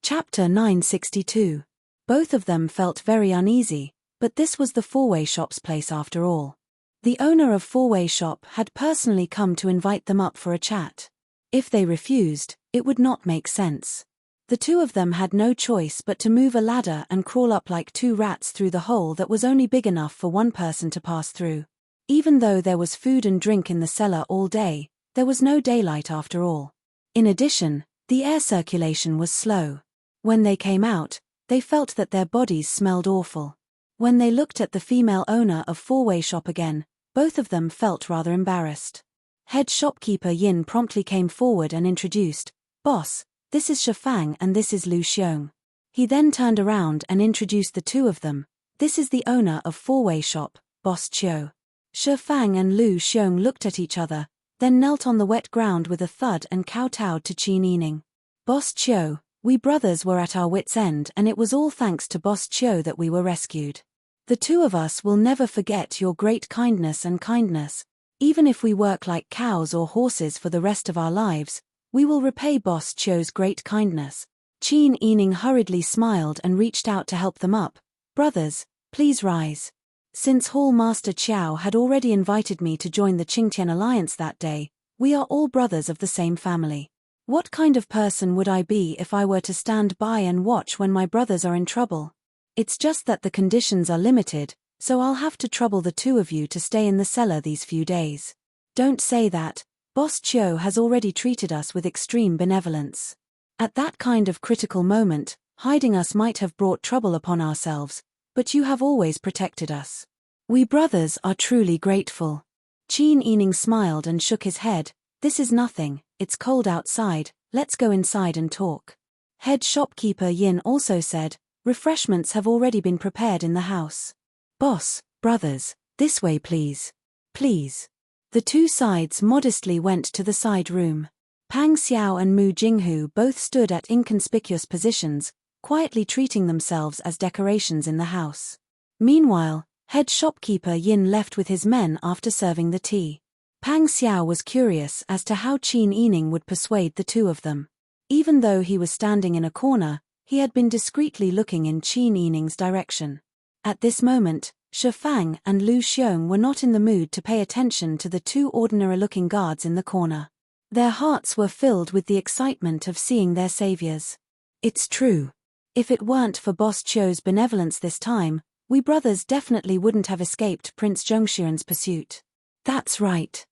Chapter 962. Both of them felt very uneasy, but this was the four-way shop's place after all. The owner of four-way shop had personally come to invite them up for a chat. If they refused, it would not make sense. The two of them had no choice but to move a ladder and crawl up like two rats through the hole that was only big enough for one person to pass through. Even though there was food and drink in the cellar all day, there was no daylight after all. In addition, the air circulation was slow. When they came out, they felt that their bodies smelled awful. When they looked at the female owner of four-way shop again, both of them felt rather embarrassed. Head shopkeeper Yin promptly came forward and introduced, "Boss, this is Shifang and this is Lu Xiong." He then turned around and introduced the two of them. "This is the owner of four-way shop, Boss Chiu." Shifang and Lu Xiong looked at each other, then knelt on the wet ground with a thud and kowtowed to Qin Yining. "Boss Chiu, we brothers were at our wits' end and it was all thanks to Boss Chiu that we were rescued. The two of us will never forget your great kindness and kindness. Even if we work like cows or horses for the rest of our lives, we will repay Boss Chiu's great kindness." Qin Yining hurriedly smiled and reached out to help them up. "Brothers, please rise. Since Hall Master Chiao had already invited me to join the Qingtian Alliance that day, we are all brothers of the same family. What kind of person would I be if I were to stand by and watch when my brothers are in trouble? It's just that the conditions are limited, so I'll have to trouble the two of you to stay in the cellar these few days." "Don't say that. Boss Chiu has already treated us with extreme benevolence. At that kind of critical moment, hiding us might have brought trouble upon ourselves, but you have always protected us. We brothers are truly grateful." Qin Yining smiled and shook his head. "This is nothing, it's cold outside, let's go inside and talk." Head shopkeeper Yin also said, "Refreshments have already been prepared in the house." "Boss, brothers, this way please. Please." The two sides modestly went to the side room. Pang Xiao and Mu Jinghu both stood at inconspicuous positions, quietly treating themselves as decorations in the house. Meanwhile, head shopkeeper Yin left with his men after serving the tea. Pang Xiao was curious as to how Qin Yining would persuade the two of them. Even though he was standing in a corner, he had been discreetly looking in Qin Yining's direction. At this moment, Shifang and Lu Xiong were not in the mood to pay attention to the two ordinary-looking guards in the corner. Their hearts were filled with the excitement of seeing their saviors. "It's true. If it weren't for Boss Chiu's benevolence this time, we brothers definitely wouldn't have escaped Prince Zhongshiren's pursuit." "That's right.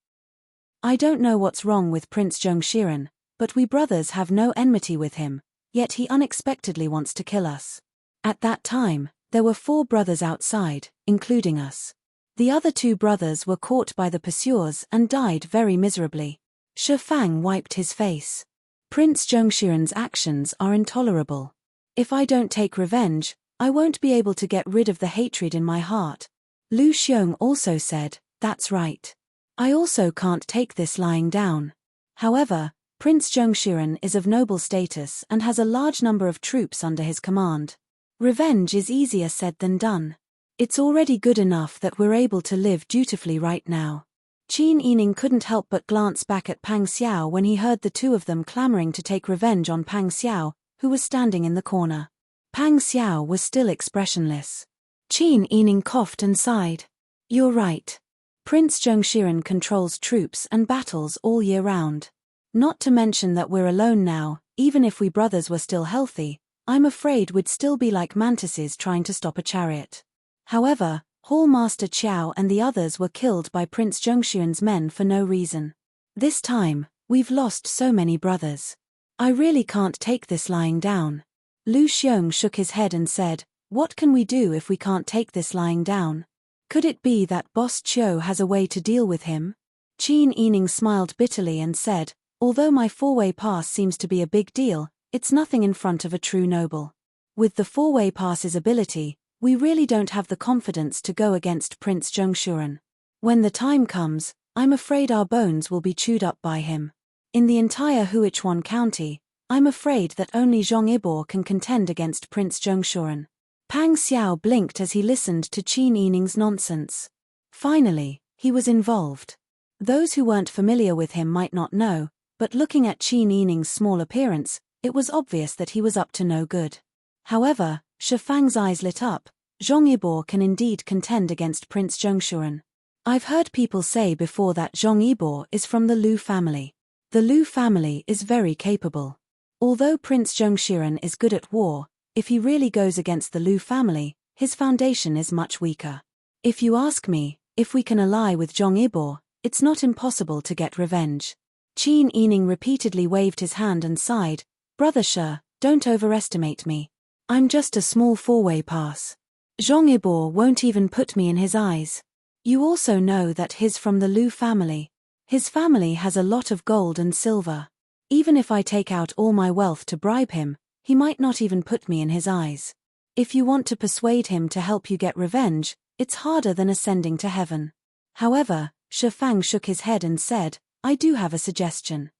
I don't know what's wrong with Prince Zhongshiren, but we brothers have no enmity with him, yet he unexpectedly wants to kill us." At that time, there were 4 brothers outside, including us. The other 2 brothers were caught by the pursuers and died very miserably. Shifang wiped his face. "Prince Zhongshiren's actions are intolerable. If I don't take revenge, I won't be able to get rid of the hatred in my heart." Lu Xiong also said, "That's right. I also can't take this lying down. However, Prince Zhongshiren is of noble status and has a large number of troops under his command. Revenge is easier said than done. It's already good enough that we're able to live dutifully right now." Qin Yining couldn't help but glance back at Pang Xiao when he heard the two of them clamoring to take revenge on Pang Xiao, who was standing in the corner. Pang Xiao was still expressionless. Qin Yining coughed and sighed. "You're right. Prince Zhongshiren controls troops and battles all year round. Not to mention that we're alone now. Even if we brothers were still healthy, I'm afraid we'd still be like mantises trying to stop a chariot. However, Hall Master Chiao and the others were killed by Prince Zhongshiren's men for no reason. This time, we've lost so many brothers. I really can't take this lying down." Lu Xiong shook his head and said, "What can we do if we can't take this lying down? Could it be that Boss Chiu has a way to deal with him?" Qin Yining smiled bitterly and said, "Although my four-way pass seems to be a big deal, it's nothing in front of a true noble. With the four-way pass's ability, we really don't have the confidence to go against Prince Zhongshiren. When the time comes, I'm afraid our bones will be chewed up by him. In the entire Huichuan County, I'm afraid that only Zhong Ibor can contend against Prince Zhongshiren." Pang Xiao blinked as he listened to Qin Yining's nonsense. Finally, he was involved. Those who weren't familiar with him might not know, but looking at Qin Yining's small appearance, It was obvious that he was up to no good. However, Shifang's eyes lit up. Zhong Yibor can indeed contend against Prince Zhongshuren. I've heard people say before that Zhong Yibor is from the Lu family. The Lu family is very capable. Although Prince Zhongshuren is good at war, if he really goes against the Lu family, his foundation is much weaker. If you ask me, if we can ally with Zhong Yibor, it's not impossible to get revenge. Qin Yining repeatedly waved his hand and sighed. Brother Shi, don't overestimate me. I'm just a small four-way pass. Zhong Yibor won't even put me in his eyes. You also know that he's from the Lu family. His family has a lot of gold and silver. Even if I take out all my wealth to bribe him, he might not even put me in his eyes. If you want to persuade him to help you get revenge, it's harder than ascending to heaven. However, Shifang shook his head and said, I do have a suggestion.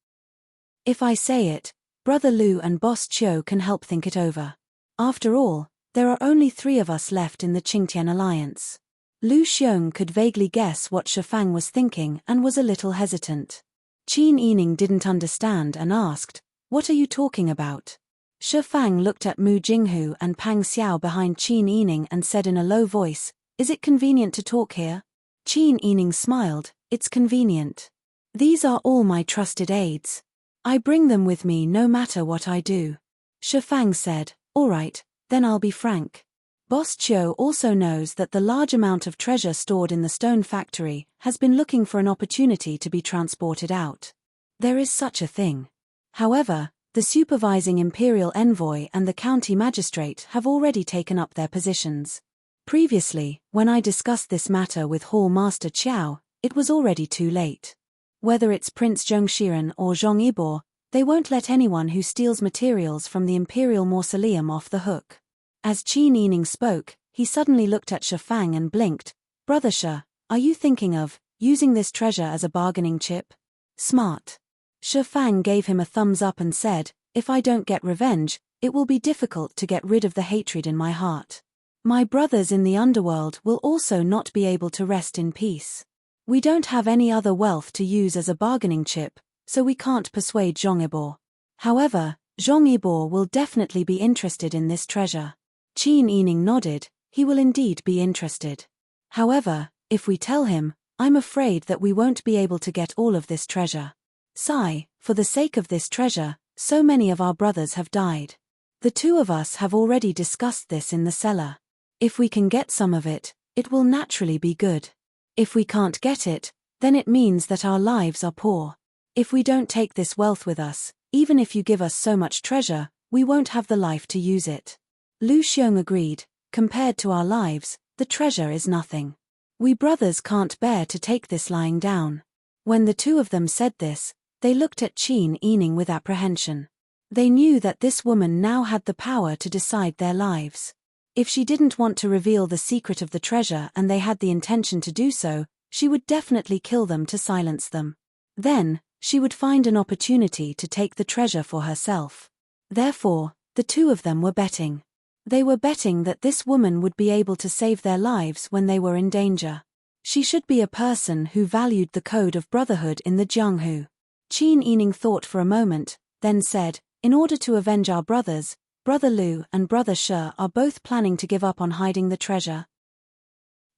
If I say it, Brother Lu and Boss Chiu can help think it over. After all, there are only 3 of us left in the Qingtian alliance. Lu Xiong could vaguely guess what Shifang was thinking and was a little hesitant. Qin Yining didn't understand and asked, What are you talking about? Shifang looked at Mu Jinghu and Pang Xiao behind Qin Yining and said in a low voice, Is it convenient to talk here? Qin Yining smiled, It's convenient. These are all my trusted aides. I bring them with me no matter what I do. Shifang said, All right, then I'll be frank. Boss Chiu also knows that the large amount of treasure stored in the stone factory has been looking for an opportunity to be transported out. There is such a thing. However, the supervising imperial envoy and the county magistrate have already taken up their positions. Previously, when I discussed this matter with Hall Master Qiao, it was already too late. Whether it's Prince Zhongshuren or Zhong Yibor, they won't let anyone who steals materials from the imperial mausoleum off the hook. As Qin Yining spoke, he suddenly looked at Shifang and blinked. Brother Shi, are you thinking of using this treasure as a bargaining chip? Smart. Shifang gave him a thumbs up and said, If I don't get revenge, it will be difficult to get rid of the hatred in my heart. My brothers in the underworld will also not be able to rest in peace. We don't have any other wealth to use as a bargaining chip, so we can't persuade Zhong Yibor. However, Zhong Yibor will definitely be interested in this treasure. Qin Yining nodded, he will indeed be interested. However, if we tell him, I'm afraid that we won't be able to get all of this treasure. Sigh, for the sake of this treasure, so many of our brothers have died. The 2 of us have already discussed this in the cellar. If we can get some of it, it will naturally be good. If we can't get it, then it means that our lives are poor. If we don't take this wealth with us, even if you give us so much treasure, we won't have the life to use it. Lu Xiong agreed, compared to our lives, the treasure is nothing. We brothers can't bear to take this lying down. When the 2 of them said this, they looked at Qin Yining with apprehension. They knew that this woman now had the power to decide their lives. If she didn't want to reveal the secret of the treasure and they had the intention to do so, she would definitely kill them to silence them. Then, she would find an opportunity to take the treasure for herself. Therefore, the 2 of them were betting. They were betting that this woman would be able to save their lives when they were in danger. She should be a person who valued the code of brotherhood in the Jianghu. Qin Yining thought for a moment, then said, In order to avenge our brothers, Brother Lu and Brother Shi are both planning to give up on hiding the treasure.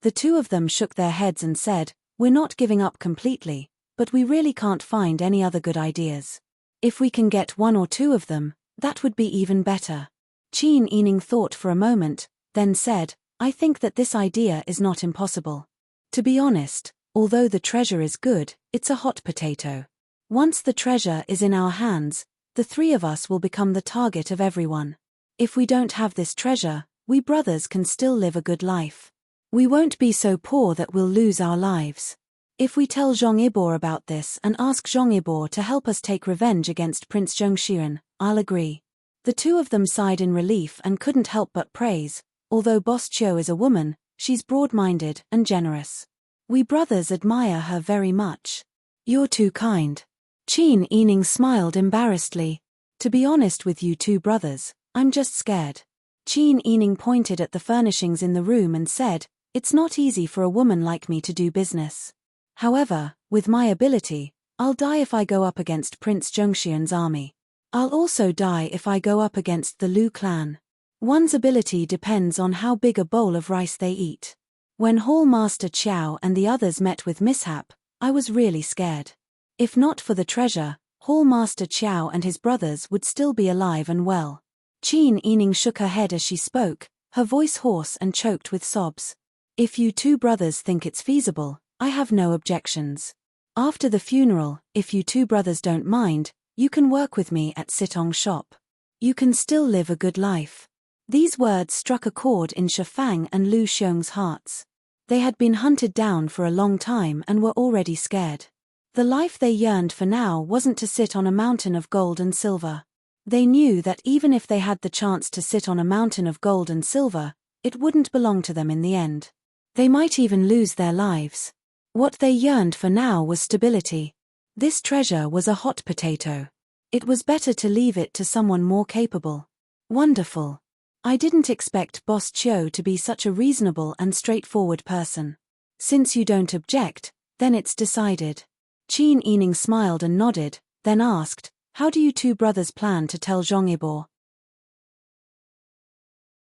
The 2 of them shook their heads and said, We're not giving up completely, but we really can't find any other good ideas. If we can get 1 or 2 of them, that would be even better. Qin Yining thought for a moment, then said, I think that this idea is not impossible. To be honest, although the treasure is good, it's a hot potato. Once the treasure is in our hands, the 3 of us will become the target of everyone. If we don't have this treasure, we brothers can still live a good life. We won't be so poor that we'll lose our lives. If we tell Zhong Yibor about this and ask Zhong Yibor to help us take revenge against Prince Zhongshuren, I'll agree. The 2 of them sighed in relief and couldn't help but praise, although Boss Chiu is a woman, she's broad-minded and generous. We brothers admire her very much. You're too kind. Qin Yining smiled embarrassedly. To be honest with you 2 brothers, I'm just scared. Qin Yining pointed at the furnishings in the room and said, It's not easy for a woman like me to do business. However, with my ability, I'll die if I go up against Prince Zhongshuren's army. I'll also die if I go up against the Lu clan. One's ability depends on how big a bowl of rice they eat. When Hall Master Qiao and the others met with mishap, I was really scared. If not for the treasure, Hall Master Qiao and his brothers would still be alive and well. Qin Yining shook her head as she spoke, her voice hoarse and choked with sobs. If you two brothers think it's feasible, I have no objections. After the funeral, if you two brothers don't mind, you can work with me at Sitong's shop. You can still live a good life. These words struck a chord in Shifang and Lu Xiong's hearts. They had been hunted down for a long time and were already scared. The life they yearned for now wasn't to sit on a mountain of gold and silver. They knew that even if they had the chance to sit on a mountain of gold and silver, it wouldn't belong to them in the end. They might even lose their lives. What they yearned for now was stability. This treasure was a hot potato. It was better to leave it to someone more capable. Wonderful. I didn't expect Boss Qiu to be such a reasonable and straightforward person. Since you don't object, then it's decided. Qin Yining smiled and nodded, then asked, how do you two brothers plan to tell Zhongyebo?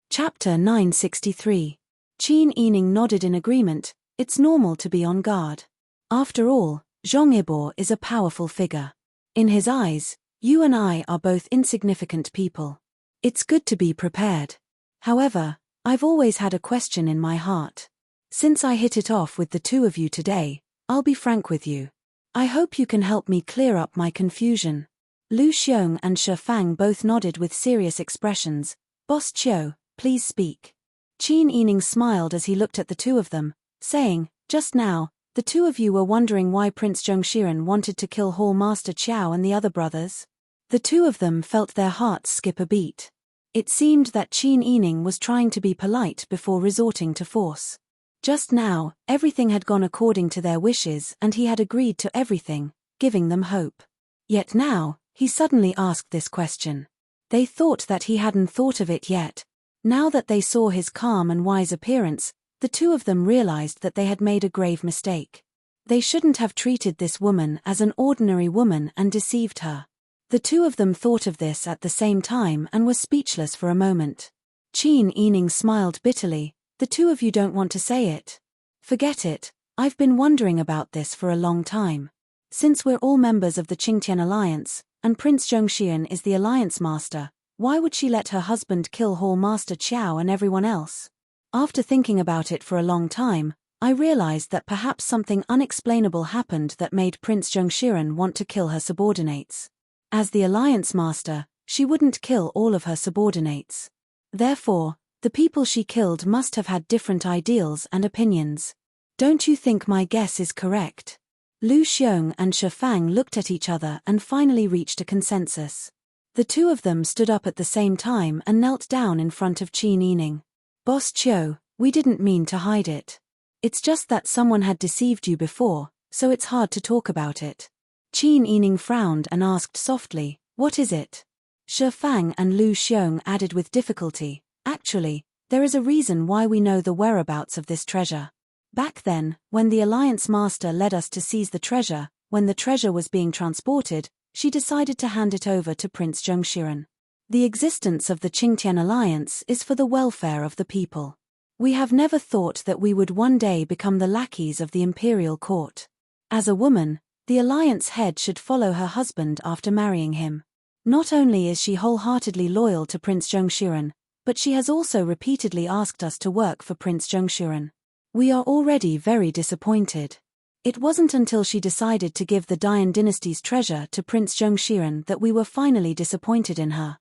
Chapter 963. Qin Yining nodded in agreement. It's normal to be on guard. After all, Zhongyebo is a powerful figure. In his eyes, you and I are both insignificant people. It's good to be prepared. However, I've always had a question in my heart. Since I hit it off with the two of you today, I'll be frank with you. I hope you can help me clear up my confusion. Lu Xiong and Shifang both nodded with serious expressions. Boss Qiu, please speak. Qin Yining smiled as he looked at the two of them, saying, just now, the two of you were wondering why Prince Zhongshiren wanted to kill Hall Master Qiao and the other brothers. The two of them felt their hearts skip a beat. It seemed that Qin Yining was trying to be polite before resorting to force. Just now, everything had gone according to their wishes and he had agreed to everything, giving them hope. Yet now, he suddenly asked this question. They thought that he hadn't thought of it yet. Now that they saw his calm and wise appearance, the two of them realized that they had made a grave mistake. They shouldn't have treated this woman as an ordinary woman and deceived her. The two of them thought of this at the same time and were speechless for a moment. Qin Yining smiled bitterly. The two of you don't want to say it. Forget it, I've been wondering about this for a long time. Since we're all members of the Qingtian Alliance, and Prince Zhongshiren is the Alliance Master, why would she let her husband kill Hall Master Qiao and everyone else? After thinking about it for a long time, I realized that perhaps something unexplainable happened that made Prince Zhongshiren want to kill her subordinates. As the Alliance Master, she wouldn't kill all of her subordinates. Therefore, the people she killed must have had different ideals and opinions. Don't you think my guess is correct? Lu Xiong and Shifang looked at each other and finally reached a consensus. The two of them stood up at the same time and knelt down in front of Qin Yining. Boss Qiu, we didn't mean to hide it. It's just that someone had deceived you before, so it's hard to talk about it. Qin Yining frowned and asked softly, what is it? Shifang and Lu Xiong added with difficulty, actually, there is a reason why we know the whereabouts of this treasure. Back then, when the Alliance Master led us to seize the treasure, when the treasure was being transported, she decided to hand it over to Prince Zhongshiren. The existence of the Qingtian Alliance is for the welfare of the people. We have never thought that we would one day become the lackeys of the imperial court. As a woman, the Alliance head should follow her husband after marrying him. Not only is she wholeheartedly loyal to Prince Zhongshiren, but she has also repeatedly asked us to work for Prince Zhongshiren. We are already very disappointed. It wasn't until she decided to give the Dian dynasty's treasure to Prince Zhongshiren that we were finally disappointed in her.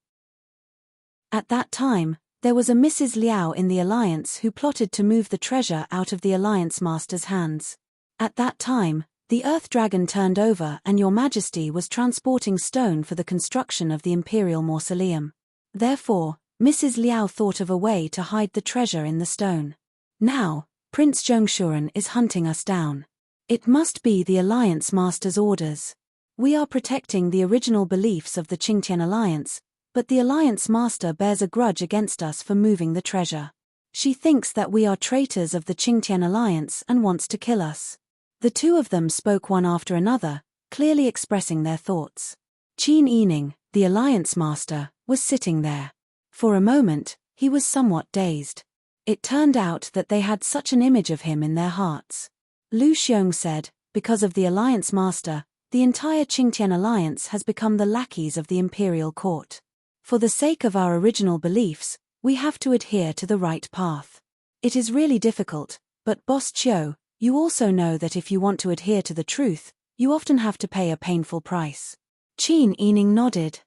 At that time, there was a Mrs. Liao in the Alliance who plotted to move the treasure out of the Alliance Master's hands. At that time, the Earth Dragon turned over and Your Majesty was transporting stone for the construction of the Imperial Mausoleum. Therefore, Mrs. Liao thought of a way to hide the treasure in the stone. Now, Prince Zhongshiren is hunting us down. It must be the Alliance Master's orders. We are protecting the original beliefs of the Qingtian Alliance, but the Alliance Master bears a grudge against us for moving the treasure. She thinks that we are traitors of the Qingtian Alliance and wants to kill us. The two of them spoke one after another, clearly expressing their thoughts. Qin Yining, the Alliance Master, was sitting there. For a moment, he was somewhat dazed. It turned out that they had such an image of him in their hearts. Lu Xiong said, because of the Alliance Master, the entire Qingtian Alliance has become the lackeys of the imperial court. For the sake of our original beliefs, we have to adhere to the right path. It is really difficult, but Boss Chiu, you also know that if you want to adhere to the truth, you often have to pay a painful price. Qin Yining nodded.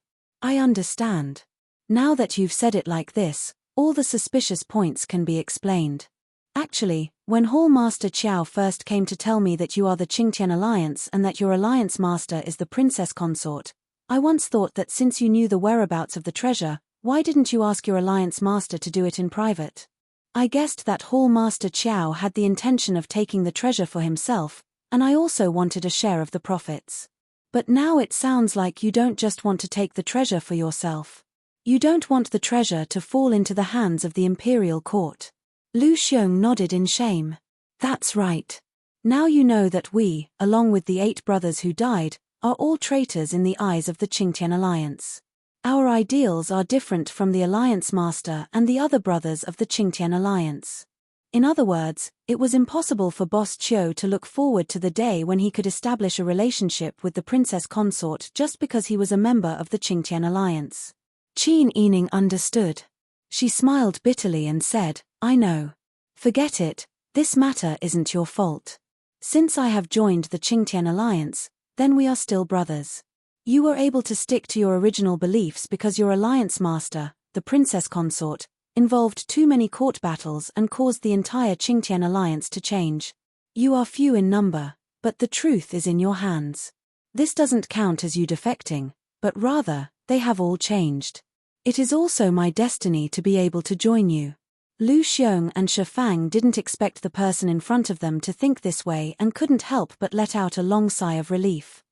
I understand. Now that you've said it like this, all the suspicious points can be explained. Actually, when Hall Master Qiao first came to tell me that you are the Qingtian Alliance and that your Alliance Master is the princess consort, I once thought that since you knew the whereabouts of the treasure, why didn't you ask your Alliance Master to do it in private? I guessed that Hall Master Qiao had the intention of taking the treasure for himself, and I also wanted a share of the profits. But now it sounds like you don't just want to take the treasure for yourself. You don't want the treasure to fall into the hands of the imperial court. Lu Xiong nodded in shame. That's right. Now you know that we, along with the 8 brothers who died, are all traitors in the eyes of the Qingtian Alliance. Our ideals are different from the Alliance Master and the other brothers of the Qingtian Alliance. In other words, it was impossible for Boss Chiu to look forward to the day when he could establish a relationship with the princess consort just because he was a member of the Qingtian Alliance. Qin Yining understood. She smiled bitterly and said, I know. Forget it, this matter isn't your fault. Since I have joined the Qingtian Alliance, then we are still brothers. You were able to stick to your original beliefs because your Alliance Master, the princess consort, involved too many court battles and caused the entire Qingtian Alliance to change. You are few in number, but the truth is in your hands. This doesn't count as you defecting, but rather, they have all changed. It is also my destiny to be able to join you. Lu Xiong and Shi Fang didn't expect the person in front of them to think this way and couldn't help but let out a long sigh of relief.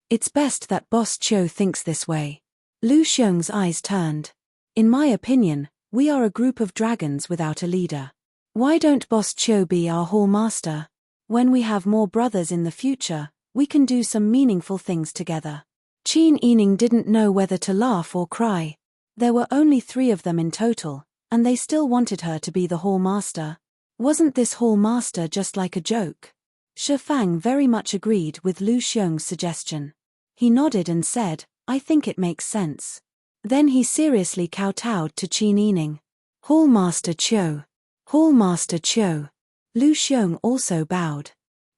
It's best that Boss Chiu thinks this way. Lu Xiong's eyes turned. In my opinion, we are a group of dragons without a leader. Why don't Boss Chiu be our Hall Master? When we have more brothers in the future, we can do some meaningful things together. Qin Yining didn't know whether to laugh or cry. There were only 3 of them in total, and they still wanted her to be the Hall Master. Wasn't this Hall Master just like a joke? Shi Fang very much agreed with Lu Xiong's suggestion. He nodded and said, I think it makes sense. Then he seriously kowtowed to Qin Yining. Hall Master Chiu. Hall Master Chiu. Lu Xiong also bowed.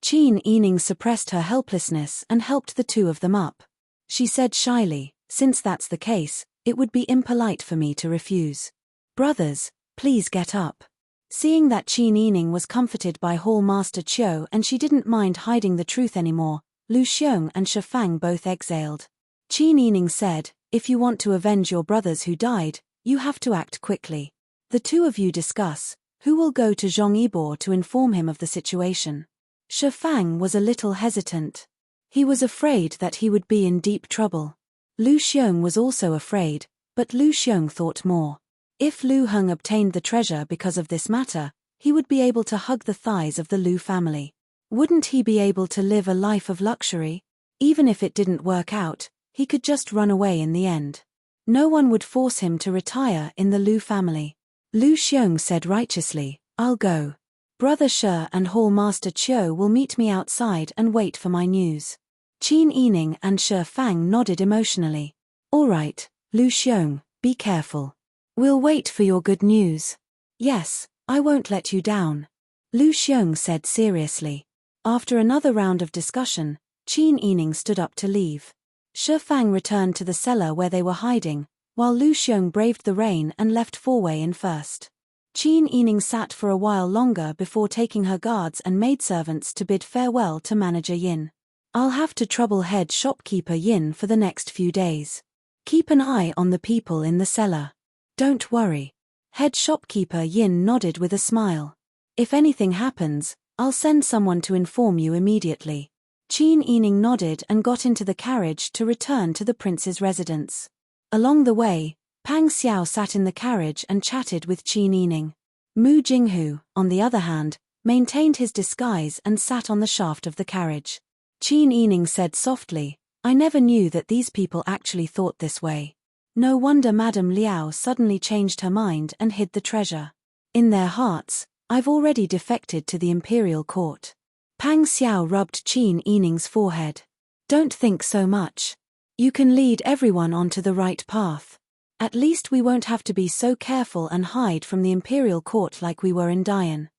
Qin Yining suppressed her helplessness and helped the 2 of them up. She said shyly, since that's the case, it would be impolite for me to refuse. Brothers, please get up. Seeing that Qin Yining was comforted by Hall Master Chiu and she didn't mind hiding the truth anymore, Lu Xiong and Shi Fang both exhaled. Qin Yining said, if you want to avenge your brothers who died, you have to act quickly. The 2 of you discuss, who will go to Zhong Yibor to inform him of the situation. Shi Fang was a little hesitant. He was afraid that he would be in deep trouble. Lu Xiong was also afraid, but Lu Xiong thought more. If Lu Heng obtained the treasure because of this matter, he would be able to hug the thighs of the Lu family. Wouldn't he be able to live a life of luxury? Even if it didn't work out, he could just run away in the end. No one would force him to retire in the Lu family. Lu Xiong said righteously, I'll go. Brother Shi and Hall Master Chiu will meet me outside and wait for my news. Qin Yining and Shi Fang nodded emotionally. All right, Lu Xiong, be careful. We'll wait for your good news. Yes, I won't let you down. Lu Xiong said seriously. After another round of discussion, Qin Yining stood up to leave. Shi Fang returned to the cellar where they were hiding, while Lu Xiong braved the rain and left Fourway in first. Qin Yining sat for a while longer before taking her guards and maidservants to bid farewell to Manager Yin. I'll have to trouble head shopkeeper Yin for the next few days. Keep an eye on the people in the cellar. Don't worry. Head shopkeeper Yin nodded with a smile. If anything happens, I'll send someone to inform you immediately. Qin Yining nodded and got into the carriage to return to the prince's residence. Along the way, Pang Xiao sat in the carriage and chatted with Qin Yining. Mu Jinghu, on the other hand, maintained his disguise and sat on the shaft of the carriage. Qin Yining said softly, I never knew that these people actually thought this way. No wonder Madame Liao suddenly changed her mind and hid the treasure. In their hearts, I've already defected to the imperial court. Pang Xiao rubbed Qin Yining's forehead. Don't think so much. You can lead everyone onto the right path. At least we won't have to be so careful and hide from the imperial court like we were in Dian.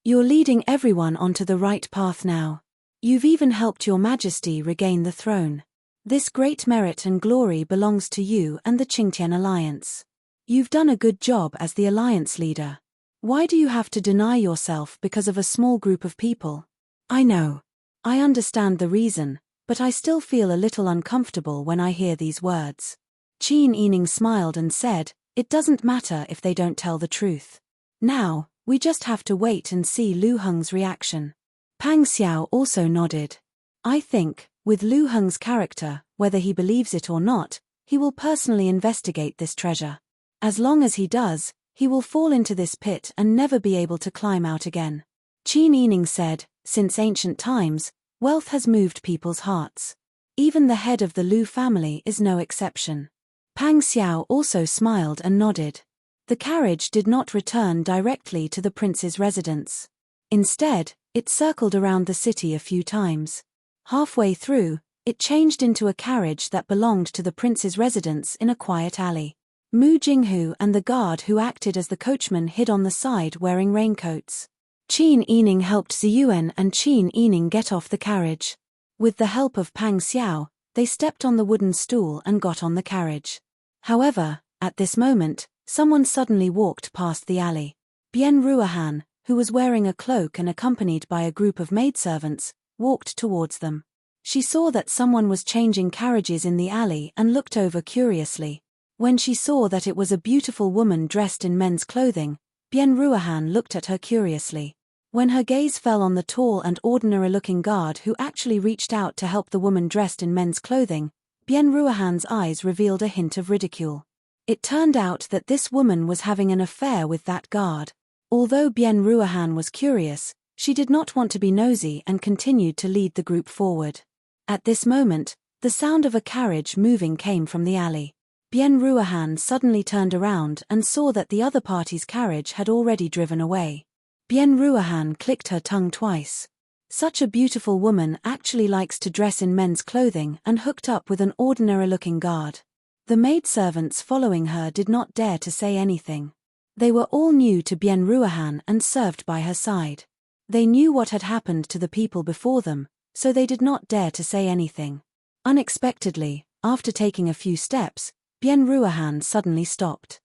You're leading everyone onto the right path now. You've even helped your majesty regain the throne. This great merit and glory belongs to you and the Qingtian alliance. You've done a good job as the alliance leader. Why do you have to deny yourself because of a small group of people? I know. I understand the reason, but I still feel a little uncomfortable when I hear these words. Qin Yining smiled and said, it doesn't matter if they don't tell the truth. Now, we just have to wait and see Lu Heng's reaction. Pang Xiao also nodded. I think, with Lu Heng's character, whether he believes it or not, he will personally investigate this treasure. As long as he does, he will fall into this pit and never be able to climb out again. Qin Yining said, since ancient times, wealth has moved people's hearts. Even the head of the Lu family is no exception. Pang Xiao also smiled and nodded. The carriage did not return directly to the prince's residence. Instead, it circled around the city a few times. Halfway through, it changed into a carriage that belonged to the prince's residence in a quiet alley. Mu Jinghu and the guard who acted as the coachman hid on the side wearing raincoats. Qin Yining helped Ziyuan and Qin Yining get off the carriage. With the help of Pang Xiao, they stepped on the wooden stool and got on the carriage. However, at this moment, someone suddenly walked past the alley. Bian Ruohan, who was wearing a cloak and accompanied by a group of maidservants, walked towards them. She saw that someone was changing carriages in the alley and looked over curiously. When she saw that it was a beautiful woman dressed in men's clothing, Bian Ruohan looked at her curiously. When her gaze fell on the tall and ordinary-looking guard who actually reached out to help the woman dressed in men's clothing, Bian Ruohan's eyes revealed a hint of ridicule. It turned out that this woman was having an affair with that guard. Although Bian Ruohan was curious, she did not want to be nosy and continued to lead the group forward. At this moment, the sound of a carriage moving came from the alley. Bian Ruohan suddenly turned around and saw that the other party's carriage had already driven away. Bian Ruohan clicked her tongue twice. Such a beautiful woman actually likes to dress in men's clothing and hooked up with an ordinary-looking guard. The maidservants following her did not dare to say anything. They were all new to Bian Ruohan and served by her side. They knew what had happened to the people before them, so they did not dare to say anything. Unexpectedly, after taking a few steps, Bian Ruohan suddenly stopped.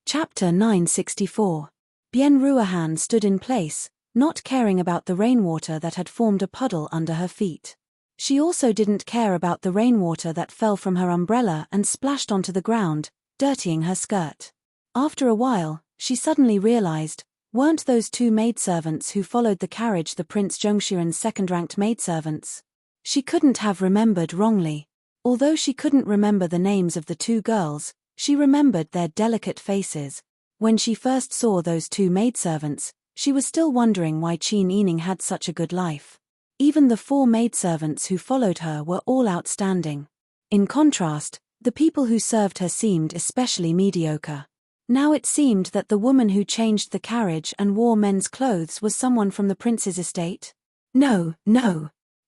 Chapter 964. Bian Ruohan stood in place, not caring about the rainwater that had formed a puddle under her feet. She also didn't care about the rainwater that fell from her umbrella and splashed onto the ground, dirtying her skirt. After a while, she suddenly realized, weren't those two maidservants who followed the carriage the Prince Zhongshuren's second-ranked maidservants? She couldn't have remembered wrongly. Although she couldn't remember the names of the two girls, she remembered their delicate faces. When she first saw those two maidservants, she was still wondering why Qin Yining had such a good life. Even the four maidservants who followed her were all outstanding. In contrast, the people who served her seemed especially mediocre. Now it seemed that the woman who changed the carriage and wore men's clothes was someone from the prince's estate. No.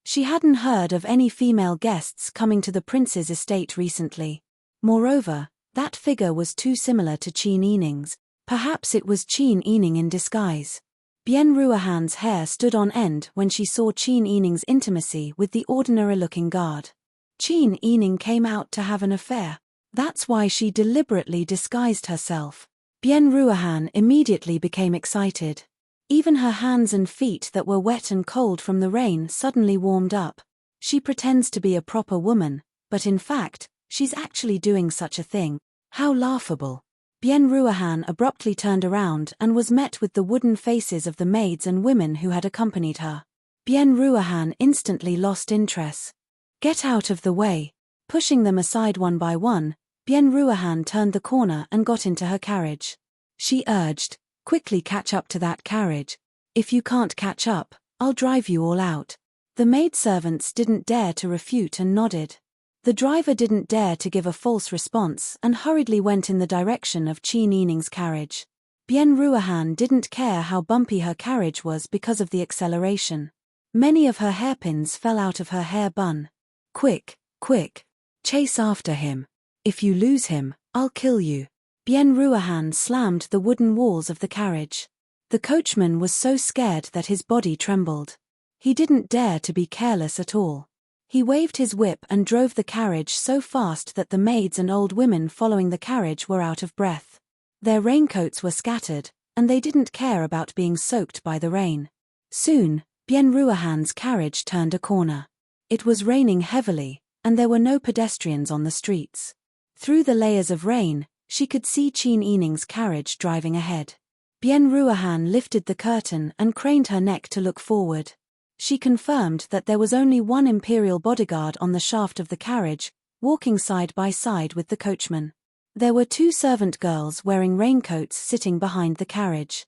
She hadn't heard of any female guests coming to the prince's estate recently. Moreover, that figure was too similar to Qin Yining's. Perhaps it was Qin Yining in disguise. Bian Ruohan's hair stood on end when she saw Qin Yining's intimacy with the ordinary-looking guard. Qin Yining came out to have an affair. That's why she deliberately disguised herself. Bian Ruohan immediately became excited. Even her hands and feet that were wet and cold from the rain suddenly warmed up. She pretends to be a proper woman, but in fact, she's actually doing such a thing. How laughable. Bian Ruohan abruptly turned around and was met with the wooden faces of the maids and women who had accompanied her. Bian Ruohan instantly lost interest. Get out of the way. Pushing them aside one by one, Bian Ruohan turned the corner and got into her carriage. She urged, quickly catch up to that carriage. If you can't catch up, I'll drive you all out." The maidservants didn't dare to refute and nodded. The driver didn't dare to give a false response and hurriedly went in the direction of Qin Yining's carriage. Bien Ruohan didn't care how bumpy her carriage was because of the acceleration. Many of her hairpins fell out of her hair bun. "Quick, quick. Chase after him. If you lose him, I'll kill you." Bien Ruohan slammed the wooden walls of the carriage. The coachman was so scared that his body trembled. He didn't dare to be careless at all. He waved his whip and drove the carriage so fast that the maids and old women following the carriage were out of breath. Their raincoats were scattered, and they didn't care about being soaked by the rain. Soon, Bien Ruohan's carriage turned a corner. It was raining heavily, and there were no pedestrians on the streets. Through the layers of rain, she could see Qin Yining's carriage driving ahead. Bien Ruohan lifted the curtain and craned her neck to look forward. She confirmed that there was only one imperial bodyguard on the shaft of the carriage, walking side by side with the coachman. There were 2 servant girls wearing raincoats sitting behind the carriage.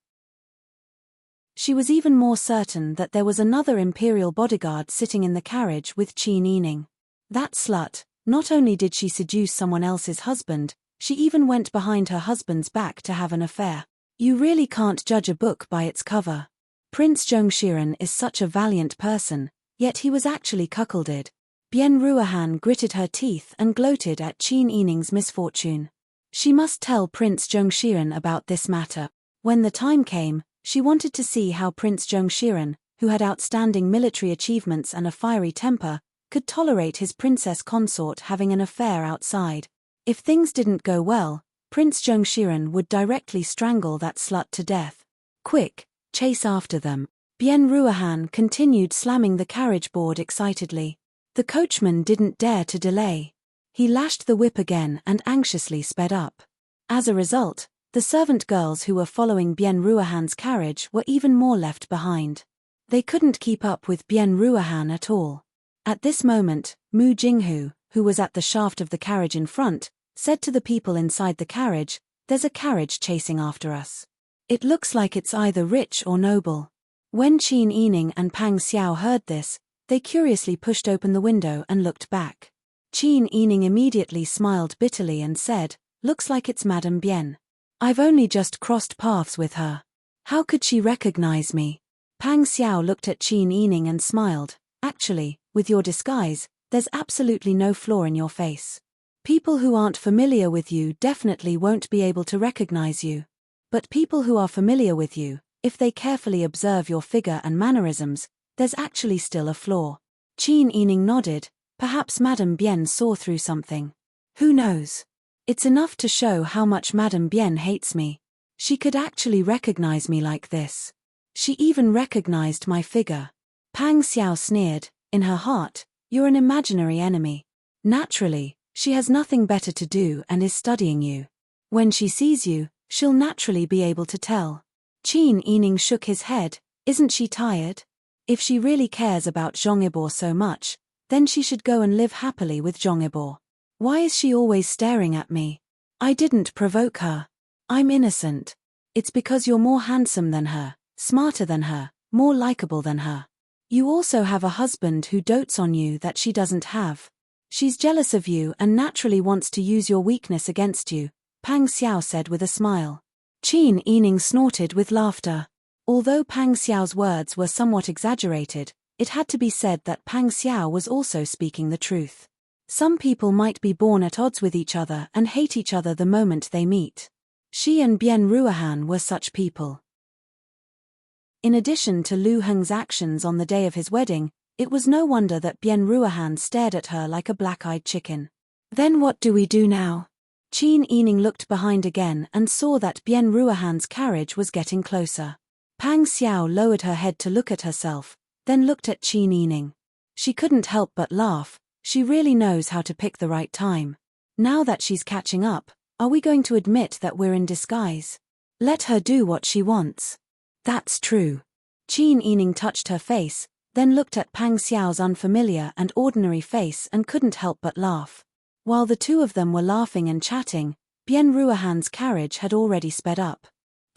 She was even more certain that there was another imperial bodyguard sitting in the carriage with Qin Yining. That slut, not only did she seduce someone else's husband, she even went behind her husband's back to have an affair. You really can't judge a book by its cover. Prince Zhongshiren is such a valiant person, yet he was actually cuckolded. Bien Ruohan gritted her teeth and gloated at Qin Yining's misfortune. She must tell Prince Zhongshiren about this matter. When the time came, she wanted to see how Prince Zhongshiren, who had outstanding military achievements and a fiery temper, could tolerate his princess consort having an affair outside. If things didn't go well, Prince Zhongshiren would directly strangle that slut to death. "Quick, chase after them." Bien Ruohan continued slamming the carriage board excitedly. The coachman didn't dare to delay. He lashed the whip again and anxiously sped up. As a result, the servant girls who were following Bien Ruohan's carriage were even more left behind. They couldn't keep up with Bien Ruohan at all. At this moment, Mu Jinghu, who was at the shaft of the carriage in front, said to the people inside the carriage, "There's a carriage chasing after us. It looks like it's either rich or noble." When Qin Yining and Pang Xiao heard this, they curiously pushed open the window and looked back. Qin Yining immediately smiled bitterly and said, "Looks like it's Madame Bien. I've only just crossed paths with her. How could she recognize me?" Pang Xiao looked at Qin Yining and smiled. "Actually, with your disguise, there's absolutely no flaw in your face. People who aren't familiar with you definitely won't be able to recognize you. But people who are familiar with you, if they carefully observe your figure and mannerisms, there's actually still a flaw." Qin Yining nodded. Perhaps Madame Bien saw through something. Who knows? It's enough to show how much Madame Bien hates me. She could actually recognize me like this. She even recognized my figure. Pang Xiao sneered. In her heart, "You're an imaginary enemy. Naturally, she has nothing better to do and is studying you. When she sees you, she'll naturally be able to tell." Qin Yining shook his head. "Isn't she tired? If she really cares about Zhongibor so much, then she should go and live happily with Zhongibor. Why is she always staring at me? I didn't provoke her. I'm innocent. It's because you're more handsome than her, smarter than her, more likable than her. You also have a husband who dotes on you that she doesn't have. She's jealous of you and naturally wants to use your weakness against you," Pang Xiao said with a smile. Qin Yining snorted with laughter. Although Pang Xiao's words were somewhat exaggerated, it had to be said that Pang Xiao was also speaking the truth. Some people might be born at odds with each other and hate each other the moment they meet. She and Bien Ruohan were such people. In addition to Lu Heng's actions on the day of his wedding, it was no wonder that Bien Ruohan stared at her like a black-eyed chicken. "Then what do we do now?" Qin Yining looked behind again and saw that Bien Ruohan's carriage was getting closer. Pang Xiao lowered her head to look at herself, then looked at Qin Yining. She couldn't help but laugh. She really knows how to pick the right time. Now that she's catching up, are we going to admit that we're in disguise? Let her do what she wants. That's true. Qin Yining touched her face, then looked at Pang Xiao's unfamiliar and ordinary face and couldn't help but laugh. While the two of them were laughing and chatting, Bien Ruohan's carriage had already sped up.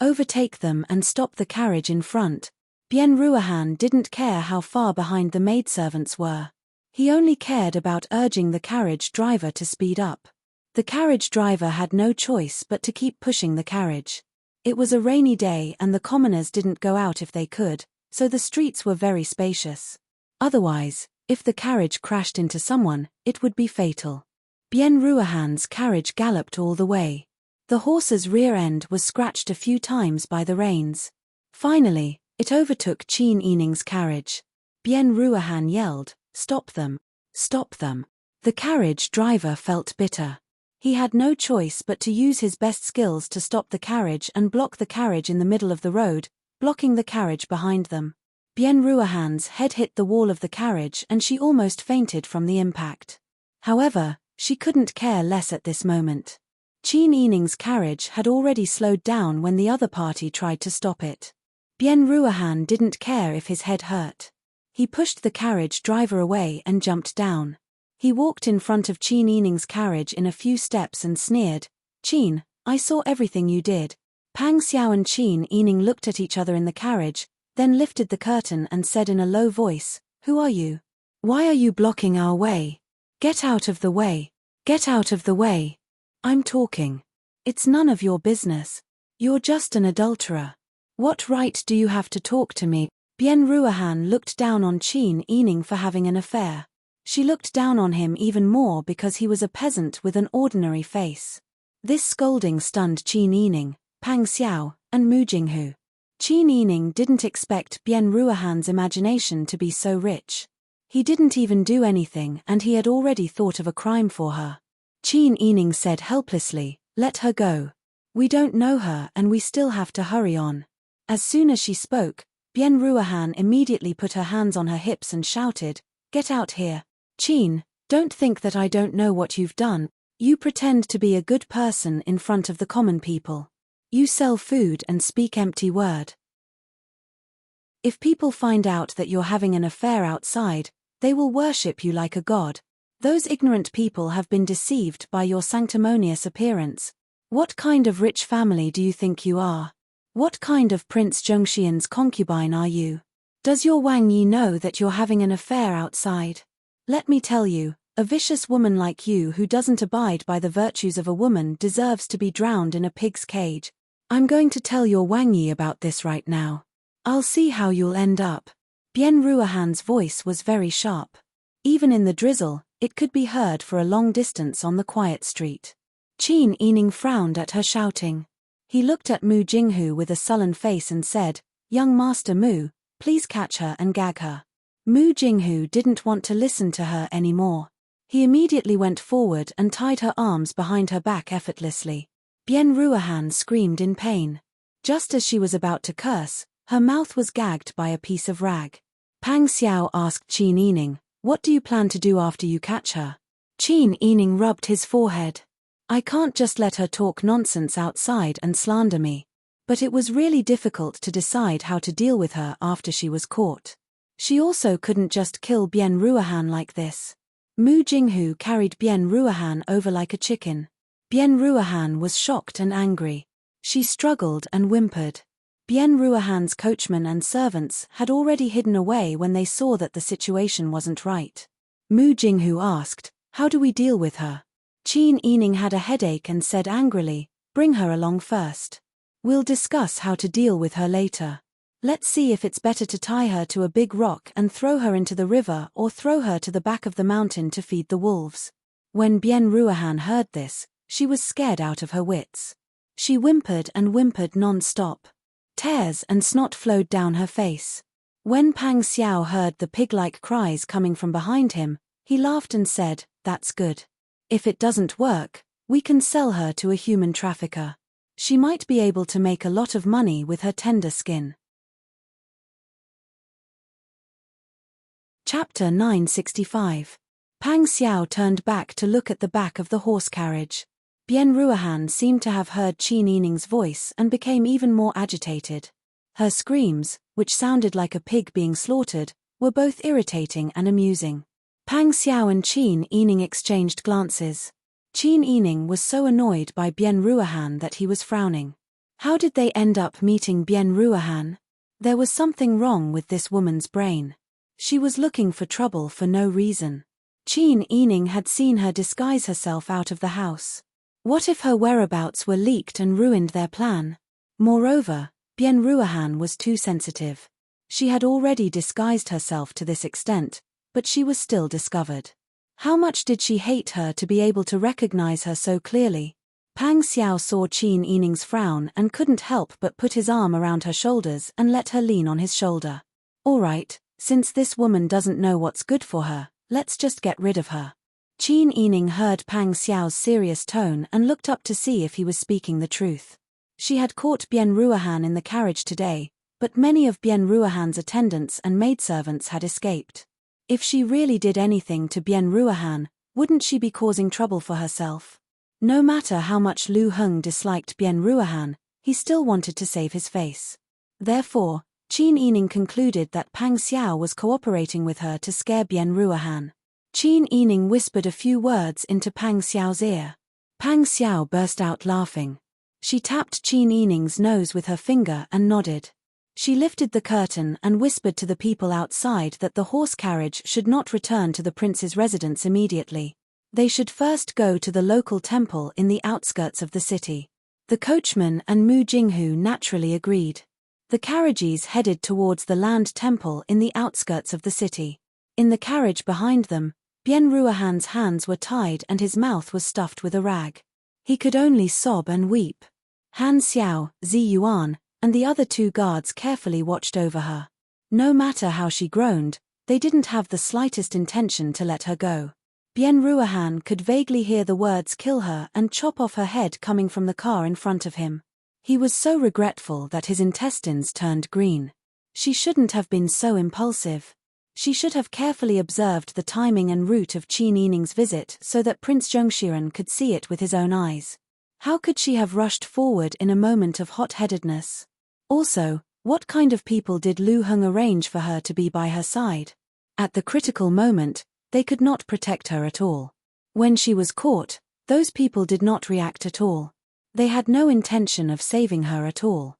"Overtake them and stop the carriage in front." Bien Ruahan didn't care how far behind the maidservants were. He only cared about urging the carriage driver to speed up. The carriage driver had no choice but to keep pushing the carriage. It was a rainy day and the commoners didn't go out if they could, so the streets were very spacious. Otherwise, if the carriage crashed into someone, it would be fatal. Bien Ruahan's carriage galloped all the way. The horse's rear end was scratched a few times by the rains. Finally, it overtook Qin Yining's carriage. Bien Ruahan yelled, "Stop them! Stop them!" The carriage driver felt bitter. He had no choice but to use his best skills to stop the carriage and block the carriage in the middle of the road, blocking the carriage behind them. Bien Ruahan's head hit the wall of the carriage and she almost fainted from the impact. However, she couldn't care less at this moment. Qin Yining's carriage had already slowed down when the other party tried to stop it. Bien Ruahan didn't care if his head hurt. He pushed the carriage driver away and jumped down. He walked in front of Qin Yining's carriage in a few steps and sneered, "Qin, I saw everything you did." Pang Xiao and Qin Yining looked at each other in the carriage, then lifted the curtain and said in a low voice, "Who are you? Why are you blocking our way? Get out of the way. Get out of the way. I'm talking. It's none of your business. You're just an adulterer. What right do you have to talk to me?" Bien Ruahan looked down on Qin Yining for having an affair. She looked down on him even more because he was a peasant with an ordinary face. This scolding stunned Qin Yining, Pang Xiao, and Mu Jinghu. Qin Yining didn't expect Bien Ruahan's imagination to be so rich. He didn't even do anything and he had already thought of a crime for her. Qin Yining said helplessly, "Let her go. We don't know her and we still have to hurry on." As soon as she spoke, Bien Ruahan immediately put her hands on her hips and shouted, "Get out here. Qin, don't think that I don't know what you've done. You pretend to be a good person in front of the common people. You sell food and speak empty word. If people find out that you're having an affair outside, they will worship you like a god. Those ignorant people have been deceived by your sanctimonious appearance. What kind of rich family do you think you are? What kind of Prince Zhongxian's concubine are you? Does your Wang Yi know that you're having an affair outside? Let me tell you, a vicious woman like you who doesn't abide by the virtues of a woman deserves to be drowned in a pig's cage. I'm going to tell your Wang Yi about this right now. I'll see how you'll end up." Bien Ruahan's voice was very sharp. Even in the drizzle, it could be heard for a long distance on the quiet street. Qin Yining frowned at her shouting. He looked at Mu Jinghu with a sullen face and said, "Young Master Mu, please catch her and gag her." Mu Jinghu didn't want to listen to her anymore. He immediately went forward and tied her arms behind her back effortlessly. Bien Ruahan screamed in pain. Just as she was about to curse, her mouth was gagged by a piece of rag. Pang Xiao asked Qin Yining, "What do you plan to do after you catch her?" Qin Yining rubbed his forehead. "I can't just let her talk nonsense outside and slander me." But it was really difficult to decide how to deal with her after she was caught. She also couldn't just kill Bien Ruahan like this. Mu Jinghu carried Bien Ruahan over like a chicken. Bien Ruahan was shocked and angry. She struggled and whimpered. Bien Ruahan's coachmen and servants had already hidden away when they saw that the situation wasn't right. Mu Jinghu asked, "How do we deal with her?" Qin Yining had a headache and said angrily, "Bring her along first. We'll discuss how to deal with her later. Let's see if it's better to tie her to a big rock and throw her into the river or throw her to the back of the mountain to feed the wolves." When Bien Ruahan heard this, she was scared out of her wits. She whimpered and whimpered non-stop. Tears and snot flowed down her face. When Pang Xiao heard the pig-like cries coming from behind him, he laughed and said, "That's good. If it doesn't work, we can sell her to a human trafficker. She might be able to make a lot of money with her tender skin." Chapter 965. Pang Xiao turned back to look at the back of the horse carriage. Bien Ruahan seemed to have heard Qin Yining's voice and became even more agitated. Her screams, which sounded like a pig being slaughtered, were both irritating and amusing. Pang Xiao and Qin Yining exchanged glances. Qin Yining was so annoyed by Bien Ruahan that he was frowning. How did they end up meeting Bien Ruahan? There was something wrong with this woman's brain. She was looking for trouble for no reason. Qin Yining had seen her disguise herself out of the house. What if her whereabouts were leaked and ruined their plan? Moreover, Bian Ruohan was too sensitive. She had already disguised herself to this extent, but she was still discovered. How much did she hate her to be able to recognize her so clearly? Pang Xiao saw Qin Yining's frown and couldn't help but put his arm around her shoulders and let her lean on his shoulder. All right, since this woman doesn't know what's good for her, let's just get rid of her. Qin Yining heard Pang Xiao's serious tone and looked up to see if he was speaking the truth. She had caught Bian Ruohan in the carriage today, but many of Bian Ruohan's attendants and maidservants had escaped. If she really did anything to Bian Ruohan, wouldn't she be causing trouble for herself? No matter how much Lu Heng disliked Bian Ruohan, he still wanted to save his face. Therefore, Qin Yining concluded that Pang Xiao was cooperating with her to scare Bian Ruohan. Qin Yining whispered a few words into Pang Xiao's ear. Pang Xiao burst out laughing. She tapped Qin Yining's nose with her finger and nodded. She lifted the curtain and whispered to the people outside that the horse carriage should not return to the prince's residence immediately. They should first go to the local temple in the outskirts of the city. The coachman and Mu Jinghu naturally agreed. The carriages headed towards the land temple in the outskirts of the city. In the carriage behind them, Bian Ruohan's hands were tied and his mouth was stuffed with a rag. He could only sob and weep. Han Xiao, Zi Yuan, and the other two guards carefully watched over her. No matter how she groaned, they didn't have the slightest intention to let her go. Bian Ruohan could vaguely hear the words "kill her" and "chop off her head" coming from the car in front of him. He was so regretful that his intestines turned green. She shouldn't have been so impulsive. She should have carefully observed the timing and route of Qin Yining's visit so that Prince Zhongshiren could see it with his own eyes. How could she have rushed forward in a moment of hot-headedness? Also, what kind of people did Lu Heng arrange for her to be by her side? At the critical moment, they could not protect her at all. When she was caught, those people did not react at all. They had no intention of saving her at all.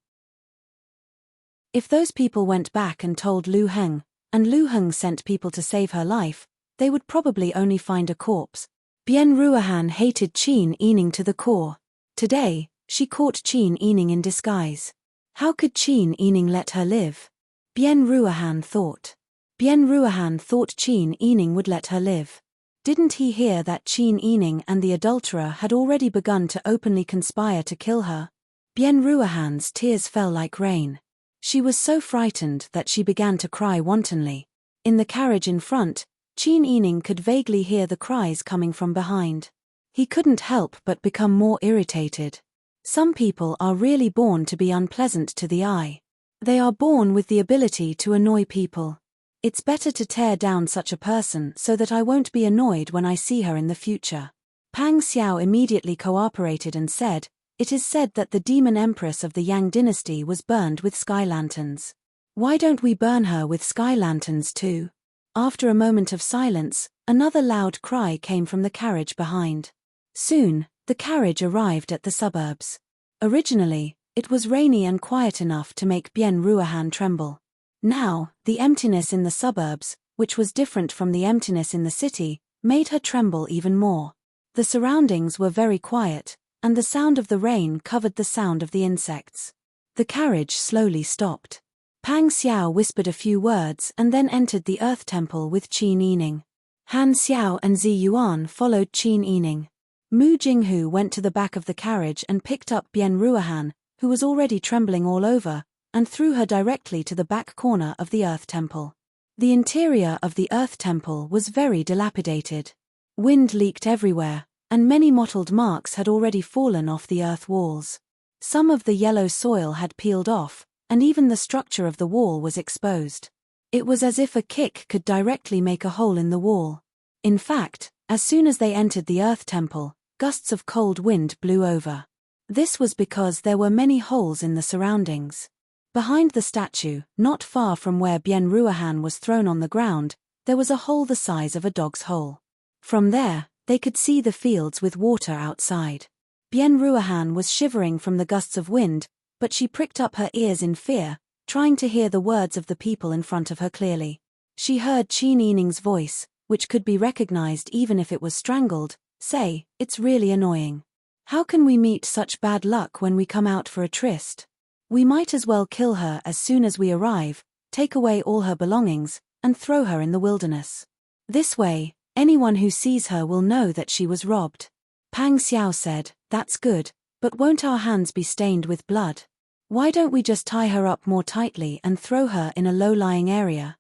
If those people went back and told Lu Heng, and Lu Heng sent people to save her life, they would probably only find a corpse. Bian Ruohan hated Qin Yining to the core. Today, she caught Qin Yining in disguise. How could Qin Yining let her live? Bian Ruohan thought. Bian Ruohan thought Qin Yining would let her live. Didn't he hear that Qin Yining and the adulterer had already begun to openly conspire to kill her? Bian Ruohan's tears fell like rain. She was so frightened that she began to cry wantonly. In the carriage in front, Qin Yining could vaguely hear the cries coming from behind. He couldn't help but become more irritated. Some people are really born to be unpleasant to the eye. They are born with the ability to annoy people. It's better to tear down such a person so that I won't be annoyed when I see her in the future. Pang Xiao immediately cooperated and said, "It is said that the demon empress of the Yang dynasty was burned with sky lanterns. Why don't we burn her with sky lanterns too?" After a moment of silence, another loud cry came from the carriage behind. Soon, the carriage arrived at the suburbs. Originally, it was rainy and quiet enough to make Bian Ruohan tremble. Now, the emptiness in the suburbs, which was different from the emptiness in the city, made her tremble even more. The surroundings were very quiet, and the sound of the rain covered the sound of the insects. The carriage slowly stopped. Pang Xiao whispered a few words and then entered the Earth Temple with Qin Yining. Han Xiao and Zi Yuan followed Qin Yining. Mu Jinghu went to the back of the carriage and picked up Bian Ruohan, who was already trembling all over, and threw her directly to the back corner of the Earth Temple. The interior of the Earth Temple was very dilapidated. Wind leaked everywhere, and many mottled marks had already fallen off the earth walls. Some of the yellow soil had peeled off, and even the structure of the wall was exposed. It was as if a kick could directly make a hole in the wall. In fact, as soon as they entered the Earth Temple, gusts of cold wind blew over. This was because there were many holes in the surroundings. Behind the statue, not far from where Bian Ruohan was thrown on the ground, there was a hole the size of a dog's hole. From there, they could see the fields with water outside. Bian Ruohan was shivering from the gusts of wind, but she pricked up her ears in fear, trying to hear the words of the people in front of her clearly. She heard Qin Yining's voice, which could be recognized even if it was strangled, say, "It's really annoying. How can we meet such bad luck when we come out for a tryst? We might as well kill her as soon as we arrive, take away all her belongings, and throw her in the wilderness. This way, anyone who sees her will know that she was robbed." Pang Xiao said, "That's good, but won't our hands be stained with blood? Why don't we just tie her up more tightly and throw her in a low-lying area?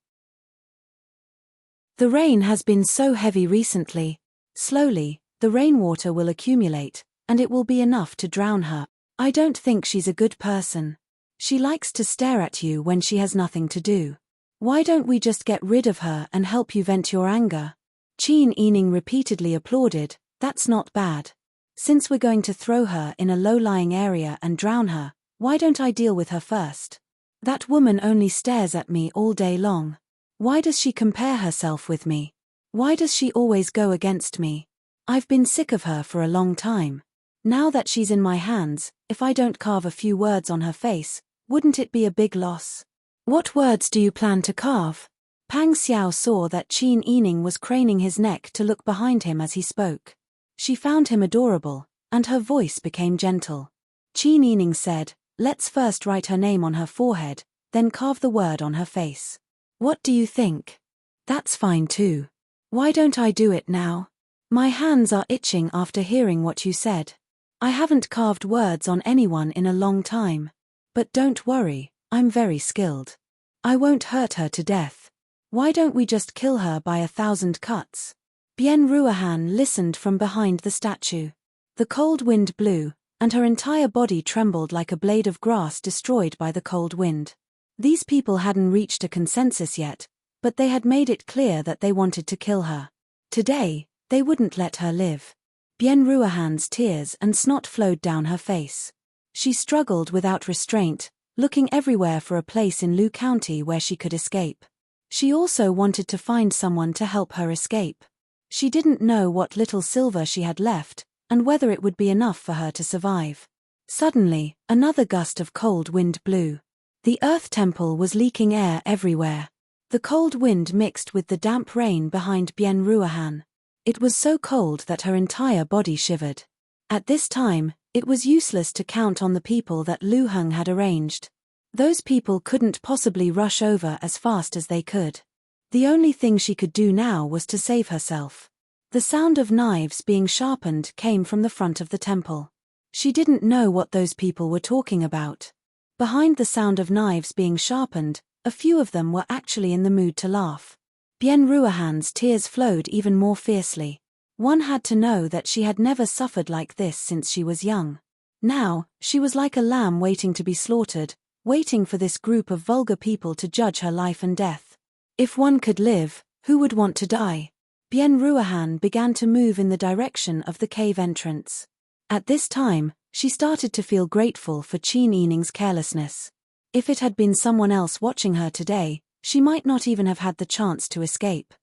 The rain has been so heavy recently. Slowly, the rainwater will accumulate, and it will be enough to drown her. I don't think she's a good person. She likes to stare at you when she has nothing to do. Why don't we just get rid of her and help you vent your anger?" Qin Yining repeatedly applauded, "That's not bad. Since we're going to throw her in a low-lying area and drown her, why don't I deal with her first? That woman only stares at me all day long. Why does she compare herself with me? Why does she always go against me? I've been sick of her for a long time. Now that she's in my hands, if I don't carve a few words on her face, wouldn't it be a big loss?" "What words do you plan to carve?" Pang Xiao saw that Qin Yining was craning his neck to look behind him as he spoke. She found him adorable, and her voice became gentle. Qin Yining said, "Let's first write her name on her forehead, then carve the word on her face. What do you think?" "That's fine too. Why don't I do it now? My hands are itching after hearing what you said. I haven't carved words on anyone in a long time. But don't worry, I'm very skilled. I won't hurt her to death. Why don't we just kill her by 1,000 cuts?" Bian Ruohan listened from behind the statue. The cold wind blew, and her entire body trembled like a blade of grass destroyed by the cold wind. These people hadn't reached a consensus yet, but they had made it clear that they wanted to kill her. Today, they wouldn't let her live. Bian Ruohan's tears and snot flowed down her face. She struggled without restraint, looking everywhere for a place in Lu County where she could escape. She also wanted to find someone to help her escape. She didn't know what little silver she had left, and whether it would be enough for her to survive. Suddenly, another gust of cold wind blew. The Earth Temple was leaking air everywhere. The cold wind mixed with the damp rain behind Bian Ruohan. It was so cold that her entire body shivered. At this time, it was useless to count on the people that Lu Heng had arranged. Those people couldn't possibly rush over as fast as they could. The only thing she could do now was to save herself. The sound of knives being sharpened came from the front of the temple. She didn't know what those people were talking about. Behind the sound of knives being sharpened, a few of them were actually in the mood to laugh. Bian Ruohan's tears flowed even more fiercely. One had to know that she had never suffered like this since she was young. Now, she was like a lamb waiting to be slaughtered, waiting for this group of vulgar people to judge her life and death. If one could live, who would want to die? Bian Ruohan began to move in the direction of the cave entrance. At this time, she started to feel grateful for Qin Yining's carelessness. If it had been someone else watching her today, she might not even have had the chance to escape.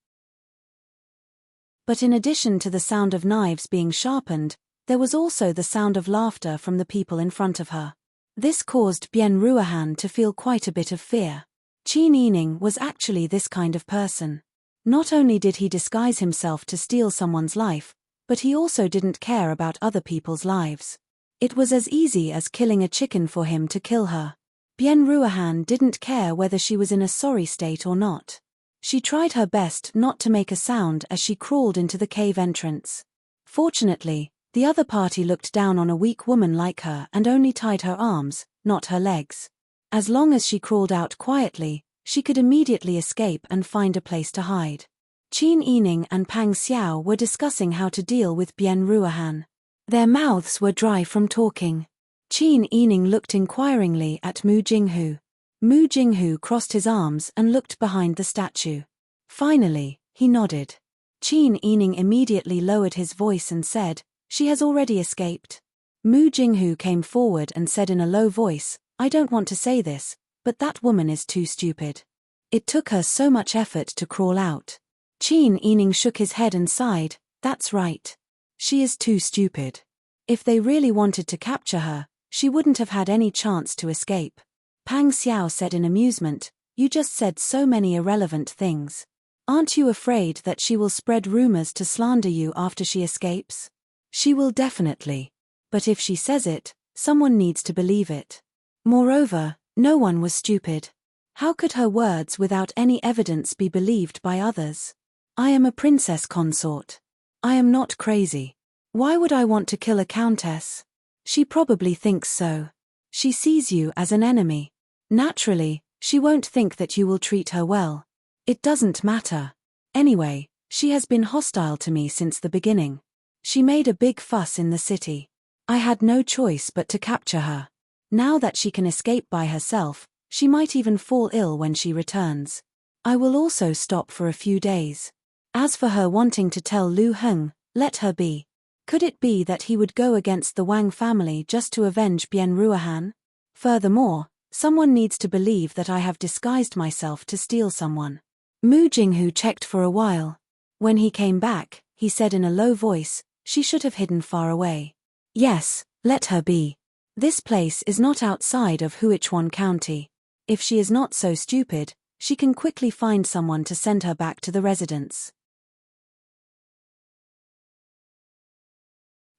But in addition to the sound of knives being sharpened, there was also the sound of laughter from the people in front of her. This caused Bian Ruohan to feel quite a bit of fear. Qin Yining was actually this kind of person. Not only did he disguise himself to steal someone's life, but he also didn't care about other people's lives. It was as easy as killing a chicken for him to kill her. Bian Ruohan didn't care whether she was in a sorry state or not. She tried her best not to make a sound as she crawled into the cave entrance. Fortunately, the other party looked down on a weak woman like her and only tied her arms, not her legs. As long as she crawled out quietly, she could immediately escape and find a place to hide. Qin Yining and Pang Xiao were discussing how to deal with Bian Ruohan. Their mouths were dry from talking. Qin Yining looked inquiringly at Mu Jinghu. Mu Jinghu crossed his arms and looked behind the statue. Finally, he nodded. Qin Yining immediately lowered his voice and said, "She has already escaped." Mu Jinghu came forward and said in a low voice, "I don't want to say this, but that woman is too stupid. It took her so much effort to crawl out." Qin Yining shook his head and sighed, "That's right. She is too stupid. If they really wanted to capture her, she wouldn't have had any chance to escape." Pang Xiao said in amusement, "You just said so many irrelevant things. Aren't you afraid that she will spread rumors to slander you after she escapes?" "She will definitely. But if she says it, someone needs to believe it. Moreover, no one was stupid. How could her words without any evidence be believed by others? I am a princess consort. I am not crazy. Why would I want to kill a countess? She probably thinks so. She sees you as an enemy. Naturally, she won't think that you will treat her well. It doesn't matter. Anyway, she has been hostile to me since the beginning. She made a big fuss in the city. I had no choice but to capture her. Now that she can escape by herself, she might even fall ill when she returns. I will also stop for a few days. As for her wanting to tell Lu Heng, let her be. Could it be that he would go against the Wang family just to avenge Bian Ruohan? Furthermore, someone needs to believe that I have disguised myself to steal someone." Mu Jinghu checked for a while. When he came back, he said in a low voice, "She should have hidden far away." "Yes, let her be. This place is not outside of Huichuan County. If she is not so stupid, she can quickly find someone to send her back to the residence."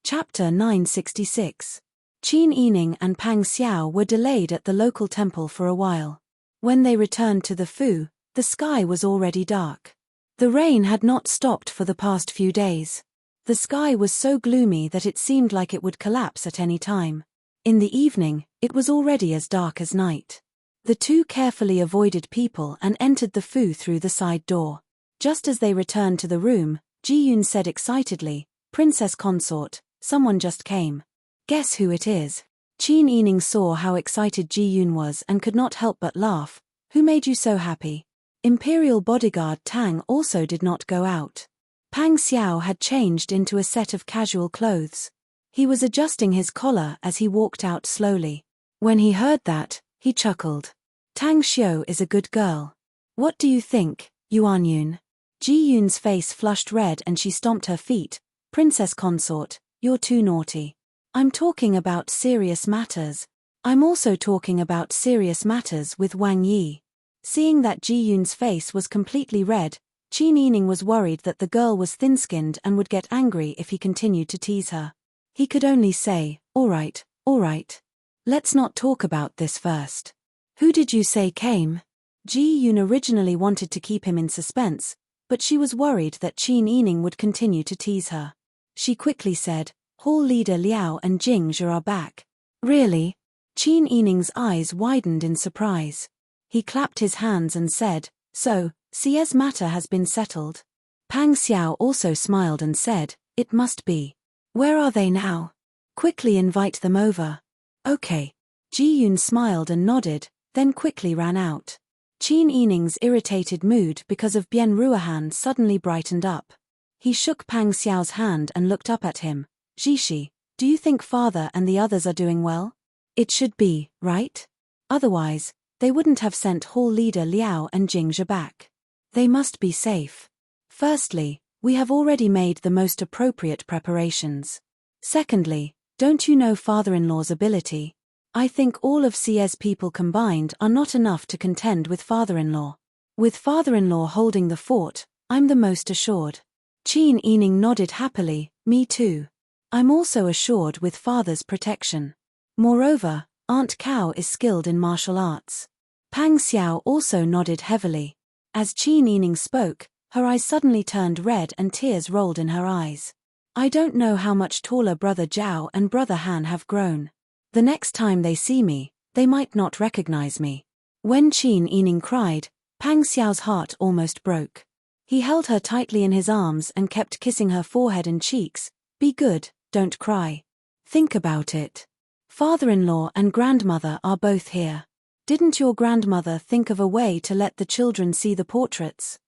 Chapter 966. Qin Yining and Pang Xiao were delayed at the local temple for a while. When they returned to the Fu, the sky was already dark. The rain had not stopped for the past few days. The sky was so gloomy that it seemed like it would collapse at any time. In the evening, it was already as dark as night. The two carefully avoided people and entered the Fu through the side door. Just as they returned to the room, Ji Yun said excitedly, "Princess consort, someone just came. Guess who it is?" Qin Yining saw how excited Ji Yun was and could not help but laugh. "Who made you so happy?" Imperial bodyguard Tang also did not go out. Pang Xiao had changed into a set of casual clothes. He was adjusting his collar as he walked out slowly. When he heard that, he chuckled. "Tang Xiu is a good girl. What do you think, Yuan Yun?" Ji Yun's face flushed red and she stomped her feet. "Princess consort, you're too naughty. I'm talking about serious matters. I'm also talking about serious matters with Wang Yi." Seeing that Ji Yun's face was completely red, Qin Yining was worried that the girl was thin-skinned and would get angry if he continued to tease her. He could only say, all right. Let's not talk about this first. Who did you say came?" Ji Yun originally wanted to keep him in suspense, but she was worried that Qin Yining would continue to tease her. She quickly said, "Hall leader Liao and Jing Zhe are back." "Really?" Qin Yining's eyes widened in surprise. He clapped his hands and said, "So, Xie's matter has been settled." Pang Xiao also smiled and said, "It must be. Where are they now? Quickly invite them over." "Okay." Ji Yun smiled and nodded, then quickly ran out. Qin Yining's irritated mood because of Bian Ruohan suddenly brightened up. He shook Pang Xiao's hand and looked up at him. "Jishi, do you think father and the others are doing well? It should be, right? Otherwise, they wouldn't have sent Hall leader Liao and Jing Zhe back. They must be safe. Firstly, we have already made the most appropriate preparations. Secondly, don't you know father-in-law's ability? I think all of Xie's people combined are not enough to contend with father-in-law. With father-in-law holding the fort, I'm the most assured." Qin Yining nodded happily, "Me too. I'm also assured with father's protection. Moreover, Aunt Cao is skilled in martial arts." Pang Xiao also nodded heavily. As Qin Yining spoke, her eyes suddenly turned red and tears rolled in her eyes. "I don't know how much taller brother Zhao and brother Han have grown. The next time they see me, they might not recognize me." When Qin Yining cried, Pang Xiao's heart almost broke. He held her tightly in his arms and kept kissing her forehead and cheeks. "Be good, don't cry. Think about it. Father-in-law and grandmother are both here. Didn't your grandmother think of a way to let the children see the portraits?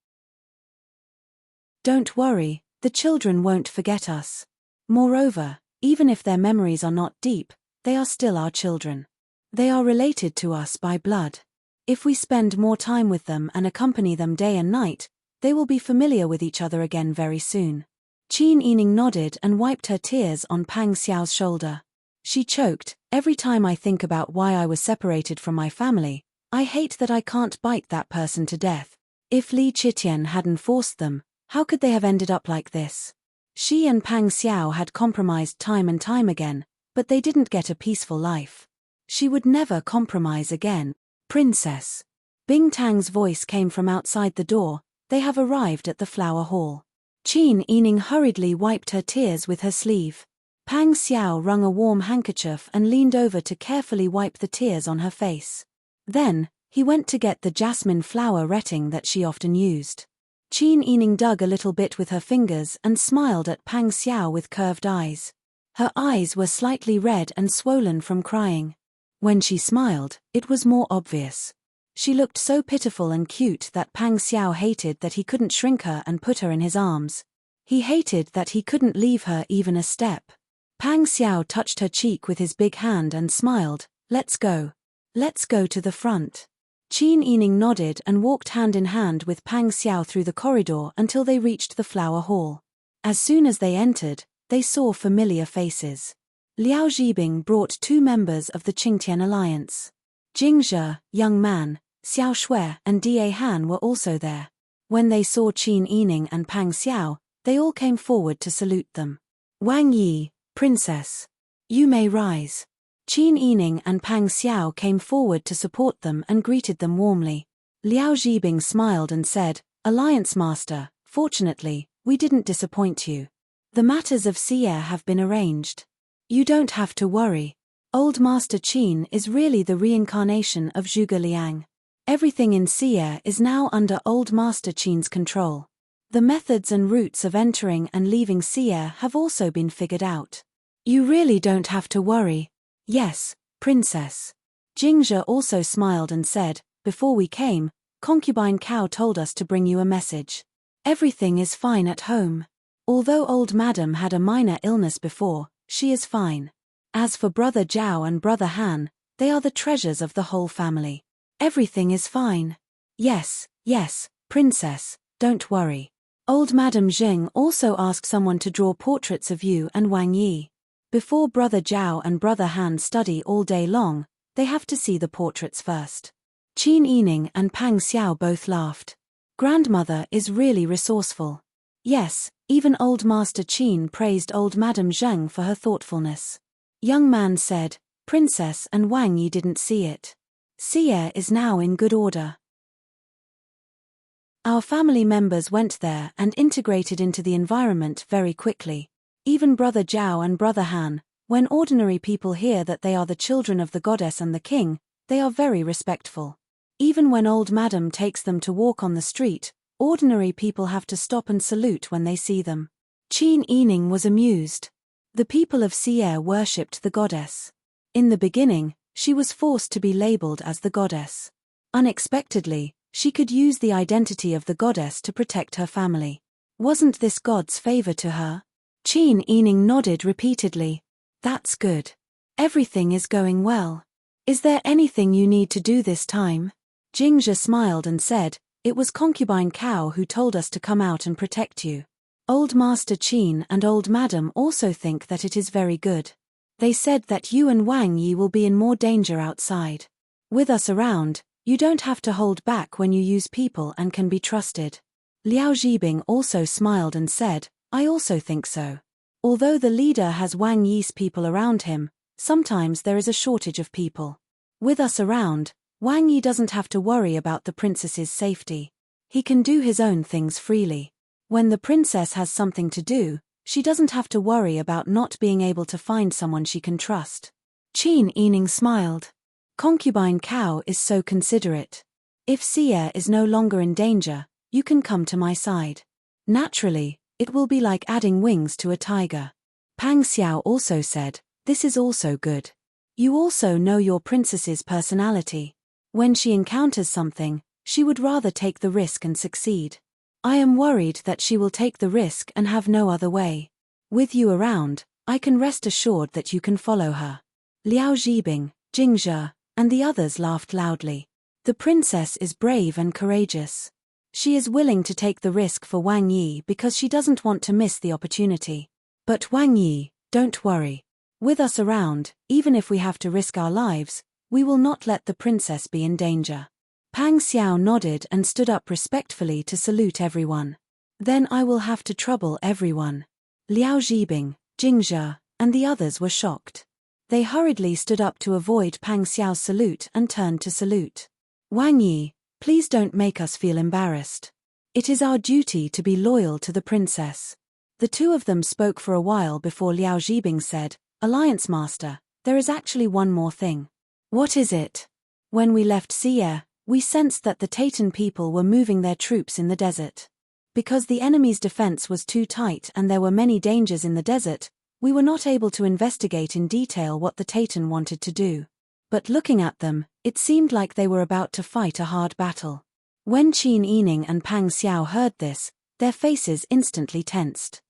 Don't worry, the children won't forget us. Moreover, even if their memories are not deep, they are still our children. They are related to us by blood. If we spend more time with them and accompany them day and night, they will be familiar with each other again very soon." Qin Yining nodded and wiped her tears on Pang Xiao's shoulder. She choked, "Every time I think about why I was separated from my family, I hate that I can't bite that person to death. If Li Qitian hadn't forced them, how could they have ended up like this?" She and Pang Xiao had compromised time and time again, but they didn't get a peaceful life. She would never compromise again. "Princess." Bing Tang's voice came from outside the door. "They have arrived at the flower hall." Qin Yining hurriedly wiped her tears with her sleeve. Pang Xiao wrung a warm handkerchief and leaned over to carefully wipe the tears on her face. Then, he went to get the jasmine flower retting that she often used. Qin Yining dug a little bit with her fingers and smiled at Pang Xiao with curved eyes. Her eyes were slightly red and swollen from crying. When she smiled, it was more obvious. She looked so pitiful and cute that Pang Xiao hated that he couldn't shrink her and put her in his arms. He hated that he couldn't leave her even a step. Pang Xiao touched her cheek with his big hand and smiled. "Let's go. Let's go to the front." Qin Yining nodded and walked hand in hand with Pang Xiao through the corridor until they reached the flower hall. As soon as they entered, they saw familiar faces. Liao Zhibing brought 2 members of the Qingtian alliance. Jing Zhe, young man, Xiao Shui and Da Han were also there. When they saw Qin Yining and Pang Xiao, they all came forward to salute them. "Wang Yi, Princess. You may rise." Qin Yining and Pang Xiao came forward to support them and greeted them warmly. Liao Zhibing smiled and said, "Alliance Master, fortunately, we didn't disappoint you. The matters of Xie have been arranged. You don't have to worry. Old Master Qin is really the reincarnation of Zhuge Liang. Everything in Xie is now under Old Master Qin's control. The methods and routes of entering and leaving Xie have also been figured out. You really don't have to worry." "Yes, Princess." Jingzhe also smiled and said, "Before we came, Concubine Cow told us to bring you a message. Everything is fine at home. Although old Madam had a minor illness before, she is fine. As for Brother Zhao and Brother Han, they are the treasures of the whole family. Everything is fine." Yes, Princess, don't worry. Old Madam Jing also asked someone to draw portraits of you and Wang Yi. Before Brother Zhao and Brother Han study all day long, they have to see the portraits first. Qin Yining and Pang Xiao both laughed. Grandmother is really resourceful. Yes, even Old Master Qin praised Old Madam Zheng for her thoughtfulness. Young man said, "Princess and Wang Yi didn't see it. Xie is now in good order. Our family members went there and integrated into the environment very quickly. Even Brother Zhao and Brother Han, when ordinary people hear that they are the children of the goddess and the king, they are very respectful. Even when old Madam takes them to walk on the street, ordinary people have to stop and salute when they see them." Qin Yining was amused. The people of Xie worshipped the goddess. In the beginning, she was forced to be labeled as the goddess. Unexpectedly, she could use the identity of the goddess to protect her family. Wasn't this God's favor to her? Qin Yining nodded repeatedly. "That's good. Everything is going well. Is there anything you need to do this time?" Jingzhe smiled and said, "It was Concubine Cow who told us to come out and protect you. Old Master Qin and Old Madam also think that it is very good. They said that you and Wang Yi will be in more danger outside. With us around, you don't have to hold back when you use people and can be trusted." Liao Zhibing also smiled and said, "I also think so. Although the leader has Wang Yi's people around him, sometimes there is a shortage of people. With us around, Wang Yi doesn't have to worry about the princess's safety. He can do his own things freely. When the princess has something to do, she doesn't have to worry about not being able to find someone she can trust." Qin Yining smiled. "Concubine Cow is so considerate. If Xie is no longer in danger, you can come to my side. Naturally, it will be like adding wings to a tiger." Pang Xiao also said, "This is also good. You also know your princess's personality. When she encounters something, she would rather take the risk and succeed. I am worried that she will take the risk and have no other way. With you around, I can rest assured that you can follow her." Liao Zhibing, Jingzhe, and the others laughed loudly. The princess is brave and courageous. She is willing to take the risk for Wang Yi because she doesn't want to miss the opportunity. But Wang Yi, don't worry. With us around, even if we have to risk our lives, we will not let the princess be in danger. Pang Xiao nodded and stood up respectfully to salute everyone. Then I will have to trouble everyone. Liao Zhibing, Jing Zhe, and the others were shocked. They hurriedly stood up to avoid Pang Xiao's salute and turned to salute. Wang Yi, please don't make us feel embarrassed. It is our duty to be loyal to the princess. The two of them spoke for a while before Liao Zhibing said, Alliance Master, there is actually one more thing. What is it? When we left Xie, we sensed that the Taytan people were moving their troops in the desert. Because the enemy's defense was too tight and there were many dangers in the desert, we were not able to investigate in detail what the Taytan wanted to do. But looking at them, it seemed like they were about to fight a hard battle. When Qin Yining and Pang Xiao heard this, their faces instantly tensed.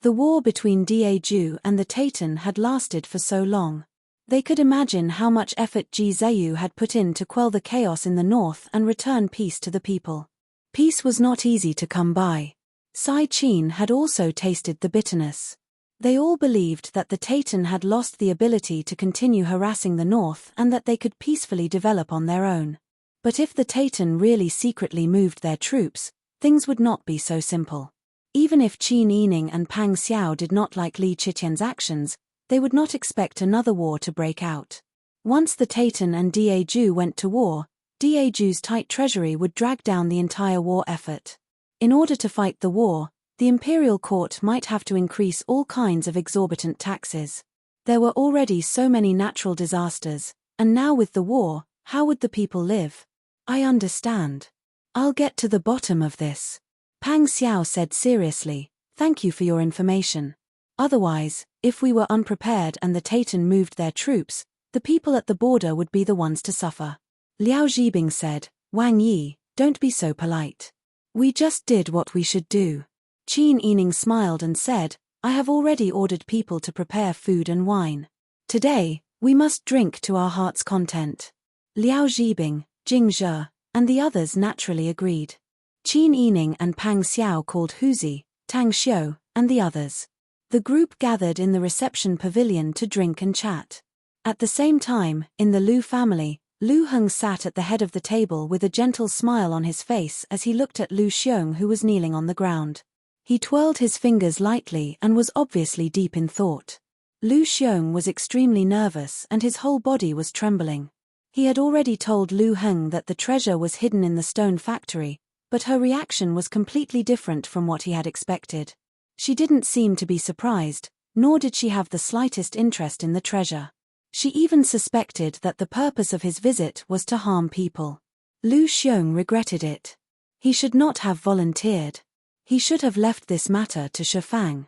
The war between Diegu and the Taytan had lasted for so long. They could imagine how much effort Ji Zheyu had put in to quell the chaos in the north and return peace to the people. Peace was not easy to come by. Sai Qin had also tasted the bitterness. They all believed that the Taytan had lost the ability to continue harassing the north and that they could peacefully develop on their own. But if the Taytan really secretly moved their troops, things would not be so simple. Even if Qin Yining and Pang Xiao did not like Li Qiqian's actions, they would not expect another war to break out. Once the Taytan and Diegu went to war, Diegu's tight treasury would drag down the entire war effort. In order to fight the war, the imperial court might have to increase all kinds of exorbitant taxes. There were already so many natural disasters, and now with the war, how would the people live? I understand. I'll get to the bottom of this. Pang Xiao said seriously, thank you for your information. Otherwise, if we were unprepared and the Taytan moved their troops, the people at the border would be the ones to suffer. Liao Zhibing said, Wang Yi, don't be so polite. We just did what we should do. Qin Yining smiled and said, I have already ordered people to prepare food and wine. Today, we must drink to our heart's content. Liao Zhibing, Jing Zhe, and the others naturally agreed. Qin Yining and Pang Xiao called Huzi, Tang Xiu, and the others. The group gathered in the reception pavilion to drink and chat. At the same time, in the Lu family, Lu Heng sat at the head of the table with a gentle smile on his face as he looked at Lu Xiong, who was kneeling on the ground. He twirled his fingers lightly and was obviously deep in thought. Lu Xiong was extremely nervous and his whole body was trembling. He had already told Lu Heng that the treasure was hidden in the stone factory, but her reaction was completely different from what he had expected. She didn't seem to be surprised, nor did she have the slightest interest in the treasure. She even suspected that the purpose of his visit was to harm people. Lu Xiong regretted it. He should not have volunteered. He should have left this matter to Shifang.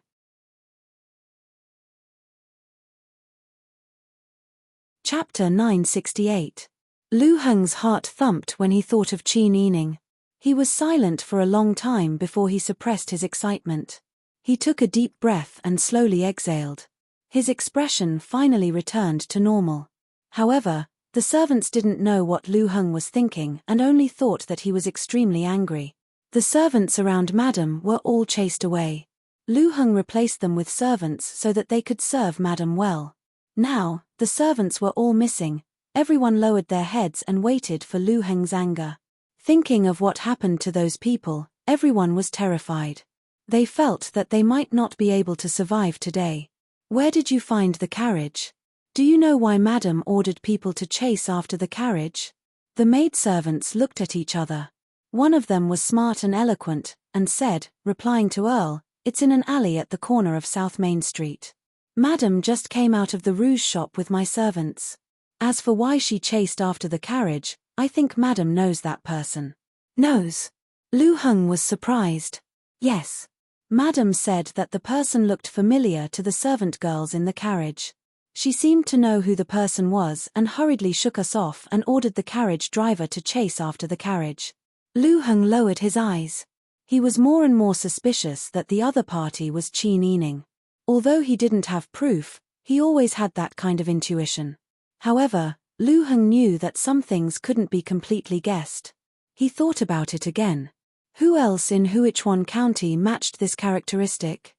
Chapter 968. Lu Heng's heart thumped when he thought of Qin Yining. He was silent for a long time before he suppressed his excitement. He took a deep breath and slowly exhaled. His expression finally returned to normal. However, the servants didn't know what Lu Heng was thinking and only thought that he was extremely angry. The servants around Madam were all chased away. Lu Heng replaced them with servants so that they could serve Madam well. Now, the servants were all missing. Everyone lowered their heads and waited for Lu Heng's anger. Thinking of what happened to those people, everyone was terrified. They felt that they might not be able to survive today. Where did you find the carriage? Do you know why Madam ordered people to chase after the carriage? The maidservants looked at each other. One of them was smart and eloquent, and said, replying to Earl, it's in an alley at the corner of South Main Street. Madam just came out of the rouge shop with my servants. As for why she chased after the carriage, I think Madam knows that person. Knows? Lu Heng was surprised. Yes. Madam said that the person looked familiar to the servant girls in the carriage. She seemed to know who the person was and hurriedly shook us off and ordered the carriage driver to chase after the carriage. Lu Heng lowered his eyes. He was more and more suspicious that the other party was Qin Yining. Although he didn't have proof, he always had that kind of intuition. However, Lu Heng knew that some things couldn't be completely guessed. He thought about it again. Who else in Huichuan County matched this characteristic?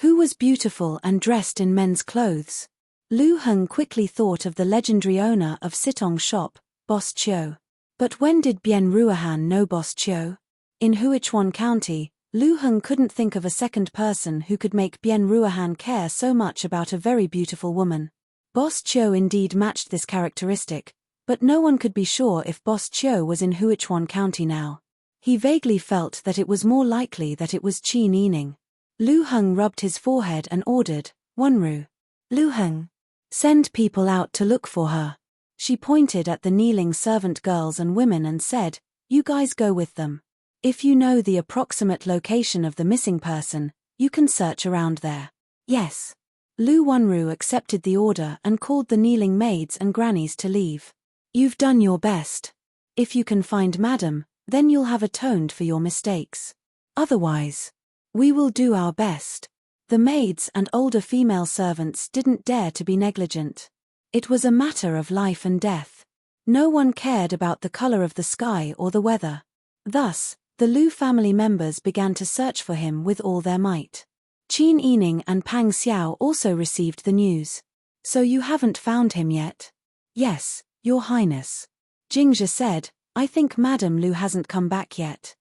Who was beautiful and dressed in men's clothes? Lu Heng quickly thought of the legendary owner of Sitong's shop, Boss Chiu. But when did Bien Ruohan know Boss Chiu? In Huichuan County, Lu Heng couldn't think of a second person who could make Bien Ruohan care so much about a very beautiful woman. Boss Chiu indeed matched this characteristic, but no one could be sure if Boss Chiu was in Huichuan County now. He vaguely felt that it was more likely that it was Qin Yining. Lu Heng rubbed his forehead and ordered, "Wenru. Lu Heng. Send people out to look for her." She pointed at the kneeling servant girls and women and said, "You guys go with them. If you know the approximate location of the missing person, you can search around there." "Yes." Lu Wenru accepted the order and called the kneeling maids and grannies to leave. "You've done your best. If you can find Madam, then you'll have atoned for your mistakes. Otherwise, we will do our best." The maids and older female servants didn't dare to be negligent. It was a matter of life and death. No one cared about the color of the sky or the weather. Thus, the Lu family members began to search for him with all their might. Qin Yining and Pang Xiao also received the news. "So you haven't found him yet?" "Yes, Your Highness." Jingzhe said, "I think Madame Lu hasn't come back yet."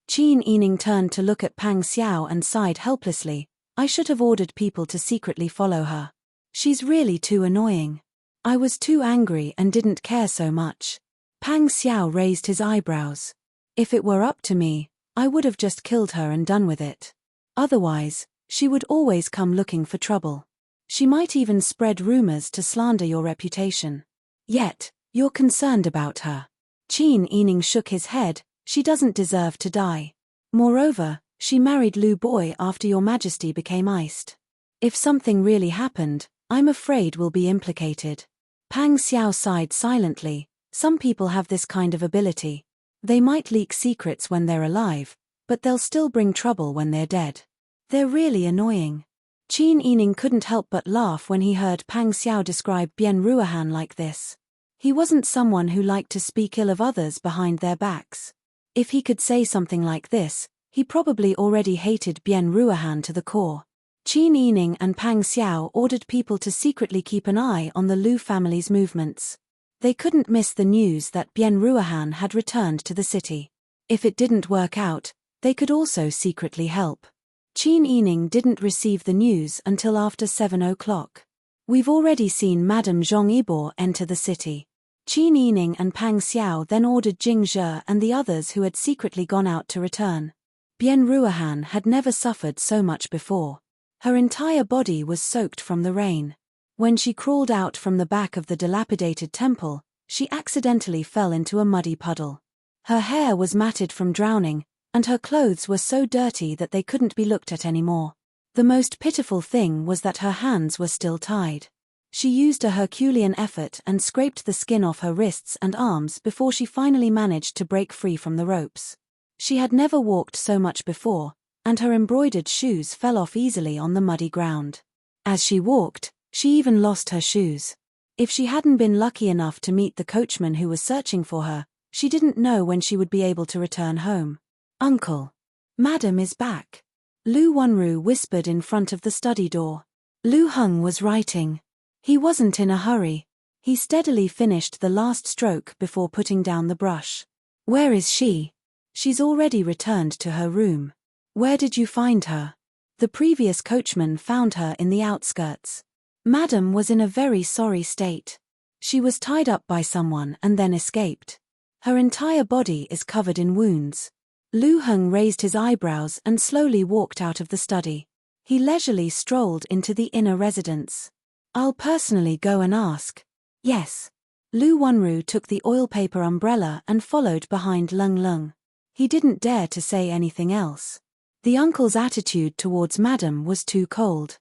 Qin Yining turned to look at Pang Xiao and sighed helplessly. "I should have ordered people to secretly follow her. She's really too annoying. I was too angry and didn't care so much." Pang Xiao raised his eyebrows. "If it were up to me, I would have just killed her and done with it. Otherwise, she would always come looking for trouble. She might even spread rumors to slander your reputation. Yet, you're concerned about her." Qin Yining shook his head. "She doesn't deserve to die. Moreover, she married Lu Boy after your majesty became iced. If something really happened, I'm afraid we'll be implicated." Pang Xiao sighed silently. Some people have this kind of ability. They might leak secrets when they're alive, but they'll still bring trouble when they're dead. They're really annoying. Qin Yining couldn't help but laugh when he heard Pang Xiao describe Bien Ruohan like this. He wasn't someone who liked to speak ill of others behind their backs. If he could say something like this, he probably already hated Bien Ruohan to the core. Qin Yining and Pang Xiao ordered people to secretly keep an eye on the Lu family's movements. They couldn't miss the news that Bien Ruohan had returned to the city. If it didn't work out, they could also secretly help. Qin Yining didn't receive the news until after 7 o'clock. "We've already seen Madame Zhong Yibor enter the city." Qin Yining and Pang Xiao then ordered Jingzhe and the others who had secretly gone out to return. Bien Ruohan had never suffered so much before. Her entire body was soaked from the rain. When she crawled out from the back of the dilapidated temple, she accidentally fell into a muddy puddle. Her hair was matted from drowning, and her clothes were so dirty that they couldn't be looked at anymore. The most pitiful thing was that her hands were still tied. She used a Herculean effort and scraped the skin off her wrists and arms before she finally managed to break free from the ropes. She had never walked so much before, and her embroidered shoes fell off easily on the muddy ground. As she walked, she even lost her shoes. If she hadn't been lucky enough to meet the coachman who was searching for her, she didn't know when she would be able to return home. "Uncle. Madam is back," Lu Wenru whispered in front of the study door. Lu Heng was writing. He wasn't in a hurry. He steadily finished the last stroke before putting down the brush. "Where is she?" "She's already returned to her room." "Where did you find her?" "The previous coachman found her in the outskirts. Madam was in a very sorry state. She was tied up by someone and then escaped. Her entire body is covered in wounds." Lu Heng raised his eyebrows and slowly walked out of the study. He leisurely strolled into the inner residence. "I'll personally go and ask." "Yes." Lu Wenru took the oil paper umbrella and followed behind Lung Lung. He didn't dare to say anything else. The uncle's attitude towards Madam was too cold.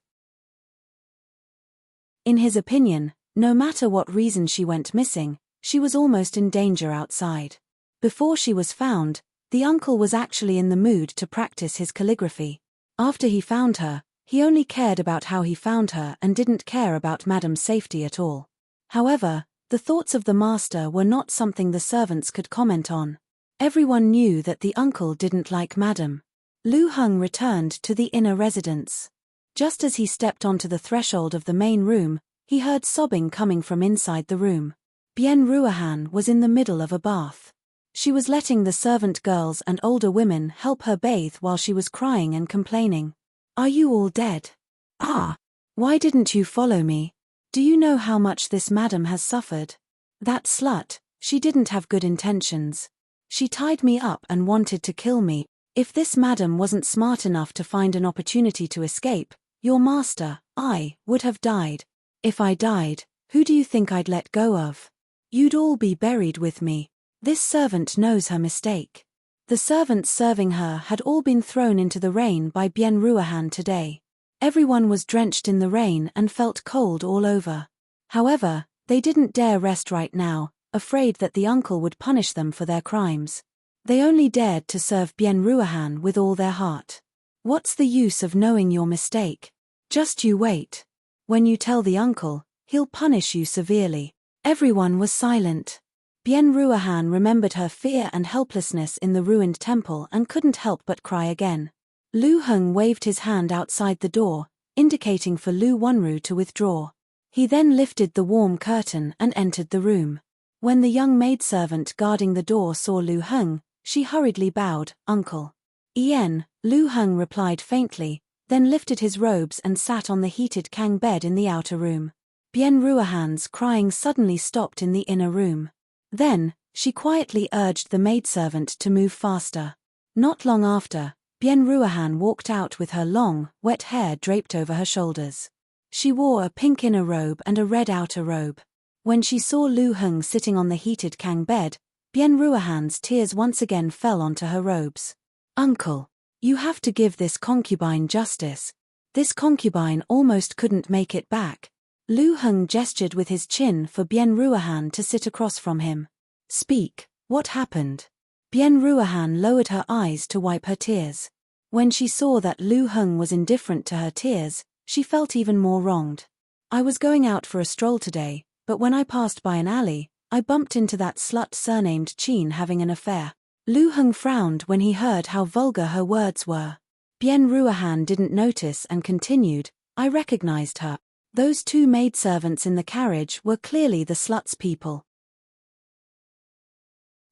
In his opinion, no matter what reason she went missing, she was almost in danger outside. Before she was found, the uncle was actually in the mood to practice his calligraphy. After he found her, he only cared about how he found her and didn't care about Madam's safety at all. However, the thoughts of the master were not something the servants could comment on. Everyone knew that the uncle didn't like Madam. Lu Heng returned to the inner residence. Just as he stepped onto the threshold of the main room, he heard sobbing coming from inside the room. Bien Ruohan was in the middle of a bath. She was letting the servant girls and older women help her bathe while she was crying and complaining. "Are you all dead? Ah! Why didn't you follow me? Do you know how much this madam has suffered? That slut, she didn't have good intentions. She tied me up and wanted to kill me. If this madam wasn't smart enough to find an opportunity to escape, your master, I, would have died. If I died, who do you think I'd let go of? You'd all be buried with me. This servant knows her mistake." The servants serving her had all been thrown into the rain by Bien Ruohan today. Everyone was drenched in the rain and felt cold all over. However, they didn't dare rest right now, afraid that the uncle would punish them for their crimes. They only dared to serve Bien Ruohan with all their heart. "What's the use of knowing your mistake? Just you wait. When you tell the uncle, he'll punish you severely." Everyone was silent. Bien Ruohan remembered her fear and helplessness in the ruined temple and couldn't help but cry again. Lu Heng waved his hand outside the door, indicating for Lu Wunru to withdraw. He then lifted the warm curtain and entered the room. When the young maidservant guarding the door saw Lu Heng, she hurriedly bowed, "Uncle." "Ien," Lu Heng replied faintly, then lifted his robes and sat on the heated kang bed in the outer room. Bien Ruohan's crying suddenly stopped in the inner room. Then, she quietly urged the maidservant to move faster. Not long after, Bien Ruohan walked out with her long, wet hair draped over her shoulders. She wore a pink inner robe and a red outer robe. When she saw Lu Heng sitting on the heated kang bed, Bien Ruohan's tears once again fell onto her robes. "Uncle, you have to give this concubine justice. This concubine almost couldn't make it back." Lu Heng gestured with his chin for Bien Ruohan to sit across from him. "Speak, what happened?" Bien Ruohan lowered her eyes to wipe her tears. When she saw that Lu Heng was indifferent to her tears, she felt even more wronged. "I was going out for a stroll today, but when I passed by an alley, I bumped into that slut surnamed Qin having an affair." Lu Heng frowned when he heard how vulgar her words were. Bien Ruohan didn't notice and continued, "I recognized her. Those two maidservants in the carriage were clearly the slut's people.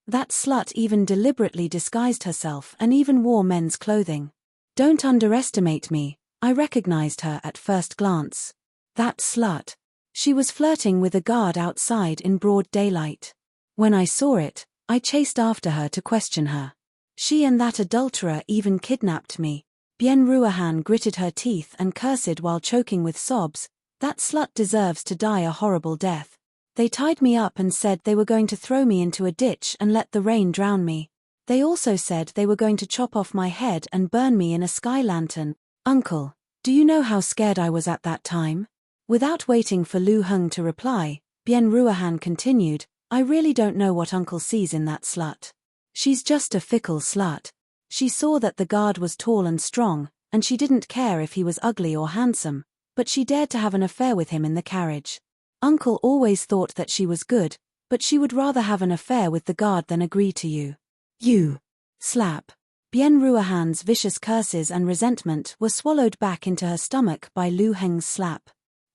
That slut even deliberately disguised herself and even wore men's clothing. Don't underestimate me, I recognized her at first glance. That slut. She was flirting with a guard outside in broad daylight. When I saw it, I chased after her to question her. She and that adulterer even kidnapped me." Bien Ruohan gritted her teeth and cursed while choking with sobs. "That slut deserves to die a horrible death. They tied me up and said they were going to throw me into a ditch and let the rain drown me. They also said they were going to chop off my head and burn me in a sky lantern." "Uncle, do you know how scared I was at that time?" Without waiting for Lu Heng to reply, Bien Ruohan continued, "I really don't know what Uncle sees in that slut. She's just a fickle slut. She saw that the guard was tall and strong, and she didn't care if he was ugly or handsome, but she dared to have an affair with him in the carriage. Uncle always thought that she was good, but she would rather have an affair with the guard than agree to you. You. Slap." Bien Ruohan's vicious curses and resentment were swallowed back into her stomach by Lu Heng's slap.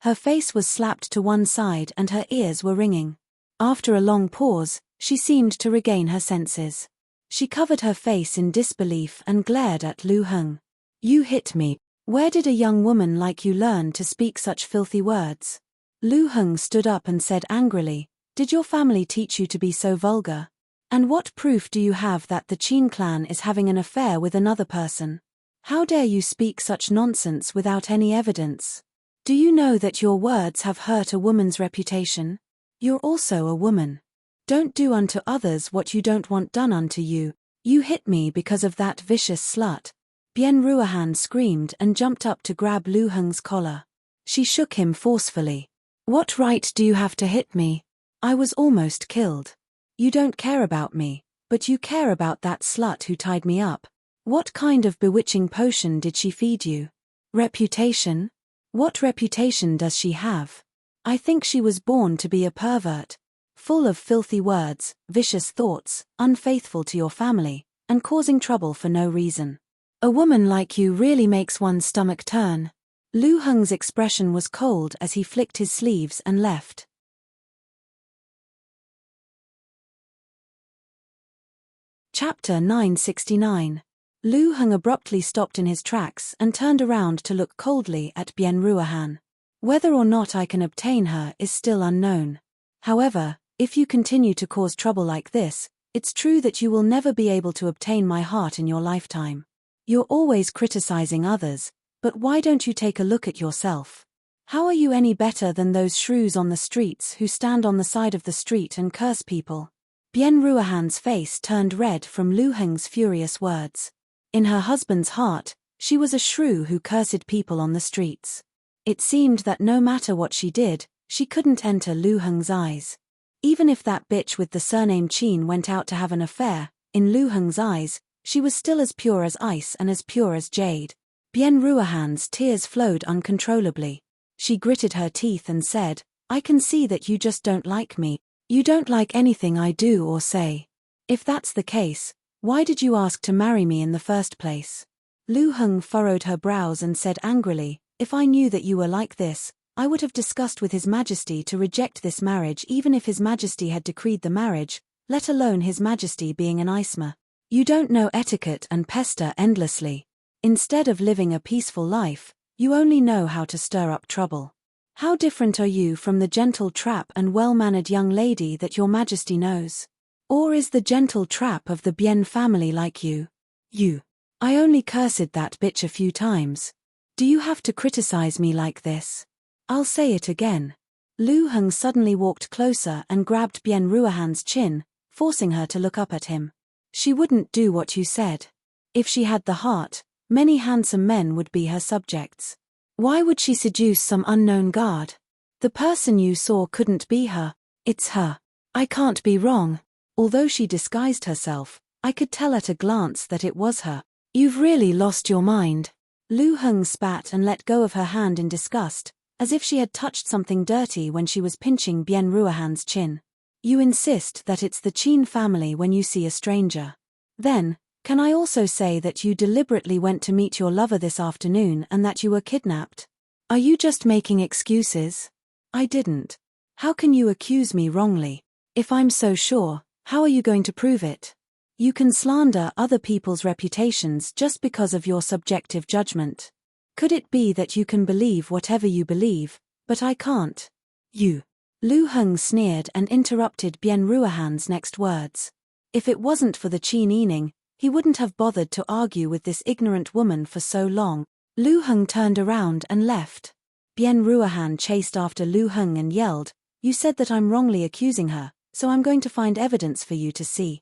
Her face was slapped to one side and her ears were ringing. After a long pause, she seemed to regain her senses. She covered her face in disbelief and glared at Lu Heng. "You hit me. Where did a young woman like you learn to speak such filthy words?" Lu Heng stood up and said angrily, "Did your family teach you to be so vulgar? And what proof do you have that the Qin clan is having an affair with another person? How dare you speak such nonsense without any evidence? Do you know that your words have hurt a woman's reputation? You're also a woman. Don't do unto others what you don't want done unto you. You hit me because of that vicious slut." Bien Ruohan screamed and jumped up to grab Lu Heng's collar. She shook him forcefully. "What right do you have to hit me? I was almost killed. You don't care about me, but you care about that slut who tied me up. What kind of bewitching potion did she feed you? Reputation? What reputation does she have? I think she was born to be a pervert. Full of filthy words, vicious thoughts, unfaithful to your family, and causing trouble for no reason. A woman like you really makes one's stomach turn. Lu Heng's expression was cold as he flicked his sleeves and left. Chapter 969. Lu Heng abruptly stopped in his tracks and turned around to look coldly at Bian Ruohan. Whether or not I can obtain her is still unknown. However, if you continue to cause trouble like this, it's true that you will never be able to obtain my heart in your lifetime. You're always criticizing others, but why don't you take a look at yourself? How are you any better than those shrews on the streets who stand on the side of the street and curse people? Bian Ruohan's face turned red from Lu Heng's furious words. In her husband's heart, she was a shrew who cursed people on the streets. It seemed that no matter what she did, she couldn't enter Lu Heng's eyes. Even if that bitch with the surname Qin went out to have an affair, in Lu Heng's eyes, she was still as pure as ice and as pure as jade. Bian Ruohan's tears flowed uncontrollably. She gritted her teeth and said, "I can see that you just don't like me. You don't like anything I do or say. If that's the case, why did you ask to marry me in the first place?" Lu Heng furrowed her brows and said angrily, "If I knew that you were like this, I would have discussed with His Majesty to reject this marriage even if His Majesty had decreed the marriage, let alone His Majesty being an Isma. You don't know etiquette and pester endlessly. Instead of living a peaceful life, you only know how to stir up trouble. How different are you from the gentle trap and well-mannered young lady that your Majesty knows? Or is the gentle trap of the Bian family like you? I only cursed that bitch a few times. Do you have to criticize me like this? I'll say it again." Lu Heng suddenly walked closer and grabbed Bian Ruohan's chin, forcing her to look up at him. "She wouldn't do what you said. If she had the heart, many handsome men would be her subjects. Why would she seduce some unknown guard? The person you saw couldn't be her. It's her. I can't be wrong. Although she disguised herself, I could tell at a glance that it was her. You've really lost your mind." Lu Heng spat and let go of her hand in disgust, as if she had touched something dirty when she was pinching Bian Ruohan's chin. "You insist that it's the Qin family when you see a stranger. Then, can I also say that you deliberately went to meet your lover this afternoon and that you were kidnapped? Are you just making excuses? I didn't. How can you accuse me wrongly? If I'm so sure, how are you going to prove it? You can slander other people's reputations just because of your subjective judgment. Could it be that you can believe whatever you believe, but I can't? You." Lu Heng sneered and interrupted Bian Ruohan's next words. If it wasn't for the Qin Yining, he wouldn't have bothered to argue with this ignorant woman for so long. Lu Heng turned around and left. Bian Ruohan chased after Lu Heng and yelled, "You said that I'm wrongly accusing her, so I'm going to find evidence for you to see.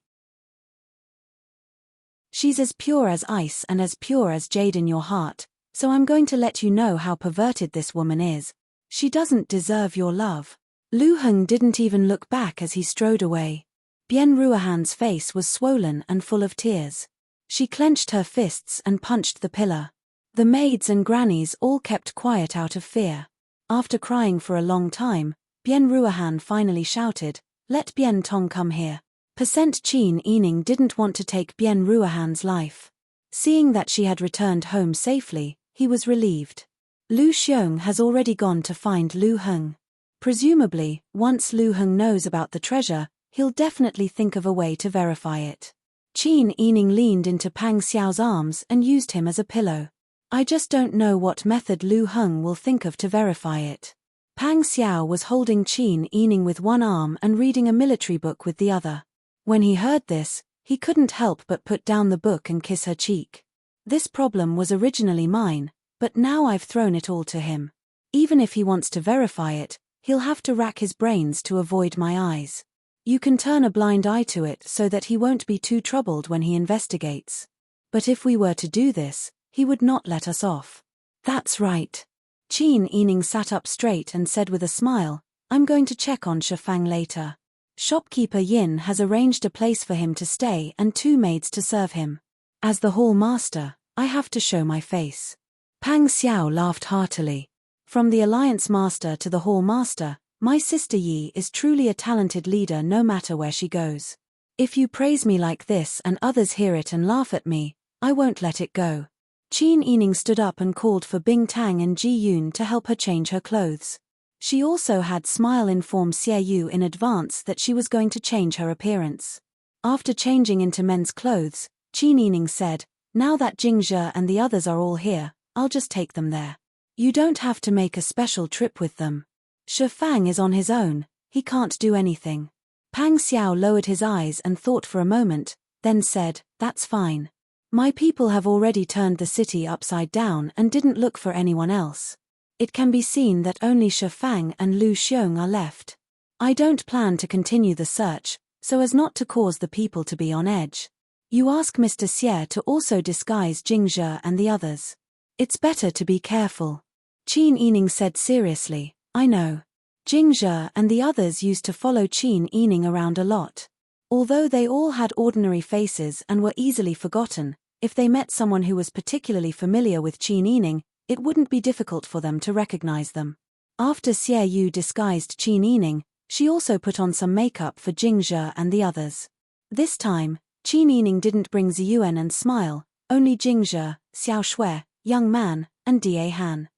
She's as pure as ice and as pure as jade in your heart, so I'm going to let you know how perverted this woman is. She doesn't deserve your love." Lu Heng didn't even look back as he strode away. Bian Ruohan's face was swollen and full of tears. She clenched her fists and punched the pillar. The maids and grannies all kept quiet out of fear. After crying for a long time, Bian Ruohan finally shouted, "Let Bian Tong come here." Percent Qin Yining didn't want to take Bian Ruohan's life. Seeing that she had returned home safely, he was relieved. Lu Xiong has already gone to find Lu Heng. Presumably, once Lu Heng knows about the treasure, he'll definitely think of a way to verify it. Qin Yining leaned into Pang Xiao's arms and used him as a pillow. I just don't know what method Lu Heng will think of to verify it. Pang Xiao was holding Qin Yining with one arm and reading a military book with the other. When he heard this, he couldn't help but put down the book and kiss her cheek. This problem was originally mine, but now I've thrown it all to him. Even if he wants to verify it, he'll have to rack his brains to avoid my eyes. You can turn a blind eye to it so that he won't be too troubled when he investigates. But if we were to do this, he would not let us off. That's right. Qin Yining sat up straight and said with a smile, I'm going to check on Shifang later. Shopkeeper Yin has arranged a place for him to stay and 2 maids to serve him. As the hall master, I have to show my face. Pang Xiao laughed heartily. From the alliance master to the hall master, my sister Yi is truly a talented leader no matter where she goes. If you praise me like this and others hear it and laugh at me, I won't let it go. Qin Yining stood up and called for Bing Tang and Ji Yun to help her change her clothes. She also had Smile inform Xie Yu in advance that she was going to change her appearance. After changing into men's clothes, Qin Yining said, "Now that Jingzhe and the others are all here, I'll just take them there. You don't have to make a special trip with them. Shi Fang is on his own, he can't do anything." Pang Xiao lowered his eyes and thought for a moment, then said, "That's fine. My people have already turned the city upside down and didn't look for anyone else. It can be seen that only Shi Fang and Lu Xiong are left. I don't plan to continue the search, so as not to cause the people to be on edge. You ask Mr. Xie to also disguise Jingzhe and the others. It's better to be careful." Qin Yining said seriously, "I know. Jingzhe and the others used to follow Qin Yining around a lot. Although they all had ordinary faces and were easily forgotten, if they met someone who was particularly familiar with Qin Yining, it wouldn't be difficult for them to recognize them." After Xie Yu disguised Qin Yining, she also put on some makeup for Jingzhe and the others. This time, Qin Yining didn't bring Ziyuan and Smile, only Jingzhe, Xiao Shui, Young Man, and Da Han.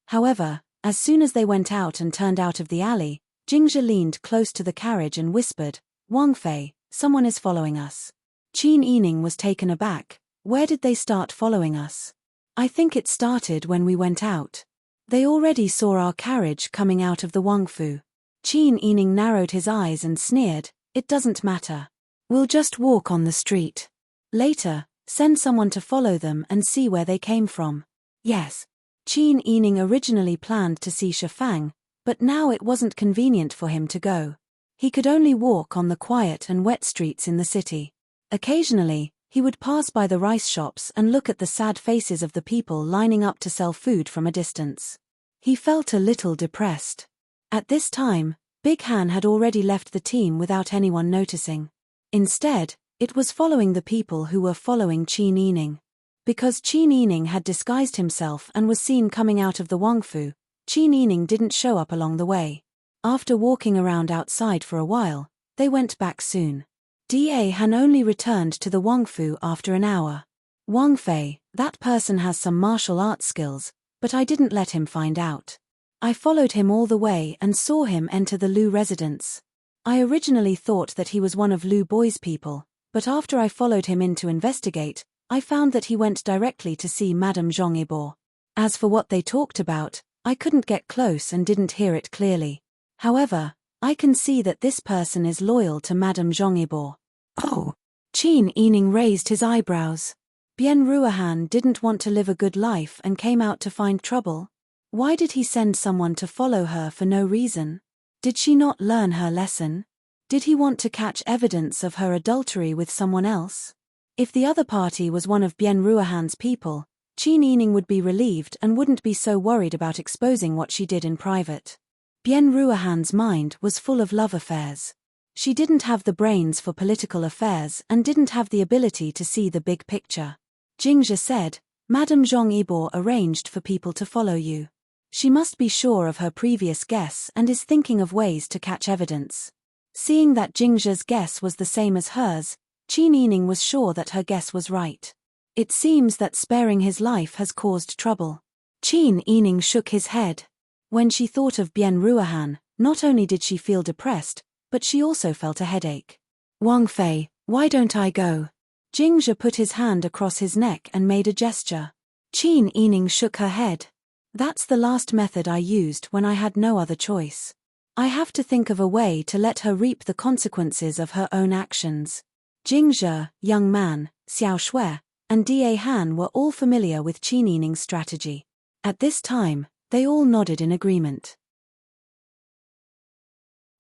However, as soon as they went out and turned out of the alley, Jingzhe leaned close to the carriage and whispered, "Wang Fei, someone is following us." Qin Yining was taken aback. "Where did they start following us?" "I think it started when we went out. They already saw our carriage coming out of the Wangfu." Qin Yining narrowed his eyes and sneered, "It doesn't matter. We'll just walk on the street. Later, send someone to follow them and see where they came from." Yes. Qin Yining originally planned to see Shi Fang, but now it wasn't convenient for him to go. He could only walk on the quiet and wet streets in the city. Occasionally, he would pass by the rice shops and look at the sad faces of the people lining up to sell food from a distance. He felt a little depressed. At this time, Big Han had already left the team without anyone noticing. Instead, it was following the people who were following Qin Yining. Because Qin Yining had disguised himself and was seen coming out of the Wangfu, Qin Yining didn't show up along the way. After walking around outside for a while, they went back soon. Da Han only returned to the Wangfu after an hour. "Wang Fei, that person has some martial arts skills, but I didn't let him find out. I followed him all the way and saw him enter the Lu residence. I originally thought that he was one of Lu Boy's people, but after I followed him in to investigate, I found that he went directly to see Madame Zhong Ibo. As for what they talked about, I couldn't get close and didn't hear it clearly. However, I can see that this person is loyal to Madame Zhong Ibo." "Oh." Qin Yining raised his eyebrows. Bian Ruohan didn't want to live a good life and came out to find trouble? Why did he send someone to follow her for no reason? Did she not learn her lesson? Did he want to catch evidence of her adultery with someone else? If the other party was one of Bian Ruohan's people, Qin Yining would be relieved and wouldn't be so worried about exposing what she did in private. Bian Ruohan's mind was full of love affairs. She didn't have the brains for political affairs and didn't have the ability to see the big picture. Jingzhe said, "Madame Zhong Ibo arranged for people to follow you. She must be sure of her previous guess and is thinking of ways to catch evidence." Seeing that Jingzhe's guess was the same as hers, Qin Yining was sure that her guess was right. It seems that sparing his life has caused trouble. Qin Yining shook his head. When she thought of Bian Ruohan, not only did she feel depressed, but she also felt a headache. "Wang Fei, why don't I go?" Jingzhe put his hand across his neck and made a gesture. Qin Yining shook her head. "That's the last method I used when I had no other choice. I have to think of a way to let her reap the consequences of her own actions." Jingzhe, Young Man, Xiao Shui, and Da Han were all familiar with Qin Yining's strategy. At this time, they all nodded in agreement.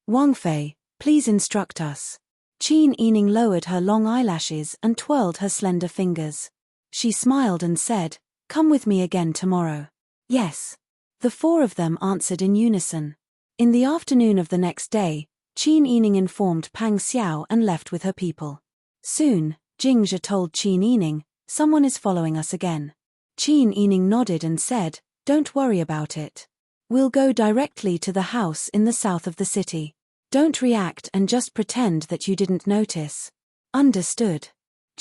"Wang Fei, please instruct us." Qin Yining lowered her long eyelashes and twirled her slender fingers. She smiled and said, "Come with me again tomorrow." "Yes." The four of them answered in unison. In the afternoon of the next day, Qin Yining informed Pang Xiao and left with her people. Soon, Jingzhe told Qin Yining, "Someone is following us again." Qin Yining nodded and said, "Don't worry about it. We'll go directly to the house in the south of the city. Don't react and just pretend that you didn't notice." "Understood."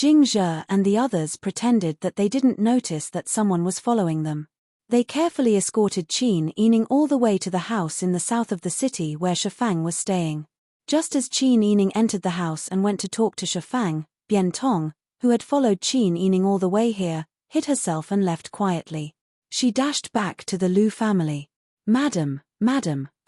Jing Zhe and the others pretended that they didn't notice that someone was following them. They carefully escorted Qin Yining all the way to the house in the south of the city where Shifang was staying. Just as Qin Yining entered the house and went to talk to Shifang, Bian Tong, who had followed Qin Yining all the way here, hid herself and left quietly. She dashed back to the Lu family. Madam,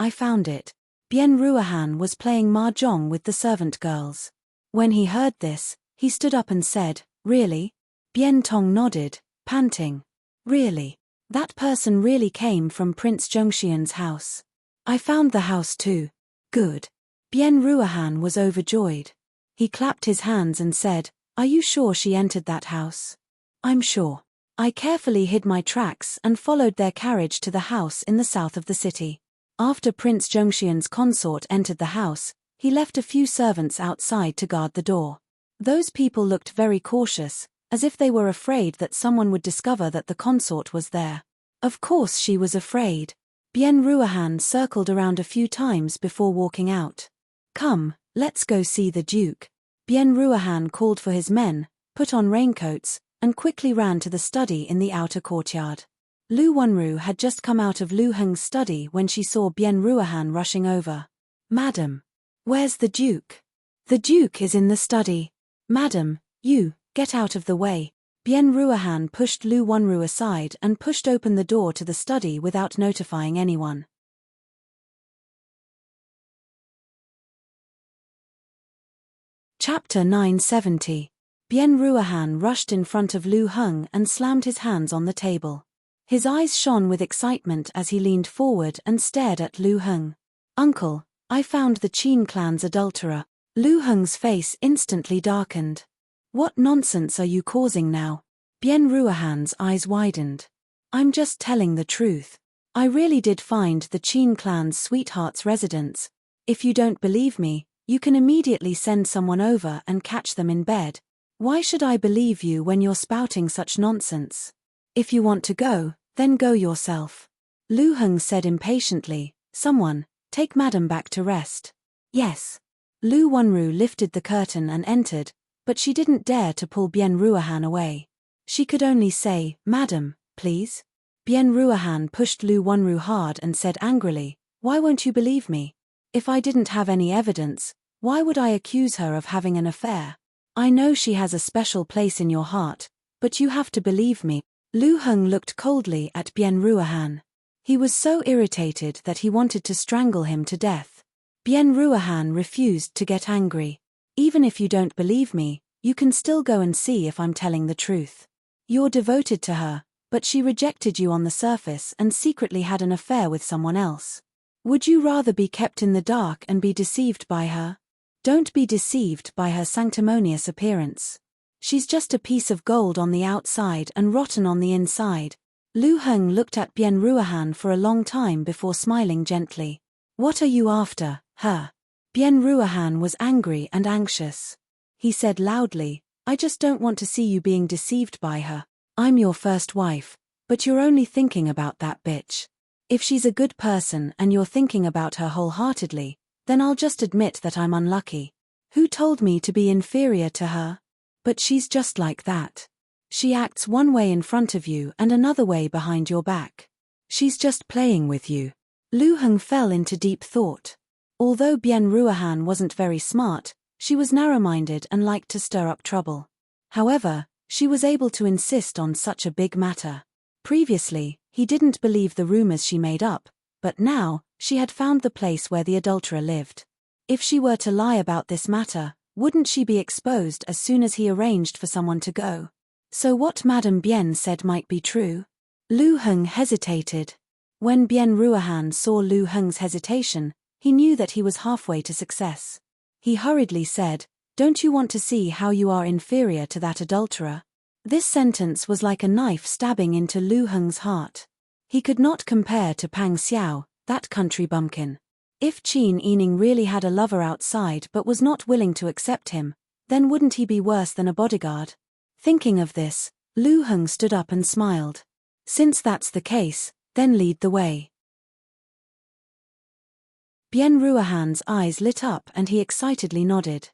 I found it. Bian Ruohan was playing mahjong with the servant girls. When he heard this, he stood up and said, Really? Bian Tong nodded, panting. Really? That person really came from Prince Zhongxian's house. I found the house too. Good. Bian Ruohan was overjoyed. He clapped his hands and said, Are you sure she entered that house? I'm sure. I carefully hid my tracks and followed their carriage to the house in the south of the city. After Prince Zhongxian's consort entered the house, he left a few servants outside to guard the door. Those people looked very cautious, as if they were afraid that someone would discover that the consort was there. Of course she was afraid. Bian Ruohan circled around a few times before walking out. Come, let's go see the Duke. Bian Ruohan called for his men, put on raincoats, and quickly ran to the study in the outer courtyard. Lu Wenru had just come out of Lu Heng's study when she saw Bian Ruohan rushing over. Madam. Where's the Duke? The Duke is in the study. Madam, you, get out of the way. Bian Ruohan pushed Lu Wenru aside and pushed open the door to the study without notifying anyone. Chapter 970. Bian Ruohan rushed in front of Lu Heng and slammed his hands on the table. His eyes shone with excitement as he leaned forward and stared at Lu Heng. Uncle, I found the Qin clan's adulterer. Lu Heng's face instantly darkened. What nonsense are you causing now? Bian Ruohan's eyes widened. I'm just telling the truth. I really did find the Qin clan's sweetheart's residence. If you don't believe me, you can immediately send someone over and catch them in bed. Why should I believe you when you're spouting such nonsense? If you want to go, then go yourself. Lu Heng said impatiently, Someone, take Madam back to rest. Yes. Lu Wenru lifted the curtain and entered, but she didn't dare to pull Bian Ruohan away. She could only say, Madam, please. Bian Ruohan pushed Lu Wenru hard and said angrily, Why won't you believe me? If I didn't have any evidence, why would I accuse her of having an affair? I know she has a special place in your heart, but you have to believe me. Lu Heng looked coldly at Bian Ruohan. He was so irritated that he wanted to strangle him to death. Bian Ruohan refused to get angry. Even if you don't believe me, you can still go and see if I'm telling the truth. You're devoted to her, but she rejected you on the surface and secretly had an affair with someone else. Would you rather be kept in the dark and be deceived by her? Don't be deceived by her sanctimonious appearance. She's just a piece of gold on the outside and rotten on the inside. Lu Heng looked at Bian Ruohan for a long time before smiling gently. What are you after, her? Bian Ruohan was angry and anxious. He said loudly, I just don't want to see you being deceived by her. I'm your first wife, but you're only thinking about that bitch. If she's a good person and you're thinking about her wholeheartedly, then I'll just admit that I'm unlucky. Who told me to be inferior to her? But she's just like that. She acts one way in front of you and another way behind your back. She's just playing with you. Lu Heng fell into deep thought. Although Bian Ruohan wasn't very smart, she was narrow-minded and liked to stir up trouble. However, she was able to insist on such a big matter. Previously, he didn't believe the rumors she made up, but now, she had found the place where the adulterer lived. If she were to lie about this matter, wouldn't she be exposed as soon as he arranged for someone to go? So what Madame Bian said might be true? Lu Heng hesitated. When Bian Ruohan saw Lu Heng's hesitation, he knew that he was halfway to success. He hurriedly said, Don't you want to see how you are inferior to that adulterer? This sentence was like a knife stabbing into Lu Heng's heart. He could not compare to Pang Xiao, that country bumpkin. If Qin Yining really had a lover outside but was not willing to accept him, then wouldn't he be worse than a bodyguard? Thinking of this, Lu Heng stood up and smiled. Since that's the case, then lead the way. Bian Ruohan's eyes lit up and he excitedly nodded.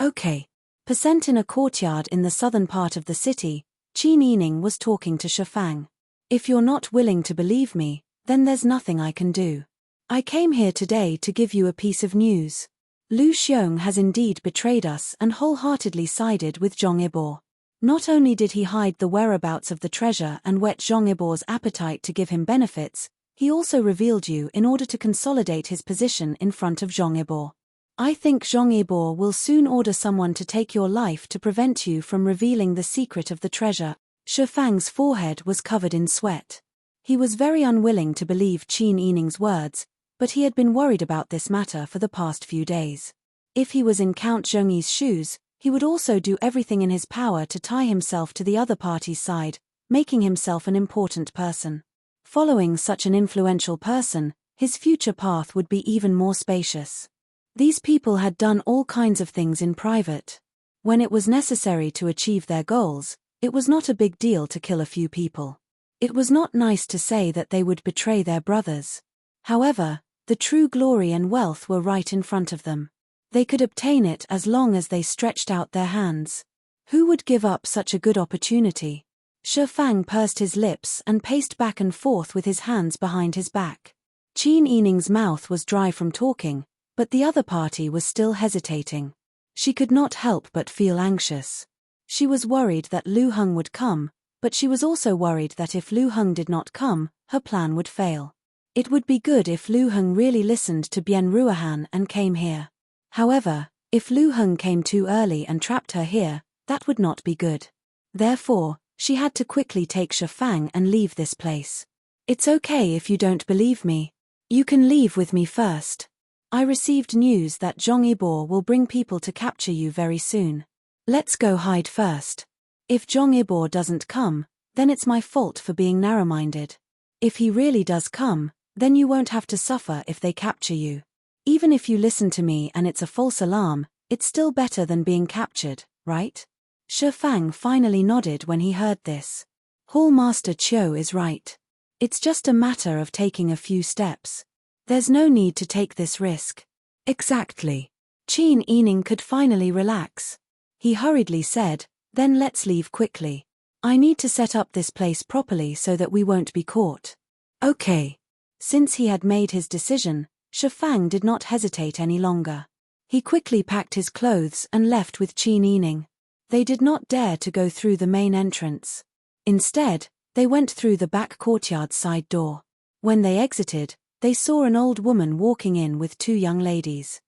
Okay. Percent in a courtyard in the southern part of the city, Qin Yining was talking to Shifang. If you're not willing to believe me, then there's nothing I can do. I came here today to give you a piece of news. Lu Xiong has indeed betrayed us and wholeheartedly sided with Zhong Ibo. Not only did he hide the whereabouts of the treasure and whet Zhong Ibo's appetite to give him benefits, he also revealed you in order to consolidate his position in front of Zhong Ibo. I think Zhong Ibo will soon order someone to take your life to prevent you from revealing the secret of the treasure. Shifang's forehead was covered in sweat. He was very unwilling to believe Qin Yining's words, but he had been worried about this matter for the past few days. If he was in Count Zhongyi's shoes, he would also do everything in his power to tie himself to the other party's side, making himself an important person. Following such an influential person, his future path would be even more spacious. These people had done all kinds of things in private. When it was necessary to achieve their goals, it was not a big deal to kill a few people. It was not nice to say that they would betray their brothers. However, the true glory and wealth were right in front of them. They could obtain it as long as they stretched out their hands. Who would give up such a good opportunity? Shifang pursed his lips and paced back and forth with his hands behind his back. Qin Yining's mouth was dry from talking, but the other party was still hesitating. She could not help but feel anxious. She was worried that Lu Heng would come, but she was also worried that if Lu Heng did not come, her plan would fail. It would be good if Lu Heng really listened to Bian Ruohan and came here. However, if Lu Heng came too early and trapped her here, that would not be good. Therefore, she had to quickly take Shifang and leave this place. It's okay if you don't believe me. You can leave with me first. I received news that Zhong Ibo will bring people to capture you very soon. Let's go hide first. If Zhong Ibo doesn't come, then it's my fault for being narrow-minded. If he really does come, then you won't have to suffer if they capture you. Even if you listen to me and it's a false alarm, it's still better than being captured, right? Shifang finally nodded when he heard this. Hall Master Qiu is right. It's just a matter of taking a few steps. There's no need to take this risk. Exactly. Qin Yining could finally relax. He hurriedly said, then let's leave quickly. I need to set up this place properly so that we won't be caught. Okay. Since he had made his decision, Shifang did not hesitate any longer. He quickly packed his clothes and left with Qin Yining. They did not dare to go through the main entrance. Instead, they went through the back courtyard side door. When they exited, they saw an old woman walking in with two young ladies.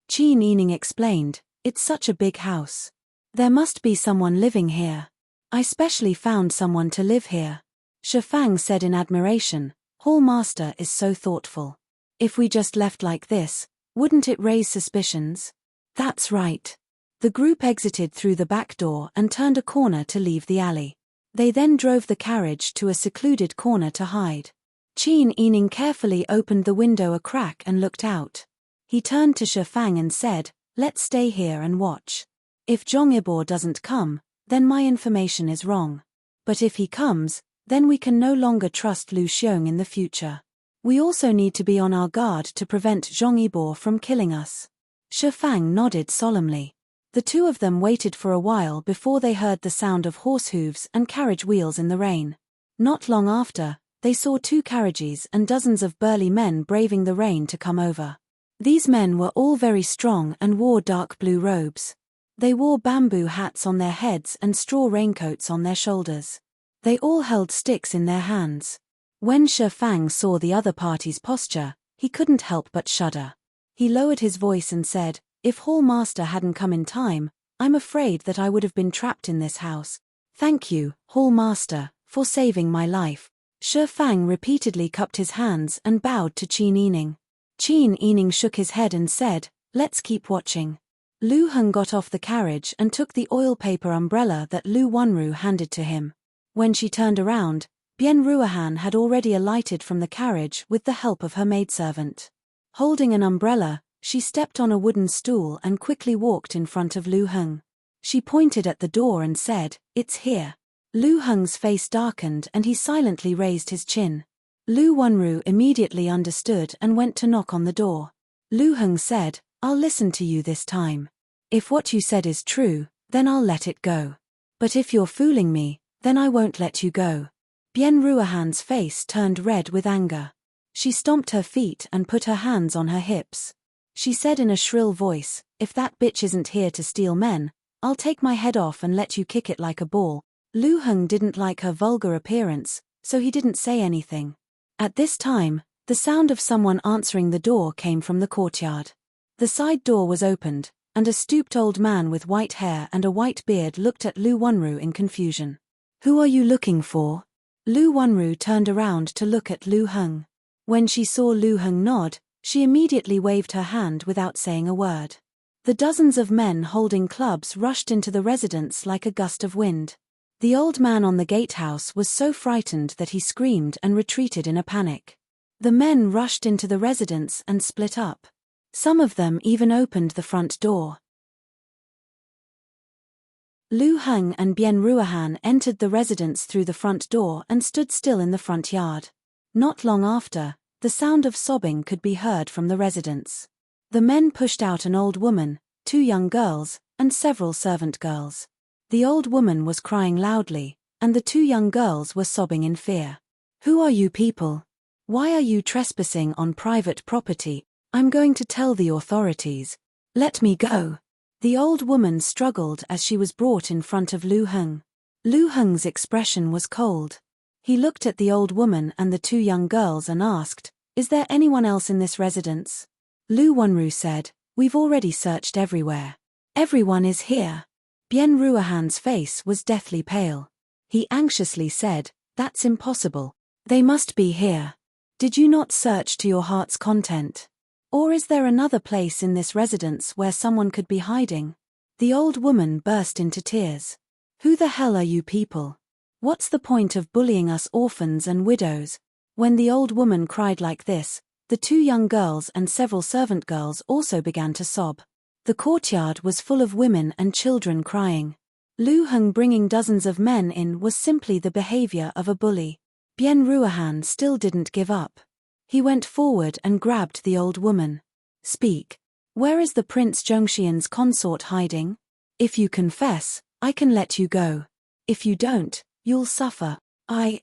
Qin Yining explained, it's such a big house. There must be someone living here. I specially found someone to live here. Shifang said in admiration, Hall Master is so thoughtful. If we just left like this, wouldn't it raise suspicions? That's right. The group exited through the back door and turned a corner to leave the alley. They then drove the carriage to a secluded corner to hide. Qin Yining carefully opened the window a crack and looked out. He turned to Shifang and said, let's stay here and watch. If Zhong Ibo doesn't come, then my information is wrong. But if he comes, then we can no longer trust Lu Xiong in the future. We also need to be on our guard to prevent Zhong Ibo from killing us. Shifang nodded solemnly. The two of them waited for a while before they heard the sound of horse hooves and carriage wheels in the rain. Not long after, they saw two carriages and dozens of burly men braving the rain to come over. These men were all very strong and wore dark blue robes. They wore bamboo hats on their heads and straw raincoats on their shoulders. They all held sticks in their hands. When Shifang saw the other party's posture, he couldn't help but shudder. He lowered his voice and said, if Hall Master hadn't come in time, I'm afraid that I would have been trapped in this house. Thank you, Hall Master, for saving my life. Shifang repeatedly cupped his hands and bowed to Qin Yining. Qin Yining shook his head and said, let's keep watching. Lu Heng got off the carriage and took the oil paper umbrella that Lu Wanru handed to him. When she turned around, Bian Ruohan had already alighted from the carriage with the help of her maidservant. Holding an umbrella, she stepped on a wooden stool and quickly walked in front of Lu Heng. She pointed at the door and said, it's here. Lu Heng's face darkened and he silently raised his chin. Lu Wanru immediately understood and went to knock on the door. Lu Heng said, I'll listen to you this time. If what you said is true, then I'll let it go. But if you're fooling me, then I won't let you go. Bien Ruahan's face turned red with anger. She stomped her feet and put her hands on her hips. She said in a shrill voice, "If that bitch isn't here to steal men, I'll take my head off and let you kick it like a ball." Lu Heng didn't like her vulgar appearance, so he didn't say anything. At this time, the sound of someone answering the door came from the courtyard. The side door was opened, and a stooped old man with white hair and a white beard looked at Lu Wunru in confusion. "Who are you looking for?" Lu Wunru turned around to look at Lu Heng. When she saw Lu Heng nod, she immediately waved her hand without saying a word. The dozens of men holding clubs rushed into the residence like a gust of wind. The old man on the gatehouse was so frightened that he screamed and retreated in a panic. The men rushed into the residence and split up. Some of them even opened the front door. Lu Heng and Bien Ruahan entered the residence through the front door and stood still in the front yard. Not long after, the sound of sobbing could be heard from the residence. The men pushed out an old woman, 2 young girls, and several servant girls. The old woman was crying loudly, and the 2 young girls were sobbing in fear. "Who are you people? Why are you trespassing on private property? I'm going to tell the authorities. Let me go." The old woman struggled as she was brought in front of Lu Heng. Lu Heng's expression was cold. He looked at the old woman and the 2 young girls and asked, "Is there anyone else in this residence?" Lu Wunru said, "We've already searched everywhere. Everyone is here." Bien Ruahan's face was deathly pale. He anxiously said, "That's impossible. They must be here. Did you not search to your heart's content? Or is there another place in this residence where someone could be hiding?" The old woman burst into tears. "Who the hell are you people? What's the point of bullying us orphans and widows?" When the old woman cried like this, the 2 young girls and several servant girls also began to sob. The courtyard was full of women and children crying. Lu Heng bringing dozens of men in was simply the behavior of a bully. Bien Ruahan still didn't give up. He went forward and grabbed the old woman. "Speak. Where is the Prince Zhongxian's consort hiding? If you confess, I can let you go. If you don't, you'll suffer." I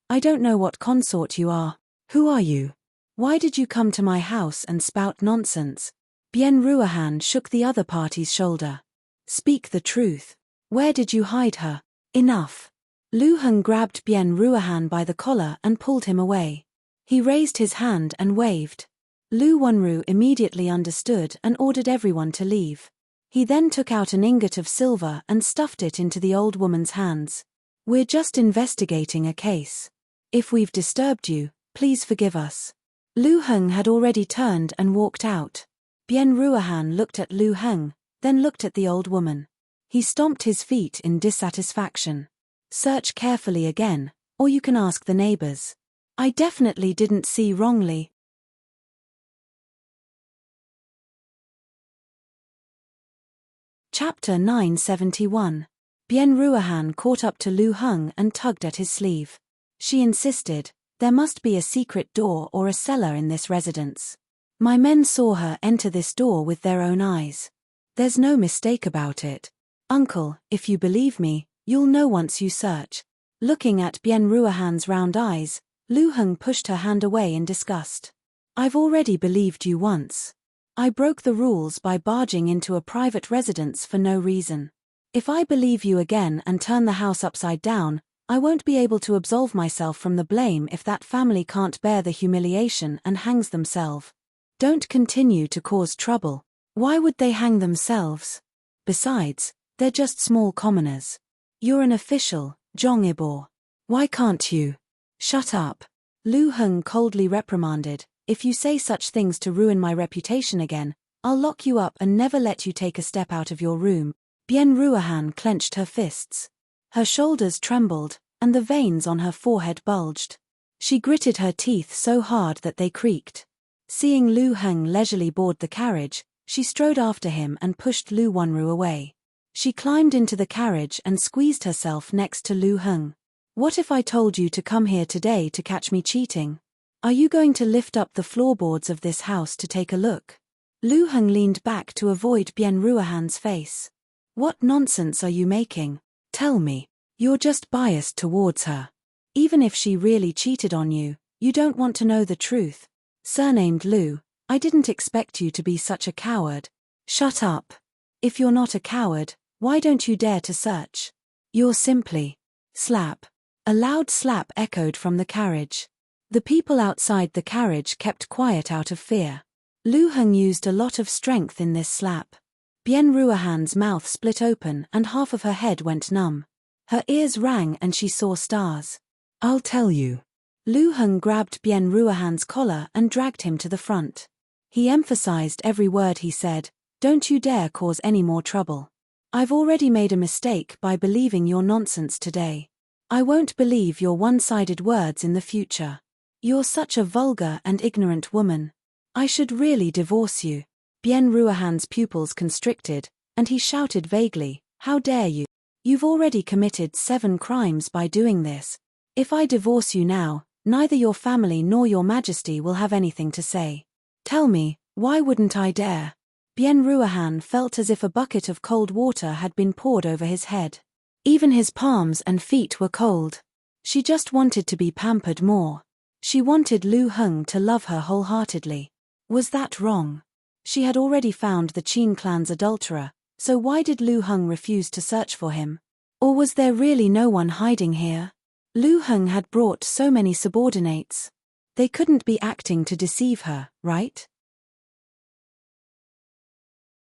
don't know what consort you are. Who are you? Why did you come to my house and spout nonsense?" Bien Ruahan shook the other party's shoulder. "Speak the truth. Where did you hide her?" "Enough." Lu Heng grabbed Bien Ruahan by the collar and pulled him away. He raised his hand and waved. Lu Wunru immediately understood and ordered everyone to leave. He then took out an ingot of silver and stuffed it into the old woman's hands. "We're just investigating a case. If we've disturbed you, please forgive us." Lu Heng had already turned and walked out. Bien Ruahan looked at Lu Heng, then looked at the old woman. He stomped his feet in dissatisfaction. "Search carefully again, or you can ask the neighbors. I definitely didn't see wrongly." Chapter 971. Bien Ruahan caught up to Lu Heng and tugged at his sleeve. She insisted, "There must be a secret door or a cellar in this residence. My men saw her enter this door with their own eyes. There's no mistake about it. Uncle, if you believe me, you'll know once you search." Looking at Bien Ruahan's round eyes, Lu Heng pushed her hand away in disgust. "I've already believed you once. I broke the rules by barging into a private residence for no reason. If I believe you again and turn the house upside down, I won't be able to absolve myself from the blame if that family can't bear the humiliation and hangs themselves. Don't continue to cause trouble. Why would they hang themselves? Besides, they're just small commoners. You're an official, Zhong Ibor. Why can't you?" "Shut up." Lu Heng coldly reprimanded. "If you say such things to ruin my reputation again, I'll lock you up and never let you take a step out of your room." Bien Ruahan clenched her fists. Her shoulders trembled, and the veins on her forehead bulged. She gritted her teeth so hard that they creaked. Seeing Lu Heng leisurely board the carriage, she strode after him and pushed Lu Wunru away. She climbed into the carriage and squeezed herself next to Lu Heng. "What if I told you to come here today to catch me cheating? Are you going to lift up the floorboards of this house to take a look?" Lu Heng leaned back to avoid Bien Ruohan's face. What nonsense are you making? Tell me. You're just biased towards her. Even if she really cheated on you, you don't want to know the truth. Surnamed Lu, I didn't expect you to be such a coward. Shut up. If you're not a coward, why don't you dare to search? You're simply. Slap. A loud slap echoed from the carriage. The people outside the carriage kept quiet out of fear. Lu Heng used a lot of strength in this slap. Bien Ruohan's mouth split open and half of her head went numb. Her ears rang and she saw stars. I'll tell you. Lu Heng grabbed Bien Ruohan's collar and dragged him to the front. He emphasized every word he said, don't you dare cause any more trouble. I've already made a mistake by believing your nonsense today. I won't believe your one-sided words in the future. You're such a vulgar and ignorant woman. I should really divorce you. Bien Ruohan's pupils constricted, and he shouted vaguely, how dare you? You've already committed 7 crimes by doing this. If I divorce you now, neither your family nor your majesty will have anything to say. Tell me, why wouldn't I dare? Bien Ruohan felt as if a bucket of cold water had been poured over his head. Even his palms and feet were cold. She just wanted to be pampered more. She wanted Lu Heng to love her wholeheartedly. Was that wrong? She had already found the Qin clan's adulterer, so why did Lu Heng refuse to search for him? Or was there really no one hiding here? Lu Heng had brought so many subordinates. They couldn't be acting to deceive her, right?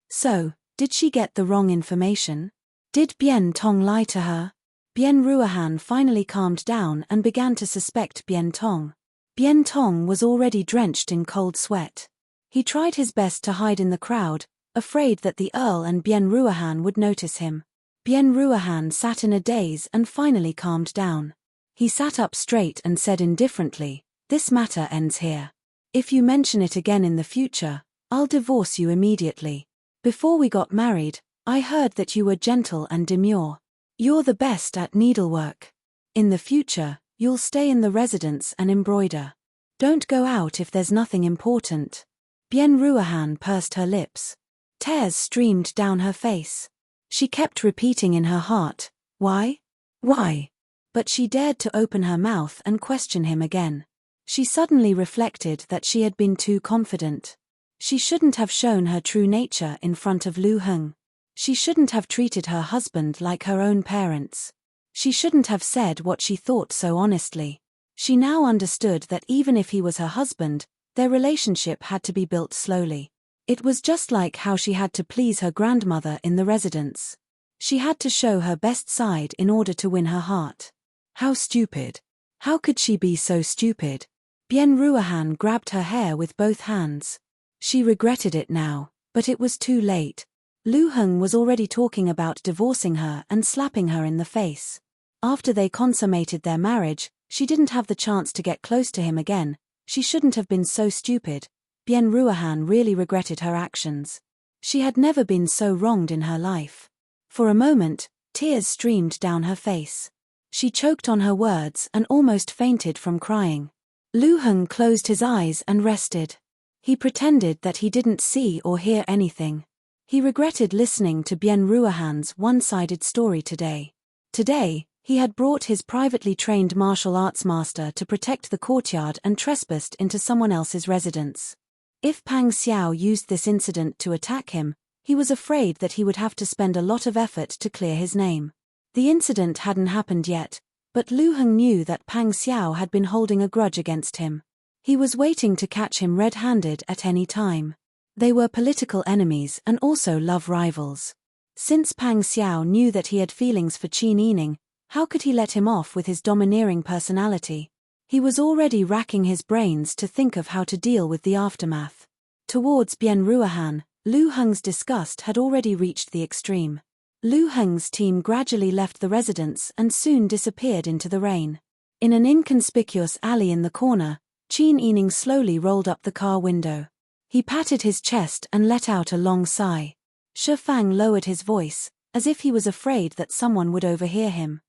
So, did she get the wrong information? Did Bien Tong lie to her? Bien Ruohan finally calmed down and began to suspect Bien Tong. Bien Tong was already drenched in cold sweat. He tried his best to hide in the crowd, afraid that the Earl and Bien Ruohan would notice him. Bien Ruohan sat in a daze and finally calmed down. He sat up straight and said indifferently, this matter ends here. If you mention it again in the future, I'll divorce you immediately. Before we got married, I heard that you were gentle and demure. You're the best at needlework. In the future, you'll stay in the residence and embroider. Don't go out if there's nothing important. Bien Ruohan pursed her lips. Tears streamed down her face. She kept repeating in her heart, why? Why? But she dared to open her mouth and question him again. She suddenly reflected that she had been too confident. She shouldn't have shown her true nature in front of Lu Heng. She shouldn't have treated her husband like her own parents. She shouldn't have said what she thought so honestly. She now understood that even if he was her husband, their relationship had to be built slowly. It was just like how she had to please her grandmother in the residence. She had to show her best side in order to win her heart. How stupid. How could she be so stupid? Bien Ruohan grabbed her hair with both hands. She regretted it now, but it was too late. Lu Heng was already talking about divorcing her and slapping her in the face. After they consummated their marriage, she didn't have the chance to get close to him again. She shouldn't have been so stupid. Bien Ruohan really regretted her actions. She had never been so wronged in her life. For a moment, tears streamed down her face. She choked on her words and almost fainted from crying. Lu Heng closed his eyes and rested. He pretended that he didn't see or hear anything. He regretted listening to Bien Ruohan's one-sided story today. Today, he had brought his privately trained martial arts master to protect the courtyard and trespassed into someone else's residence. If Pang Xiao used this incident to attack him, he was afraid that he would have to spend a lot of effort to clear his name. The incident hadn't happened yet, but Lu Heng knew that Pang Xiao had been holding a grudge against him. He was waiting to catch him red-handed at any time. They were political enemies and also love rivals. Since Pang Xiao knew that he had feelings for Qin Yining, how could he let him off with his domineering personality? He was already racking his brains to think of how to deal with the aftermath. Towards Bien Ruohan, Lu Heng's disgust had already reached the extreme. Lu Heng's team gradually left the residence and soon disappeared into the rain. In an inconspicuous alley in the corner, Qin Yining slowly rolled up the car window. He patted his chest and let out a long sigh. Shi Fang lowered his voice, as if he was afraid that someone would overhear him.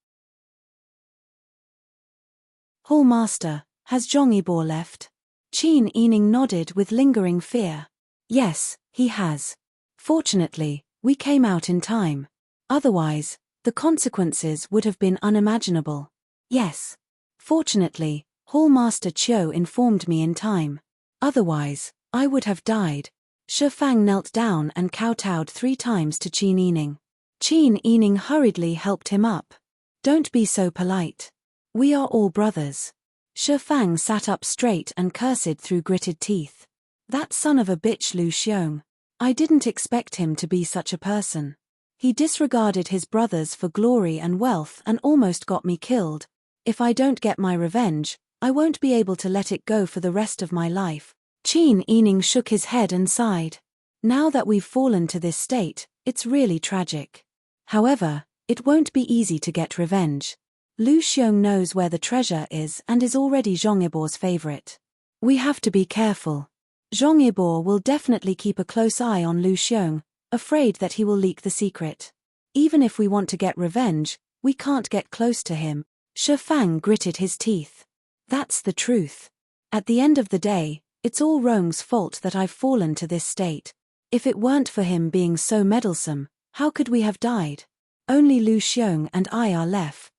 Hall Master, has Zhong Yibor left? Qin Yining nodded with lingering fear. Yes, He has. Fortunately, we came out in time. Otherwise, the consequences would have been unimaginable. Yes. Fortunately, Hallmaster Chiu informed me in time. Otherwise, I would have died. Shi Fang knelt down and kowtowed 3 times to Qin Yining. Qin Yining hurriedly helped him up. Don't be so polite. We are all brothers. Shi Fang sat up straight and cursed through gritted teeth. That son of a bitch Lu Xiong. I didn't expect him to be such a person. He disregarded his brothers for glory and wealth and almost got me killed. If I don't get my revenge, I won't be able to let it go for the rest of my life. Qin Yining shook his head and sighed. Now that we've fallen to this state, it's really tragic. However, it won't be easy to get revenge. Lu Xiong knows where the treasure is and is already Zhong Yibo's favorite. We have to be careful. Zhong Yibo will definitely keep a close eye on Lu Xiong, afraid that he will leak the secret. Even if we want to get revenge, we can't get close to him. Shi Fang gritted his teeth. That's the truth. At the end of the day, it's all Rong's fault that I've fallen to this state. If it weren't for him being so meddlesome, how could we have died? Only Lu Xiong and I are left.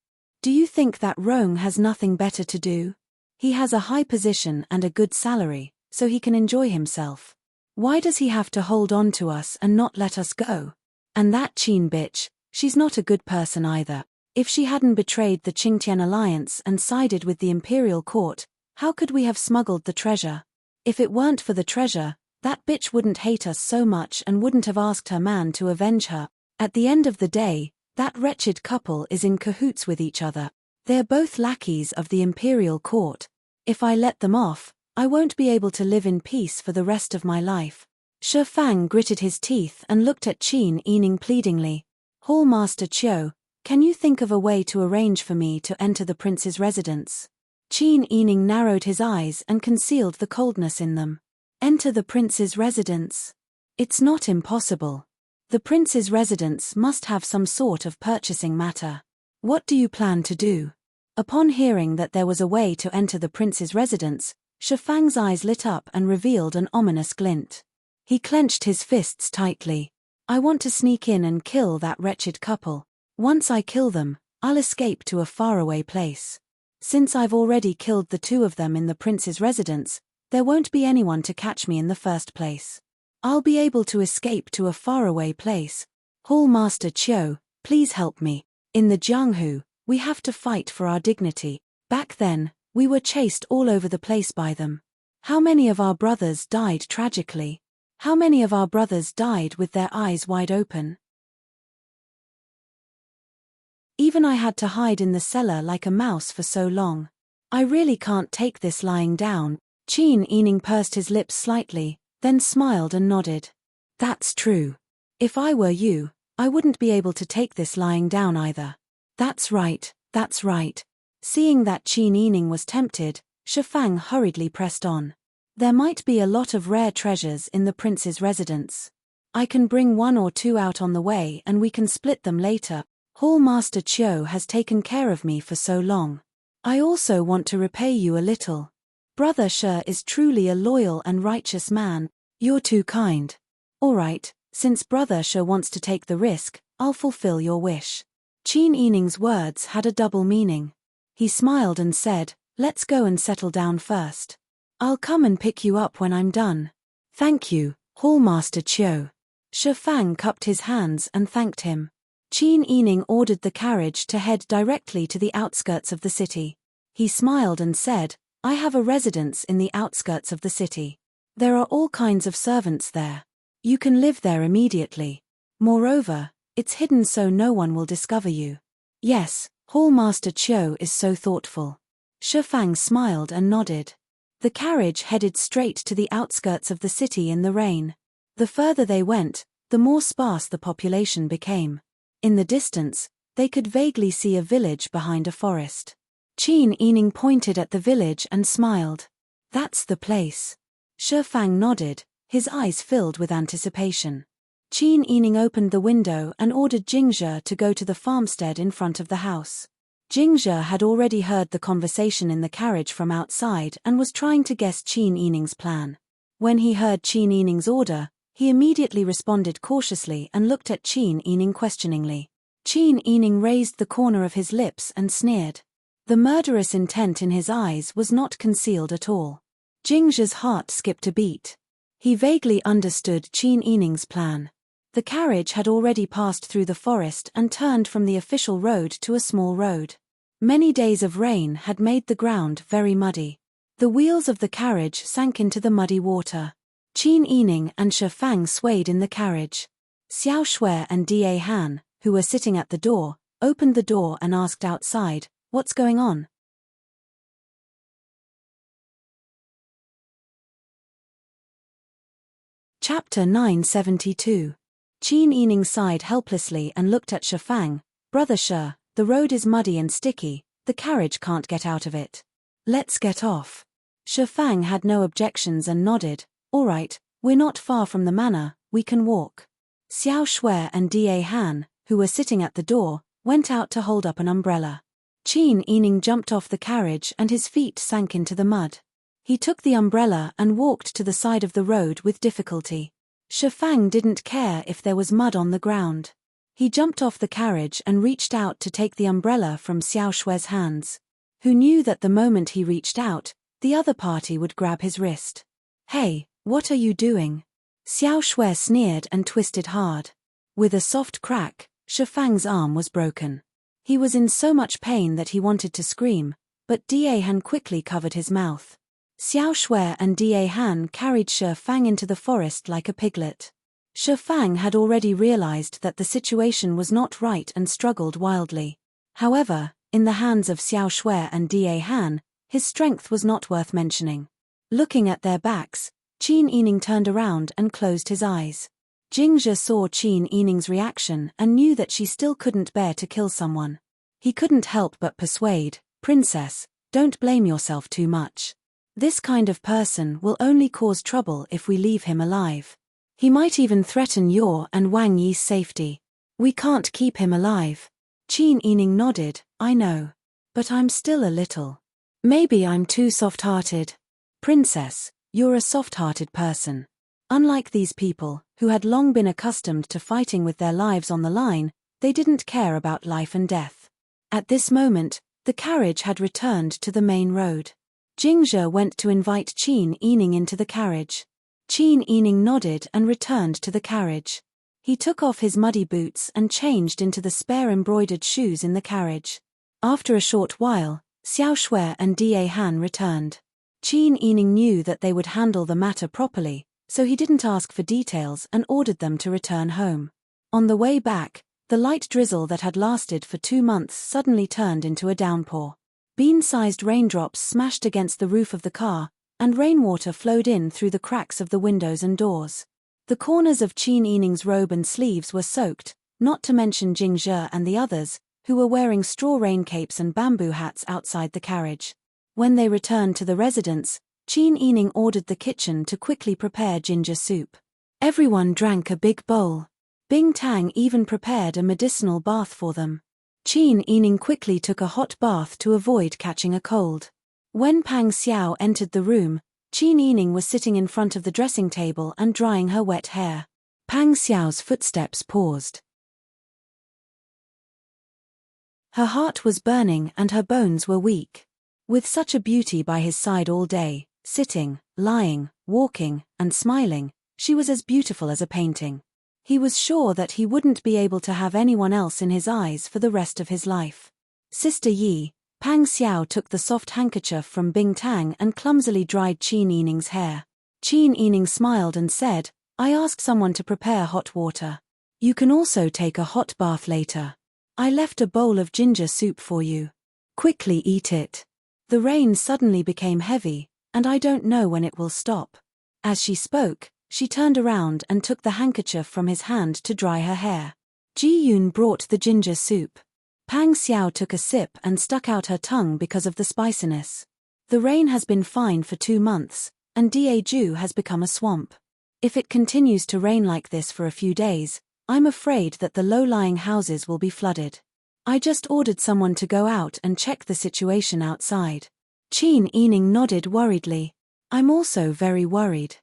Do you think that Rong has nothing better to do? He has a high position and a good salary, so he can enjoy himself. Why does he have to hold on to us and not let us go? And that Qin bitch, she's not a good person either. If she hadn't betrayed the Qingtian alliance and sided with the imperial court, how could we have smuggled the treasure? If it weren't for the treasure, that bitch wouldn't hate us so much and wouldn't have asked her man to avenge her. At the end of the day, that wretched couple is in cahoots with each other. They're both lackeys of the imperial court. If I let them off, I won't be able to live in peace for the rest of my life. Shi Fang gritted his teeth and looked at Qin Yining pleadingly. Hallmaster Chiu, can you think of a way to arrange for me to enter the prince's residence? Qin Yining narrowed his eyes and concealed the coldness in them. Enter the prince's residence? It's not impossible. The prince's residence must have some sort of purchasing matter. What do you plan to do? Upon hearing that there was a way to enter the prince's residence, Shi Fang's eyes lit up and revealed an ominous glint. He clenched his fists tightly. I want to sneak in and kill that wretched couple. Once I kill them, I'll escape to a faraway place. Since I've already killed the 2 of them in the prince's residence, there won't be anyone to catch me in the first place. I'll be able to escape to a faraway place. Hallmaster Chiu, please help me. In the Jianghu, we have to fight for our dignity. Back then, we were chased all over the place by them. How many of our brothers died tragically? How many of our brothers died with their eyes wide open? Even I had to hide in the cellar like a mouse for so long. I really can't take this lying down. Qin Yining pursed his lips slightly, then smiled and nodded. That's true. If I were you, I wouldn't be able to take this lying down either. That's right, that's right. Seeing that Qin Yining was tempted, Shi Fang hurriedly pressed on. There might be a lot of rare treasures in the prince's residence. I can bring 1 or 2 out on the way and we can split them later. Hallmaster Chiu has taken care of me for so long. I also want to repay you a little. Brother Shi is truly a loyal and righteous man. You're too kind. All right, since Brother Shi wants to take the risk, I'll fulfill your wish. Qin Yining's words had a double meaning. He smiled and said, let's go and settle down first. I'll come and pick you up when I'm done. Thank you, Hallmaster Chiu. Shi Fang cupped his hands and thanked him. Qin Yining ordered the carriage to head directly to the outskirts of the city. He smiled and said, I have a residence in the outskirts of the city. There are all kinds of servants there. You can live there immediately. Moreover, it's hidden so no one will discover you. Yes, Hallmaster Chiu is so thoughtful. Shi Fang smiled and nodded. The carriage headed straight to the outskirts of the city in the rain. The further they went, the more sparse the population became. In the distance, they could vaguely see a village behind a forest. Qin Yining pointed at the village and smiled. That's the place. Shi Fang nodded, his eyes filled with anticipation. Qin Yining opened the window and ordered Jingzhe to go to the farmstead in front of the house. Jingzhe had already heard the conversation in the carriage from outside and was trying to guess Qin Yining's plan. When he heard Qin Yining's order, He immediately responded cautiously and looked at Qin Yining questioningly. Qin Yining raised the corner of his lips and sneered. The murderous intent in his eyes was not concealed at all. Jingzhe's heart skipped a beat. He vaguely understood Qin Yining's plan. The carriage had already passed through the forest and turned from the official road to a small road. Many days of rain had made the ground very muddy. The wheels of the carriage sank into the muddy water. Qin Yining and Shi Fang swayed in the carriage. Xiao Shui and Da Han, who were sitting at the door, opened the door and asked outside, "What's going on?" Chapter 972. Qin Yining sighed helplessly and looked at Shi Fang. "Brother Shi, the road is muddy and sticky, the carriage can't get out of it. Let's get off." Shi Fang had no objections and nodded. "All right, we're not far from the manor, we can walk." Xiao Shui and Da Han, who were sitting at the door, went out to hold up an umbrella. Qin Yining jumped off the carriage and his feet sank into the mud. He took the umbrella and walked to the side of the road with difficulty. Shi Fang didn't care if there was mud on the ground. He jumped off the carriage and reached out to take the umbrella from Xiao Shui's hands. Who knew that the moment he reached out, the other party would grab his wrist. "Hey, what are you doing?" Xiao Shui sneered and twisted hard. With a soft crack, Shi Fang's arm was broken. He was in so much pain that he wanted to scream, but Da Han quickly covered his mouth. Xiao Shui and Da Han carried Shi Fang into the forest like a piglet. Shi Fang had already realized that the situation was not right and struggled wildly. However, in the hands of Xiao Shui and Da Han, his strength was not worth mentioning. Looking at their backs, Qin Yining turned around and closed his eyes. Jingzhe saw Qin Yining's reaction and knew that she still couldn't bear to kill someone. He couldn't help but persuade, "Princess, don't blame yourself too much. This kind of person will only cause trouble if we leave him alive. He might even threaten your and Wang Yi's safety. We can't keep him alive." Qin Yining nodded. "I know. But I'm still a little. Maybe I'm too soft-hearted." "Princess, you're a soft-hearted person. Unlike these people, who had long been accustomed to fighting with their lives on the line, they didn't care about life and death." At this moment, the carriage had returned to the main road. Jingzhe went to invite Qin Yining into the carriage. Qin Yining nodded and returned to the carriage. He took off his muddy boots and changed into the spare embroidered shoes in the carriage. After a short while, Xiao Shui and Da Han returned. Qin Yining knew that they would handle the matter properly, so he didn't ask for details and ordered them to return home. On the way back, the light drizzle that had lasted for 2 months suddenly turned into a downpour. Bean-sized raindrops smashed against the roof of the car, and rainwater flowed in through the cracks of the windows and doors. The corners of Qin Yining's robe and sleeves were soaked, not to mention Jingzhe and the others, who were wearing straw rain capes and bamboo hats outside the carriage. When they returned to the residence, Qin Yining ordered the kitchen to quickly prepare ginger soup. Everyone drank a big bowl. Bing Tang even prepared a medicinal bath for them. Qin Yining quickly took a hot bath to avoid catching a cold. When Pang Xiao entered the room, Qin Yining was sitting in front of the dressing table and drying her wet hair. Pang Xiao's footsteps paused. Her heart was burning and her bones were weak. With such a beauty by his side all day, sitting, lying, walking, and smiling, she was as beautiful as a painting. He was sure that he wouldn't be able to have anyone else in his eyes for the rest of his life. "Sister Yi," Pang Xiao took the soft handkerchief from Bing Tang and clumsily dried Qin Yining's hair. Qin Yining smiled and said, "I asked someone to prepare hot water. You can also take a hot bath later. I left a bowl of ginger soup for you. Quickly eat it. The rain suddenly became heavy, and I don't know when it will stop." As she spoke, she turned around and took the handkerchief from his hand to dry her hair. Ji Yun brought the ginger soup. Pang Xiao took a sip and stuck out her tongue because of the spiciness. The rain has been fine for 2 months, and Daeju has become a swamp. If it continues to rain like this for a few days, I'm afraid that the low-lying houses will be flooded. I just ordered someone to go out and check the situation outside. Qin Yining nodded worriedly. I'm also very worried.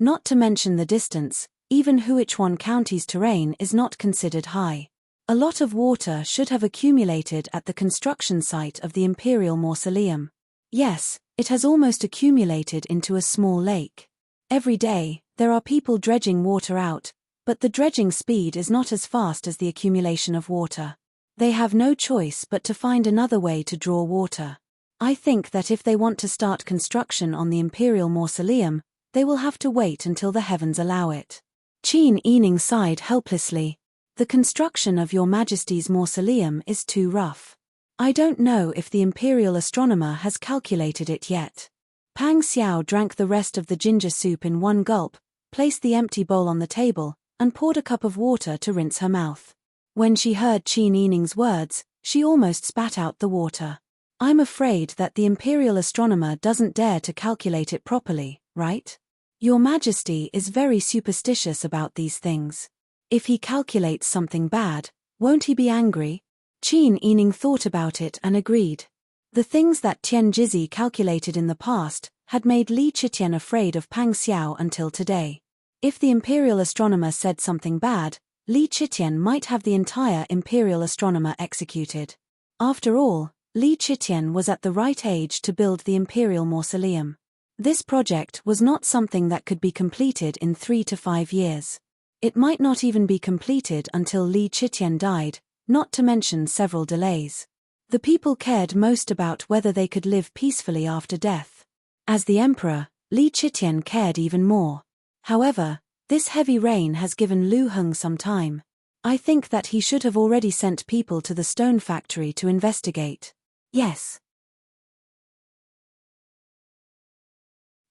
Not to mention the distance, Even Huichuan County's terrain is not considered high. A lot of water should have accumulated at the construction site of the Imperial Mausoleum. Yes, it has almost accumulated into a small lake. Every day, there are people dredging water out, but the dredging speed is not as fast as the accumulation of water. They have no choice but to find another way to draw water. I think that if they want to start construction on the Imperial Mausoleum, they will have to wait until the heavens allow it. Qin Yining sighed helplessly. The construction of Your Majesty's mausoleum is too rough. I don't know if the Imperial astronomer has calculated it yet. Pang Xiao drank the rest of the ginger soup in one gulp, placed the empty bowl on the table, and poured a cup of water to rinse her mouth. When she heard Qin Yining's words, she almost spat out the water. I'm afraid that the Imperial astronomer doesn't dare to calculate it properly, right? Your Majesty is very superstitious about these things. If he calculates something bad, won't he be angry? Qin Yining thought about it and agreed. The things that Tian Jizhi calculated in the past had made Li Chitian afraid of Pang Xiao until today. If the Imperial astronomer said something bad, Li Chitian might have the entire Imperial astronomer executed. After all, Li Chitian was at the right age to build the Imperial Mausoleum. This project was not something that could be completed in 3 to 5 years. It might not even be completed until Li Chitian died, not to mention several delays. The people cared most about whether they could live peacefully after death. As the emperor, Li Chitian cared even more. However, this heavy rain has given Lu Heng some time. I think that he should have already sent people to the stone factory to investigate. Yes.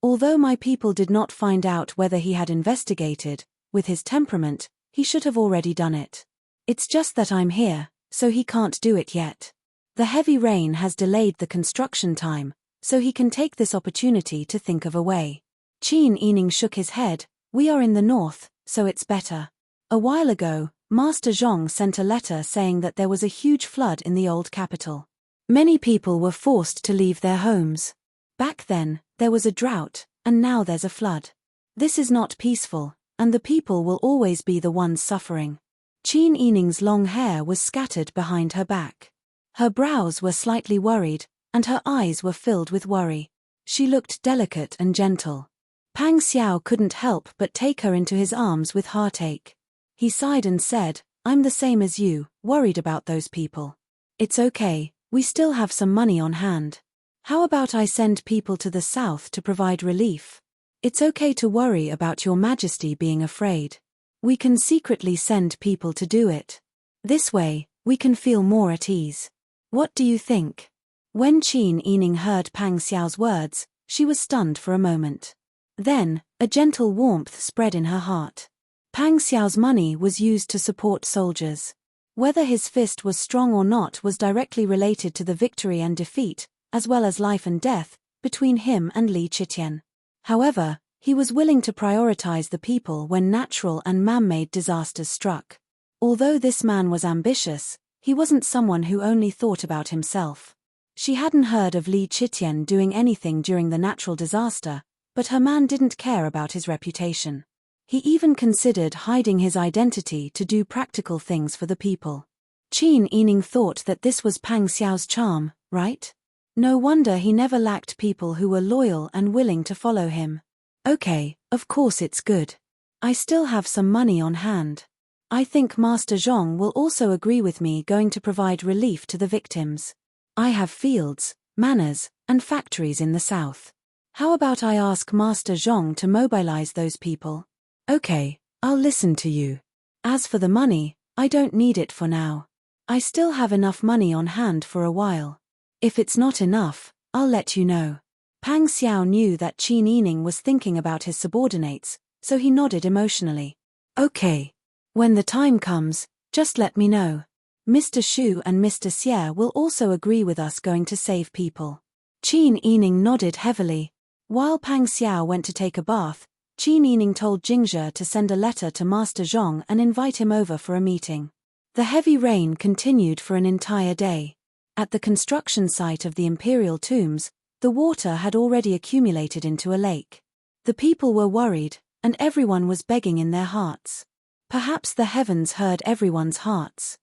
Although my people did not find out whether he had investigated, with his temperament, he should have already done it. It's just that I'm here, so he can't do it yet. The heavy rain has delayed the construction time, so he can take this opportunity to think of a way. Qin Yining shook his head. We are in the north, so it's better. A while ago, Master Zhong sent a letter saying that there was a huge flood in the old capital. Many people were forced to leave their homes. Back then, there was a drought, and now there's a flood. This is not peaceful, and the people will always be the ones suffering. Qin Yining's long hair was scattered behind her back. Her brows were slightly worried, and her eyes were filled with worry. She looked delicate and gentle. Pang Xiao couldn't help but take her into his arms with heartache. He sighed and said, I'm the same as you, worried about those people. It's okay, we still have some money on hand. How about I send people to the south to provide relief? It's okay to worry about Your Majesty being afraid. We can secretly send people to do it. This way, we can feel more at ease. What do you think? When Qin Yining heard Pang Xiao's words, she was stunned for a moment. Then, a gentle warmth spread in her heart. Pang Xiao's money was used to support soldiers. Whether his fist was strong or not was directly related to the victory and defeat, as well as life and death, between him and Li Chitian. However, he was willing to prioritize the people when natural and man-made disasters struck. Although this man was ambitious, he wasn't someone who only thought about himself. She hadn't heard of Li Chitian doing anything during the natural disaster, but her man didn't care about his reputation. He even considered hiding his identity to do practical things for the people. Qin Yining thought that this was Pang Xiao's charm, right? No wonder he never lacked people who were loyal and willing to follow him. Okay, of course it's good. I still have some money on hand. I think Master Zhong will also agree with me going to provide relief to the victims. I have fields, manors, and factories in the south. How about I ask Master Zhong to mobilize those people? Okay, I'll listen to you. As for the money, I don't need it for now. I still have enough money on hand for a while. If it's not enough, I'll let you know. Pang Xiao knew that Qin Yining was thinking about his subordinates, so he nodded emotionally. Okay. When the time comes, just let me know. Mr. Shu and Mr. Xie will also agree with us going to save people. Qin Yining nodded heavily. While Pang Xiao went to take a bath, Qin Yining told Jingzhe to send a letter to Master Zhong and invite him over for a meeting. The heavy rain continued for an entire day. At the construction site of the imperial tombs, the water had already accumulated into a lake. The people were worried, and everyone was begging in their hearts. Perhaps the heavens heard everyone's hearts.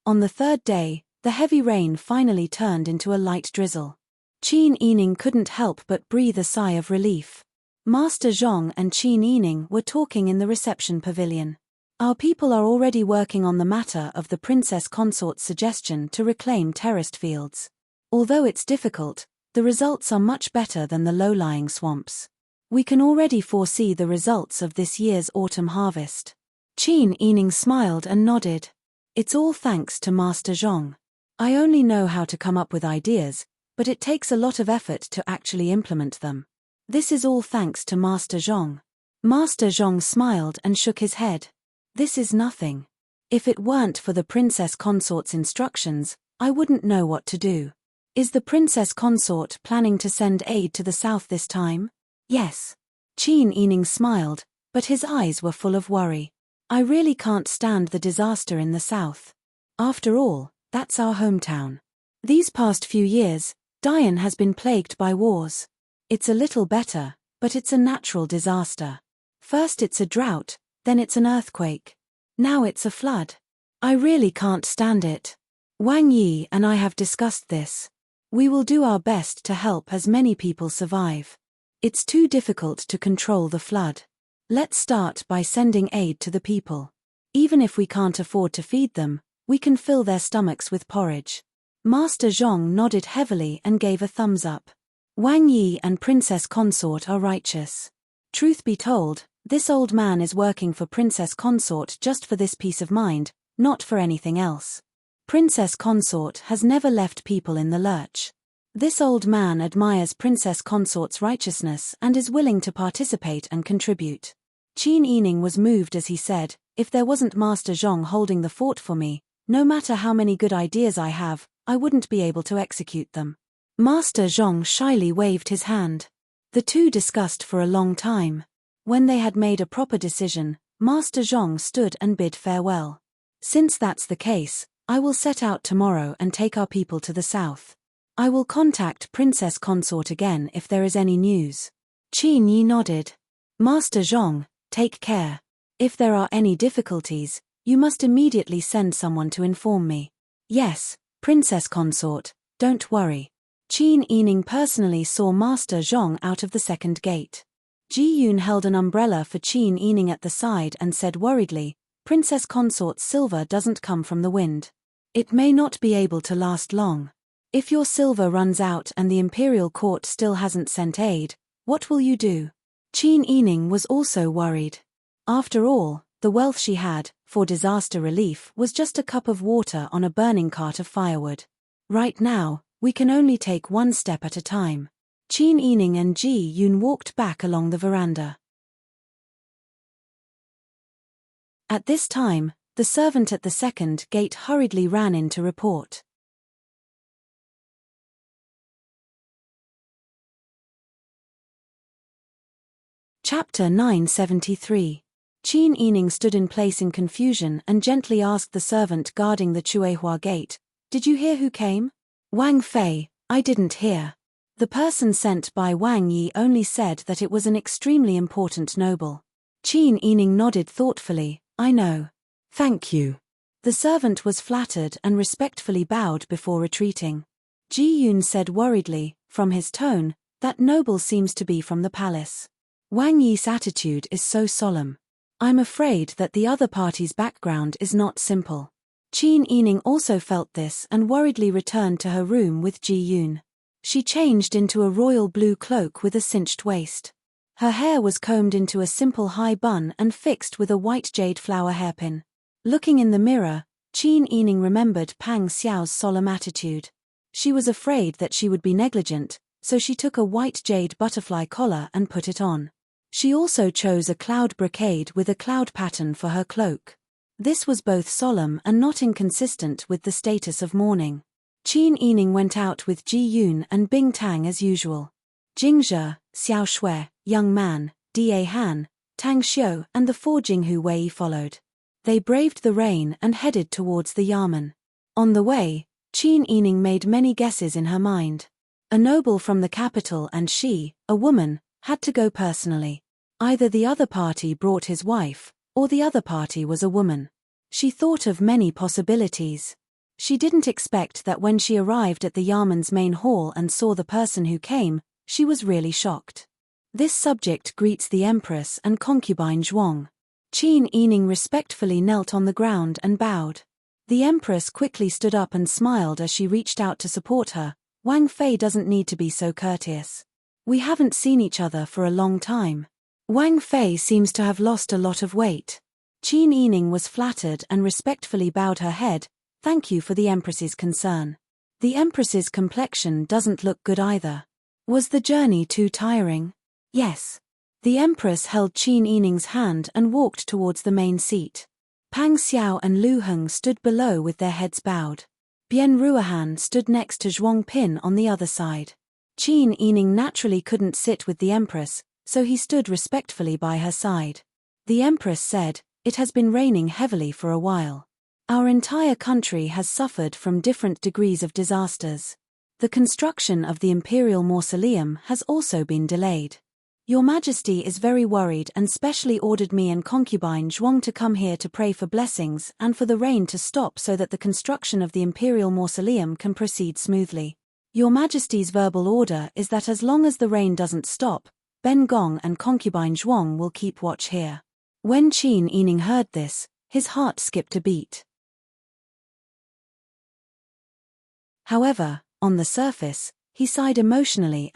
On the third day, the heavy rain finally turned into a light drizzle. Qin Yining couldn't help but breathe a sigh of relief. Master Zhong and Qin Yining were talking in the reception pavilion. Our people are already working on the matter of the princess consort's suggestion to reclaim terraced fields. Although it's difficult, the results are much better than the low-lying swamps. We can already foresee the results of this year's autumn harvest. Qin Yining smiled and nodded. It's all thanks to Master Zhong. I only know how to come up with ideas, but it takes a lot of effort to actually implement them. This is all thanks to Master Zhong. Master Zhong smiled and shook his head. This is nothing. If it weren't for the princess consort's instructions, I wouldn't know what to do. Is the princess consort planning to send aid to the south this time? Yes. Qin Yining smiled, but his eyes were full of worry. I really can't stand the disaster in the south. After all, that's our hometown. These past few years, Dian has been plagued by wars. It's a little better, but it's a natural disaster. First it's a drought, then it's an earthquake. Now it's a flood. I really can't stand it. Wang Yi and I have discussed this. We will do our best to help as many people survive. It's too difficult to control the flood. Let's start by sending aid to the people. Even if we can't afford to feed them, we can fill their stomachs with porridge. Master Zhong nodded heavily and gave a thumbs up. Wang Yi and Princess Consort are righteous. Truth be told, this old man is working for Princess Consort just for this peace of mind, not for anything else. Princess Consort has never left people in the lurch. This old man admires Princess Consort's righteousness and is willing to participate and contribute. Qin Yining was moved as he said, if there wasn't Master Zhong holding the fort for me, no matter how many good ideas I have, I wouldn't be able to execute them. Master Zhong shyly waved his hand. The two discussed for a long time. When they had made a proper decision, Master Zhong stood and bid farewell. Since that's the case, I will set out tomorrow and take our people to the south. I will contact Princess Consort again if there is any news. Qin Yi nodded. Master Zhong, take care. If there are any difficulties, you must immediately send someone to inform me. Yes, Princess Consort, don't worry. Qin Yining personally saw Master Zhong out of the second gate. Ji Yun held an umbrella for Qin Yining at the side and said worriedly, Princess Consort's silver doesn't come from the wind. It may not be able to last long. If your silver runs out and the imperial court still hasn't sent aid, what will you do? Qin Yining was also worried. After all, the wealth she had, for disaster relief, was just a cup of water on a burning cart of firewood. Right now, we can only take one step at a time. Qin Yining and Ji Yun walked back along the veranda. At this time, the servant at the second gate hurriedly ran in to report. Chapter 973. Qin Yining stood in place in confusion and gently asked the servant guarding the Chuehua gate, Did you hear who came? Wang Fei, I didn't hear. The person sent by Wang Yi only said that it was an extremely important noble. Qin Yining nodded thoughtfully, I know. Thank you. The servant was flattered and respectfully bowed before retreating. Ji Yun said worriedly, from his tone, that noble seems to be from the palace. Wang Yi's attitude is so solemn. I'm afraid that the other party's background is not simple. Qin Yining also felt this and worriedly returned to her room with Ji Yun. She changed into a royal blue cloak with a cinched waist. Her hair was combed into a simple high bun and fixed with a white jade flower hairpin. Looking in the mirror, Qin Yining remembered Pang Xiao's solemn attitude. She was afraid that she would be negligent, so she took a white jade butterfly collar and put it on. She also chose a cloud brocade with a cloud pattern for her cloak. This was both solemn and not inconsistent with the status of mourning. Qin Yining went out with Ji Yun and Bing Tang as usual. Jingzhe, Xiao Shui, Young Man, Da Han, Tang Xiu and the four Jinghu Wei followed. They braved the rain and headed towards the Yamen. On the way, Qin Yining made many guesses in her mind. A noble from the capital and she, a woman, had to go personally. Either the other party brought his wife, or the other party was a woman. She thought of many possibilities. She didn't expect that when she arrived at the Yaman's main hall and saw the person who came, she was really shocked. This subject greets the Empress and concubine Zhuang. Qin Yining respectfully knelt on the ground and bowed. The Empress quickly stood up and smiled as she reached out to support her. Wang Fei doesn't need to be so courteous. We haven't seen each other for a long time. Wang Fei seems to have lost a lot of weight. Qin Yining was flattered and respectfully bowed her head. Thank you for the Empress's concern. The Empress's complexion doesn't look good either. Was the journey too tiring? Yes. The Empress held Qin Yining's hand and walked towards the main seat. Pang Xiao and Lu Heng stood below with their heads bowed. Bian Ruohan stood next to Zhuang Pin on the other side. Qin Yining naturally couldn't sit with the Empress, so he stood respectfully by her side. The Empress said, "It has been raining heavily for a while. Our entire country has suffered from different degrees of disasters. The construction of the Imperial Mausoleum has also been delayed. Your Majesty is very worried and specially ordered me and concubine Zhuang to come here to pray for blessings and for the rain to stop so that the construction of the Imperial Mausoleum can proceed smoothly. Your Majesty's verbal order is that as long as the rain doesn't stop, Ben Gong and concubine Zhuang will keep watch here." When Qin Yining heard this, his heart skipped a beat. However, on the surface, he sighed emotionally.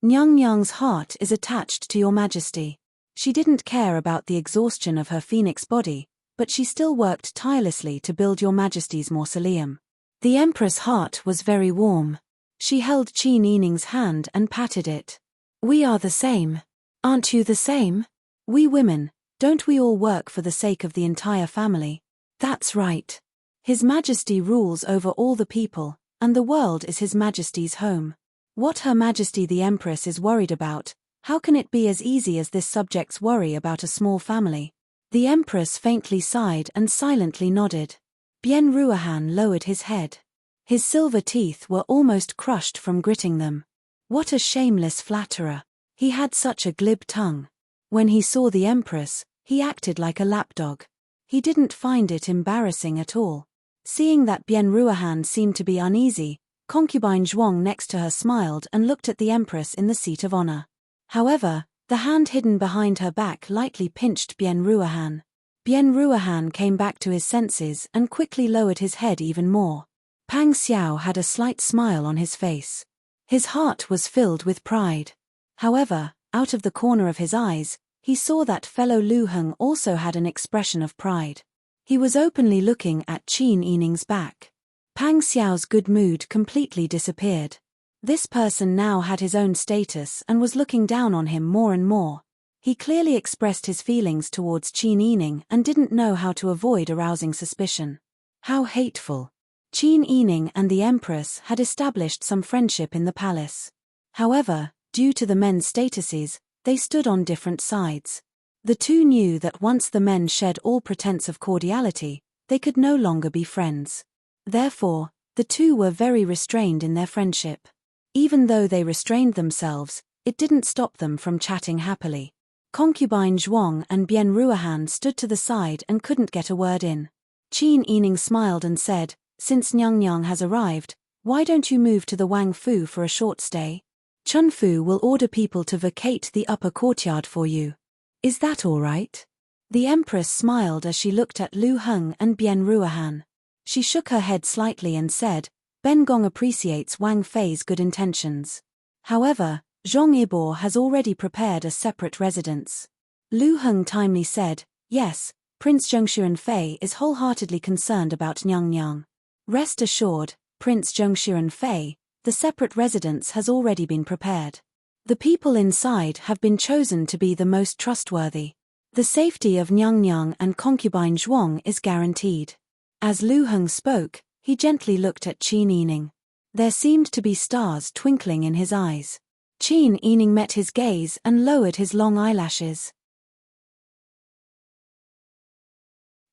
Nyang Nyang's heart is attached to your Majesty. She didn't care about the exhaustion of her phoenix body, but she still worked tirelessly to build your Majesty's mausoleum. The Empress' heart was very warm. She held Qin Yining's hand and patted it. "We are the same. Aren't you the same? We women, don't we all work for the sake of the entire family?" "That's right. His Majesty rules over all the people, and the world is His Majesty's home. What Her Majesty the Empress is worried about, how can it be as easy as this subject's worry about a small family?" The Empress faintly sighed and silently nodded. Bian Ruohan lowered his head. His silver teeth were almost crushed from gritting them. What a shameless flatterer. He had such a glib tongue. When he saw the Empress, he acted like a lapdog. He didn't find it embarrassing at all. Seeing that Bian Ruohan seemed to be uneasy, concubine Zhuang next to her smiled and looked at the Empress in the seat of honor. However, the hand hidden behind her back lightly pinched Bian Ruohan. Bian Ruohan came back to his senses and quickly lowered his head even more. Pang Xiao had a slight smile on his face. His heart was filled with pride. However, out of the corner of his eyes, he saw that fellow Lu Heng also had an expression of pride. He was openly looking at Qin Yining's back. Pang Xiao's good mood completely disappeared. This person now had his own status and was looking down on him more and more. He clearly expressed his feelings towards Qin Yining and didn't know how to avoid arousing suspicion. How hateful. Qin Yining and the Empress had established some friendship in the palace. However, due to the men's statuses, they stood on different sides. The two knew that once the men shed all pretense of cordiality, they could no longer be friends. Therefore, the two were very restrained in their friendship. Even though they restrained themselves, it didn't stop them from chatting happily. Concubine Zhuang and Bian Ruohan stood to the side and couldn't get a word in. Qin Yining smiled and said, "Since Nyang Nyang has arrived, why don't you move to the Wang Fu for a short stay? Chun Fu will order people to vacate the upper courtyard for you. Is that all right?" The Empress smiled as she looked at Lu Heng and Bian Ruohan. She shook her head slightly and said, "Ben Gong appreciates Wang Fei's good intentions. However, Zhong Yibor has already prepared a separate residence." Lu Heng timely said, "Yes, Prince Zhengshuan Fei is wholeheartedly concerned about Nyang Nyang. Rest assured, Prince Zhengshuan Fei, the separate residence has already been prepared. The people inside have been chosen to be the most trustworthy. The safety of Nyang Nyang and concubine Zhuang is guaranteed." As Lu Heng spoke, he gently looked at Qin Yining. There seemed to be stars twinkling in his eyes. Qin Yining met his gaze and lowered his long eyelashes.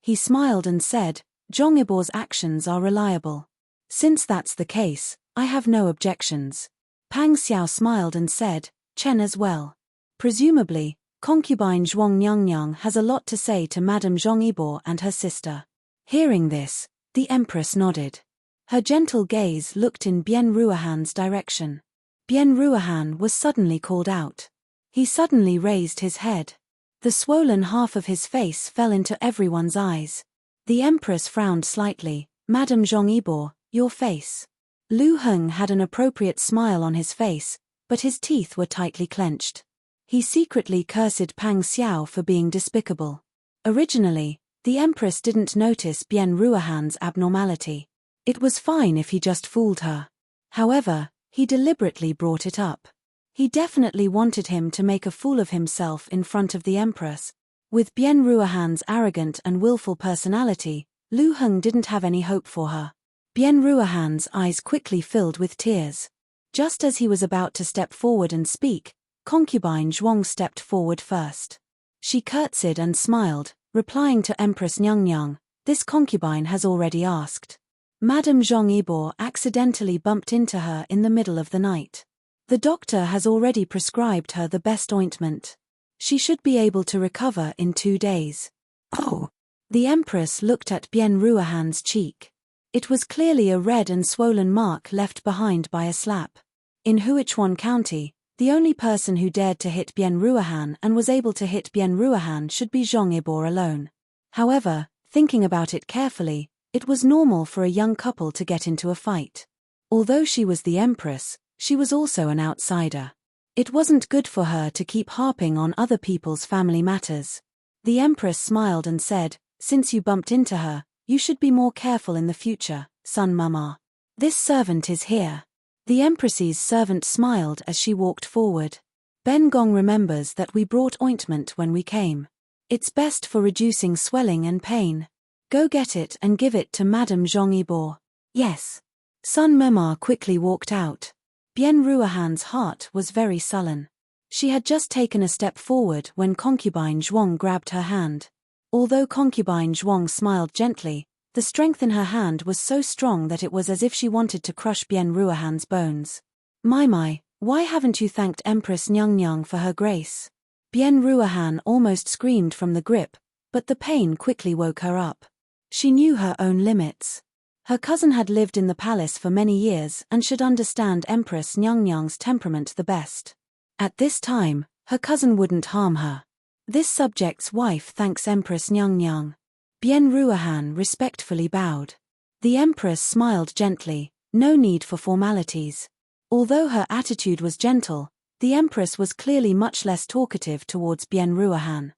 He smiled and said, "Zhong Yibor's actions are reliable. Since that's the case, I have no objections." Pang Xiao smiled and said, Chen as well. Presumably, concubine Zhuang Nyang has a lot to say to Madame Zhong Yibor and her sister. Hearing this, the Empress nodded. Her gentle gaze looked in Bian Ruohan's direction. Bian Ruohan was suddenly called out. He suddenly raised his head. The swollen half of his face fell into everyone's eyes. The Empress frowned slightly. Madame Zhong Yibor, your face. Lu Heng had an appropriate smile on his face, but his teeth were tightly clenched. He secretly cursed Pang Xiao for being despicable. Originally, the Empress didn't notice Bian Ruohan's abnormality. It was fine if he just fooled her. However, he deliberately brought it up. He definitely wanted him to make a fool of himself in front of the Empress. With Bian Ruohan's arrogant and willful personality, Lu Heng didn't have any hope for her. Bian Ruohan's eyes quickly filled with tears. Just as he was about to step forward and speak, concubine Zhuang stepped forward first. She curtsied and smiled, replying to Empress Nyang, this concubine has already asked. Madame Zhong Yibor accidentally bumped into her in the middle of the night. The doctor has already prescribed her the best ointment. She should be able to recover in 2 days. Oh! The Empress looked at Bian Ruohan's cheek. It was clearly a red and swollen mark left behind by a slap. In Huichuan County, the only person who dared to hit Bian Ruohan and was able to hit Bian Ruohan should be Zhong Yibor alone. However, thinking about it carefully, it was normal for a young couple to get into a fight. Although she was the Empress, she was also an outsider. It wasn't good for her to keep harping on other people's family matters. The Empress smiled and said, since you bumped into her, you should be more careful in the future, son Mama. This servant is here. The Empress's servant smiled as she walked forward. Ben Gong remembers that we brought ointment when we came. It's best for reducing swelling and pain. Go get it and give it to Madame Zhong Yibor. Yes. Sun Mama quickly walked out. Bian Ruohan's heart was very sullen. She had just taken a step forward when concubine Zhuang grabbed her hand. Although concubine Zhuang smiled gently, the strength in her hand was so strong that it was as if she wanted to crush Bian Ruohan's bones. My, why haven't you thanked Empress Nyang for her grace? Bian Ruohan almost screamed from the grip, but the pain quickly woke her up. She knew her own limits. Her cousin had lived in the palace for many years and should understand Empress Nyang's temperament the best. At this time, her cousin wouldn't harm her. This subject's wife thanks Empress Nyang. Bian Ruohan respectfully bowed. The Empress smiled gently, no need for formalities. Although her attitude was gentle, the Empress was clearly much less talkative towards Bian Ruohan.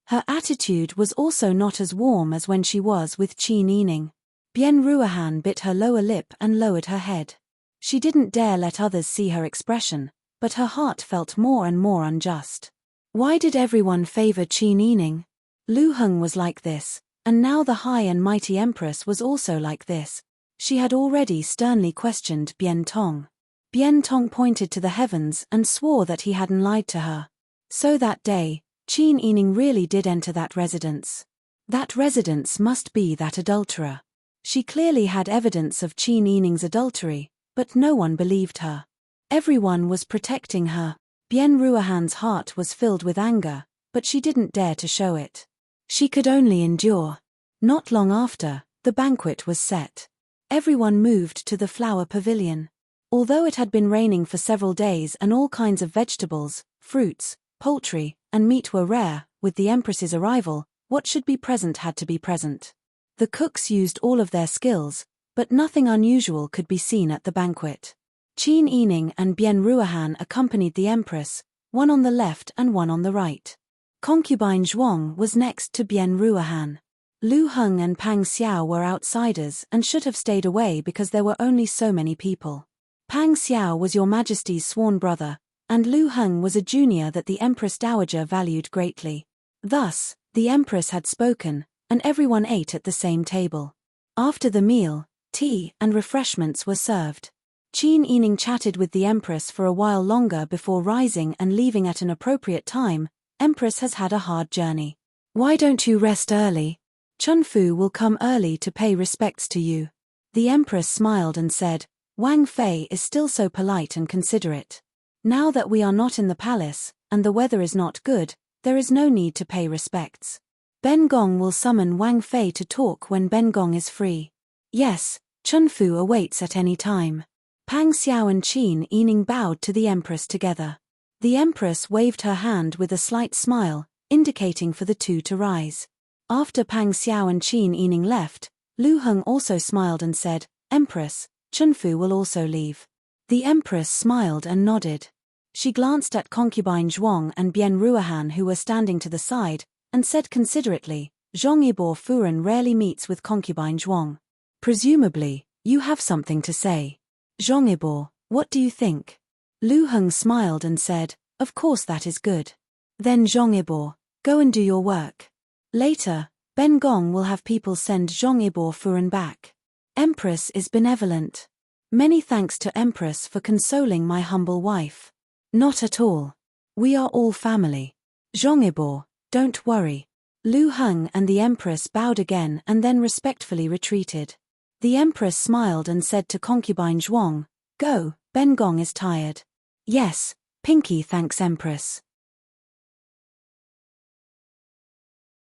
Her attitude was also not as warm as when she was with Qin Yining. Bian Ruohan bit her lower lip and lowered her head. She didn't dare let others see her expression, but her heart felt more and more unjust. Why did everyone favor Qin Yining? Lu Heng was like this, and now the high and mighty Empress was also like this. She had already sternly questioned Bian Tong. Bian Tong pointed to the heavens and swore that he hadn't lied to her. So that day, Qin Yining really did enter that residence. That residence must be that adulterer. She clearly had evidence of Qin Yining's adultery, but no one believed her. Everyone was protecting her. Bian Ruohan's heart was filled with anger, but she didn't dare to show it. She could only endure. Not long after, the banquet was set. Everyone moved to the flower pavilion. Although it had been raining for several days and all kinds of vegetables, fruits, poultry, and meat were rare, with the Empress's arrival, what should be present had to be present. The cooks used all of their skills, but nothing unusual could be seen at the banquet. Qin Yining and Bian Ruohan accompanied the Empress, one on the left and one on the right. Concubine Zhuang was next to Bian Ruohan. Lu Heng and Pang Xiao were outsiders and should have stayed away because there were only so many people. Pang Xiao was Your Majesty's sworn brother, and Lu Heng was a junior that the Empress Dowager valued greatly. Thus, the Empress had spoken, and everyone ate at the same table. After the meal, tea and refreshments were served. Qin Yining chatted with the Empress for a while longer before rising and leaving at an appropriate time. Empress has had a hard journey. Why don't you rest early? Chun Fu will come early to pay respects to you. The Empress smiled and said, Wang Fei is still so polite and considerate. Now that we are not in the palace, and the weather is not good, there is no need to pay respects. Ben Gong will summon Wang Fei to talk when Ben Gong is free. Yes, Chun Fu awaits at any time. Pang Xiao and Qin Yining bowed to the Empress together. The Empress waved her hand with a slight smile, indicating for the two to rise. After Pang Xiao and Qin Yining left, Lu Heng also smiled and said, "Empress, Chun Fu will also leave." The Empress smiled and nodded. She glanced at concubine Zhuang and Bian Ruohan who were standing to the side, and said considerately, "Zhong Yibor Furen rarely meets with concubine Zhuang. Presumably, you have something to say. Zhong Yibor, what do you think?" Lu Heng smiled and said, "Of course that is good. Then Zhong Yibor, go and do your work. Later, Ben Gong will have people send Zhong Yibor Furen back. Empress is benevolent. Many thanks to Empress for consoling my humble wife." "Not at all. We are all family. Zhong Yibor, don't worry." Lu Heng and the Empress bowed again and then respectfully retreated. The Empress smiled and said to concubine Zhuang, "Go, Ben Gong is tired." "Yes, Pinky thanks Empress."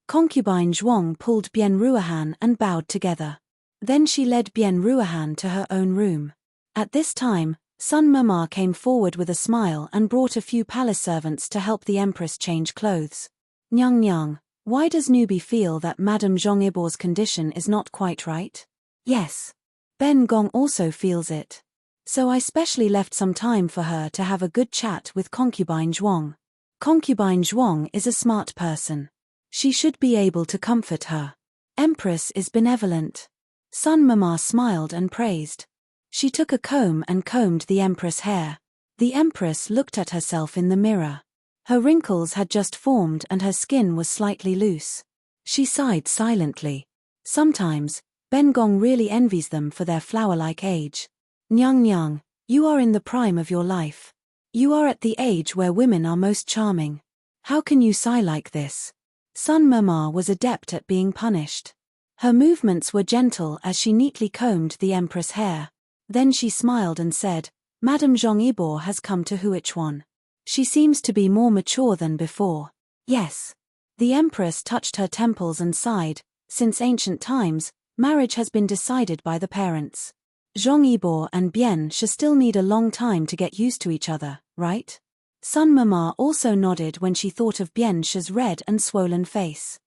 Concubine Zhuang pulled Bian Ruohan and bowed together. Then she led Bian Ruohan to her own room. At this time, Sun Mama came forward with a smile and brought a few palace servants to help the Empress change clothes. "Nyang Nyang, why does newbie feel that Madame Zhong Yibor's condition is not quite right?" "Yes. Ben Gong also feels it. So I specially left some time for her to have a good chat with concubine Zhuang. Concubine Zhuang is a smart person. She should be able to comfort her. Empress is benevolent." Sun Mama smiled and praised. She took a comb and combed the Empress' hair. The Empress looked at herself in the mirror. Her wrinkles had just formed and her skin was slightly loose. She sighed silently. Sometimes, Ben Gong really envies them for their flower-like age. "Nyang Nyang, you are in the prime of your life. You are at the age where women are most charming. How can you sigh like this?" Sun Mama was adept at being punished. Her movements were gentle as she neatly combed the Empress' hair. Then she smiled and said, "Madame Zhong Yibor has come to Huichuan. She seems to be more mature than before." "Yes." The Empress touched her temples and sighed. Since ancient times, marriage has been decided by the parents. Zhong Yibor and Bian Shi still need a long time to get used to each other, right? Sun Mama also nodded when she thought of Bian Shi's red and swollen face.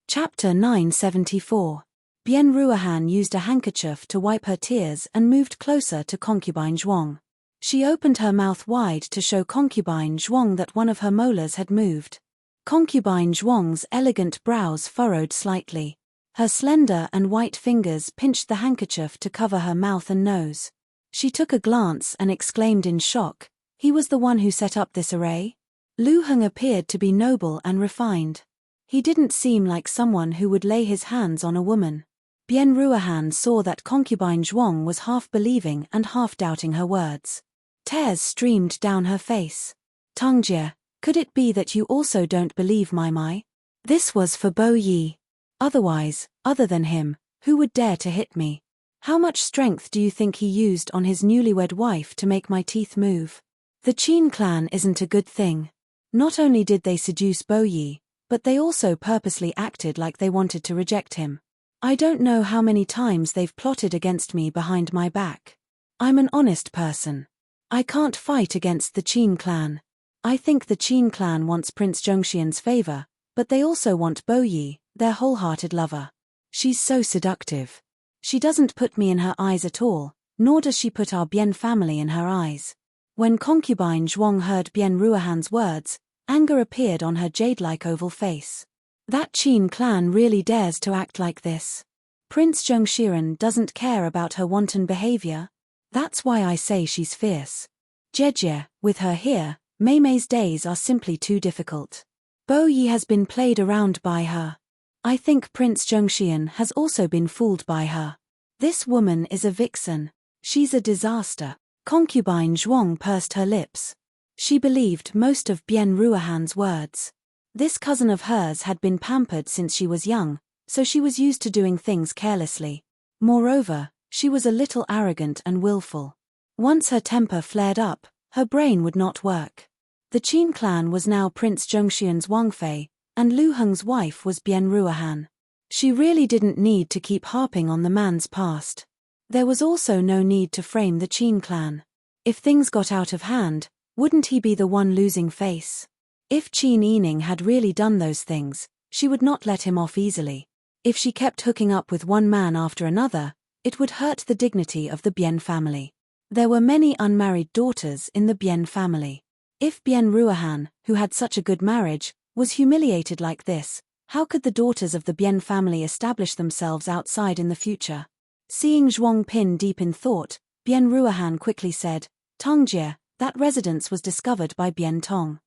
Chapter 974. Bian Ruohan used a handkerchief to wipe her tears and moved closer to concubine Zhuang. She opened her mouth wide to show concubine Zhuang that one of her molars had moved. Concubine Zhuang's elegant brows furrowed slightly. Her slender and white fingers pinched the handkerchief to cover her mouth and nose. She took a glance and exclaimed in shock, "He was the one who set up this array?" Lu Heng appeared to be noble and refined. He didn't seem like someone who would lay his hands on a woman. Bian Ruohan saw that concubine Zhuang was half believing and half doubting her words. Tears streamed down her face. "Tongjie, could it be that you also don't believe Mai? This was for Bo Yi. Otherwise, other than him, who would dare to hit me? How much strength do you think he used on his newlywed wife to make my teeth move? The Qin clan isn't a good thing. Not only did they seduce Bo Yi, but they also purposely acted like they wanted to reject him. I don't know how many times they've plotted against me behind my back. I'm an honest person. I can't fight against the Qin clan. I think the Qin clan wants Prince Zhongxian's favor, but they also want Bo Yi, their wholehearted lover. She's so seductive. She doesn't put me in her eyes at all, nor does she put our Bian family in her eyes." When concubine Zhuang heard Bian Ruohan's words, anger appeared on her jade-like oval face. That Qin clan really dares to act like this. Prince Zhongxian doesn't care about her wanton behavior. That's why I say she's fierce. Jie, with her here, Mei's days are simply too difficult. Bo Yi has been played around by her. I think Prince Zhongxian has also been fooled by her. This woman is a vixen. She's a disaster. Concubine Zhuang pursed her lips. She believed most of Bian Ruohan's words. This cousin of hers had been pampered since she was young, so she was used to doing things carelessly. Moreover, she was a little arrogant and willful. Once her temper flared up, her brain would not work. The Qin clan was now Prince Zhongxian's Wangfei, and Lu Heng's wife was Bian Ruohan. She really didn't need to keep harping on the man's past. There was also no need to frame the Qin clan. If things got out of hand, wouldn't he be the one losing face? If Qin Yining had really done those things, she would not let him off easily. If she kept hooking up with one man after another, it would hurt the dignity of the Bian family. There were many unmarried daughters in the Bian family. If Bian Ruohan, who had such a good marriage, was humiliated like this, how could the daughters of the Bian family establish themselves outside in the future? Seeing Zhuang Pin deep in thought, Bian Ruohan quickly said, "Tongjie, that residence was discovered by Bian Tong.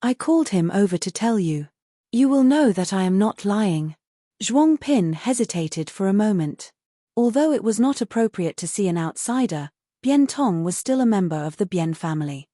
I called him over to tell you. You will know that I am not lying." Zhuang Pin hesitated for a moment. Although it was not appropriate to see an outsider, Bian Tong was still a member of the Bian family.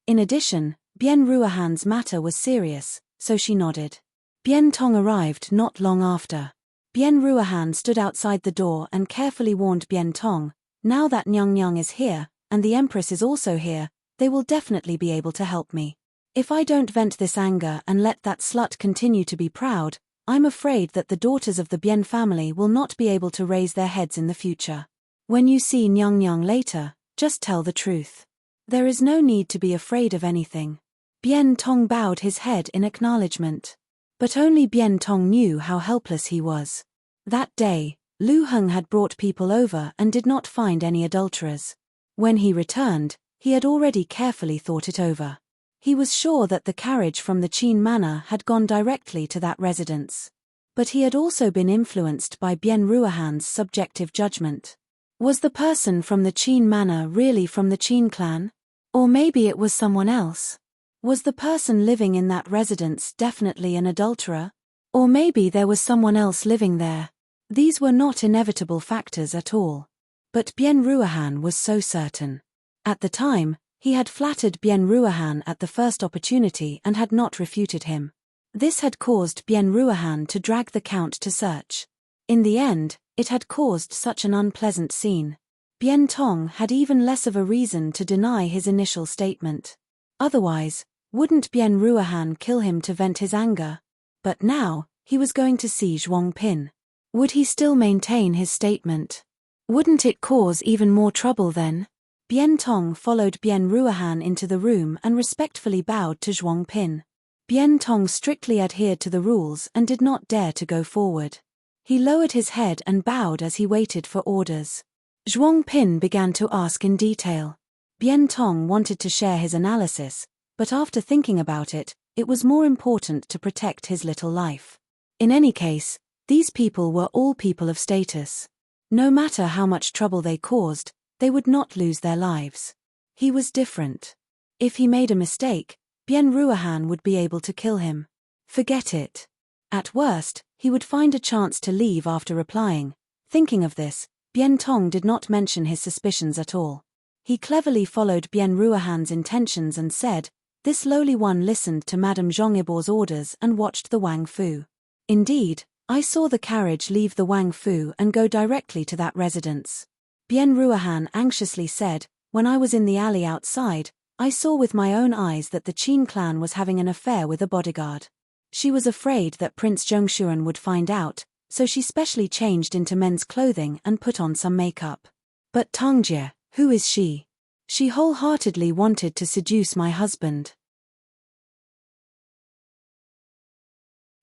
In addition, Bian Ruohan's matter was serious, so she nodded. Bian Tong arrived not long after. Bian Ruohan stood outside the door and carefully warned Bian Tong, "Now that Nyang Nyang is here, and the Empress is also here, they will definitely be able to help me. If I don't vent this anger and let that slut continue to be proud, I'm afraid that the daughters of the Bian family will not be able to raise their heads in the future. When you see Nyang Nyang later, just tell the truth. There is no need to be afraid of anything." Bian Tong bowed his head in acknowledgement. But only Bian Tong knew how helpless he was. That day, Lu Heng had brought people over and did not find any adulterers. When he returned, he had already carefully thought it over. He was sure that the carriage from the Qin manor had gone directly to that residence. But he had also been influenced by Bian Ruohan's subjective judgment. Was the person from the Qin manor really from the Qin clan? Or maybe it was someone else? Was the person living in that residence definitely an adulterer? Or maybe there was someone else living there? These were not inevitable factors at all. But Bian Ruohan was so certain. At the time, he had flattered Bian Ruohan at the first opportunity and had not refuted him. This had caused Bian Ruohan to drag the count to search. In the end, it had caused such an unpleasant scene. Bian Tong had even less of a reason to deny his initial statement. Otherwise, wouldn't Bian Ruohan kill him to vent his anger? But now, he was going to see Zhuang Pin. Would he still maintain his statement? Wouldn't it cause even more trouble then? Bian Tong followed Bian Ruohan into the room and respectfully bowed to Zhuang Pin. Bian Tong strictly adhered to the rules and did not dare to go forward. He lowered his head and bowed as he waited for orders. Zhuang Pin began to ask in detail. Bian Tong wanted to share his analysis, but after thinking about it, it was more important to protect his little life. In any case, these people were all people of status. No matter how much trouble they caused, they would not lose their lives. He was different. If he made a mistake, Bian Ruohan would be able to kill him. Forget it. At worst, he would find a chance to leave after replying. Thinking of this, Bian Tong did not mention his suspicions at all. He cleverly followed Bian Ruohan's intentions and said, "This lowly one listened to Madame Zhong Ibor's orders and watched the Wang Fu. Indeed, I saw the carriage leave the Wang Fu and go directly to that residence." Bian Ruohan anxiously said, "When I was in the alley outside, I saw with my own eyes that the Qin clan was having an affair with a bodyguard. She was afraid that Prince Zhongshuan would find out, so she specially changed into men's clothing and put on some makeup. But Tongjie, who is she? She wholeheartedly wanted to seduce my husband.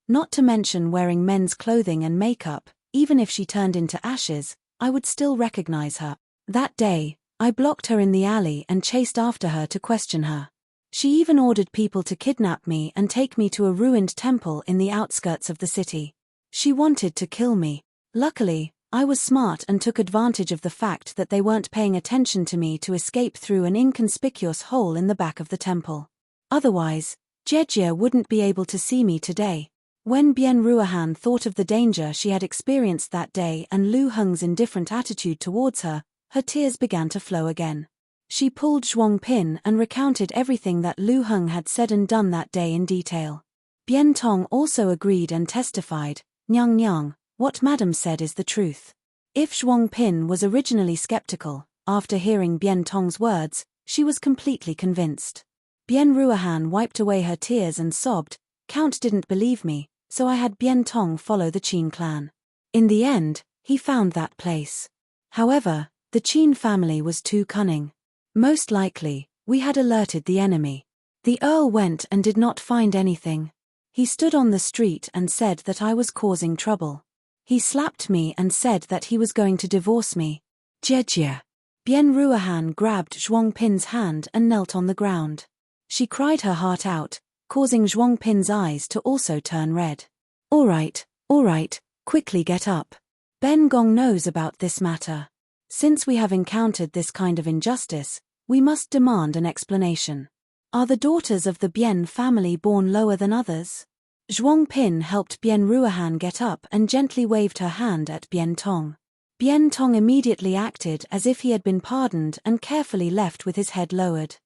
Not to mention wearing men's clothing and makeup, even if she turned into ashes, I would still recognize her. That day, I blocked her in the alley and chased after her to question her. She even ordered people to kidnap me and take me to a ruined temple in the outskirts of the city. She wanted to kill me. Luckily, I was smart and took advantage of the fact that they weren't paying attention to me to escape through an inconspicuous hole in the back of the temple. Otherwise, Jejia wouldn't be able to see me today." When Bian Ruohan thought of the danger she had experienced that day and Lu Heng's indifferent attitude towards her, her tears began to flow again. She pulled Zhuang Pin and recounted everything that Lu Heng had said and done that day in detail. Bian Tong also agreed and testified, "Nyang Nyang, what Madam said is the truth." If Zhuang Pin was originally skeptical, after hearing Bian Tong's words, she was completely convinced. Bian Ruohan wiped away her tears and sobbed, "Count didn't believe me, so I had Bian Tong follow the Qin clan. In the end, he found that place. However, the Qin family was too cunning. Most likely, we had alerted the enemy. The Earl went and did not find anything. He stood on the street and said that I was causing trouble. He slapped me and said that he was going to divorce me." Jejie. Bian Ruohan grabbed Zhuang Pin's hand and knelt on the ground. She cried her heart out, causing Zhuang Pin's eyes to also turn red. All right, quickly get up. Ben Gong knows about this matter. Since we have encountered this kind of injustice, we must demand an explanation. Are the daughters of the Bian family born lower than others? Zhuang Pin helped Bian Ruohan get up and gently waved her hand at Bian Tong. Bian Tong immediately acted as if he had been pardoned and carefully left with his head lowered.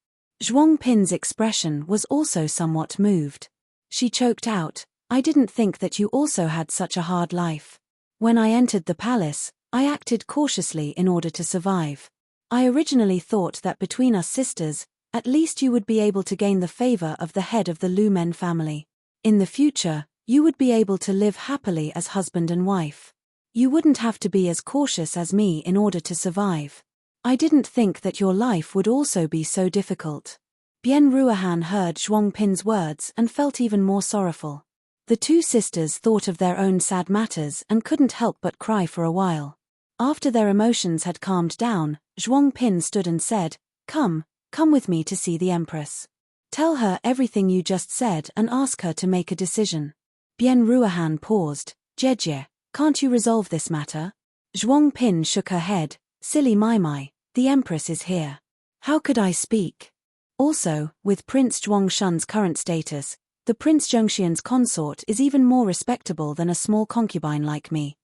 Zhuang Pin's expression was also somewhat moved. She choked out, "I didn't think that you also had such a hard life. When I entered the palace, I acted cautiously in order to survive. I originally thought that between us sisters, at least you would be able to gain the favor of the head of the Lu Men family. In the future, you would be able to live happily as husband and wife. You wouldn't have to be as cautious as me in order to survive. I didn't think that your life would also be so difficult." Bian Ruohan heard Zhuang Pin's words and felt even more sorrowful. The two sisters thought of their own sad matters and couldn't help but cry for a while. After their emotions had calmed down, Zhuang Pin stood and said, Come with me to see the Empress. Tell her everything you just said and ask her to make a decision." Bian Ruohan paused. "Jejie, can't you resolve this matter?" Zhuang Pin shook her head. "Silly Mai, the Empress is here. How could I speak? Also, with Prince Zhuangshun's current status, the Prince Zhongxian's consort is even more respectable than a small concubine like me.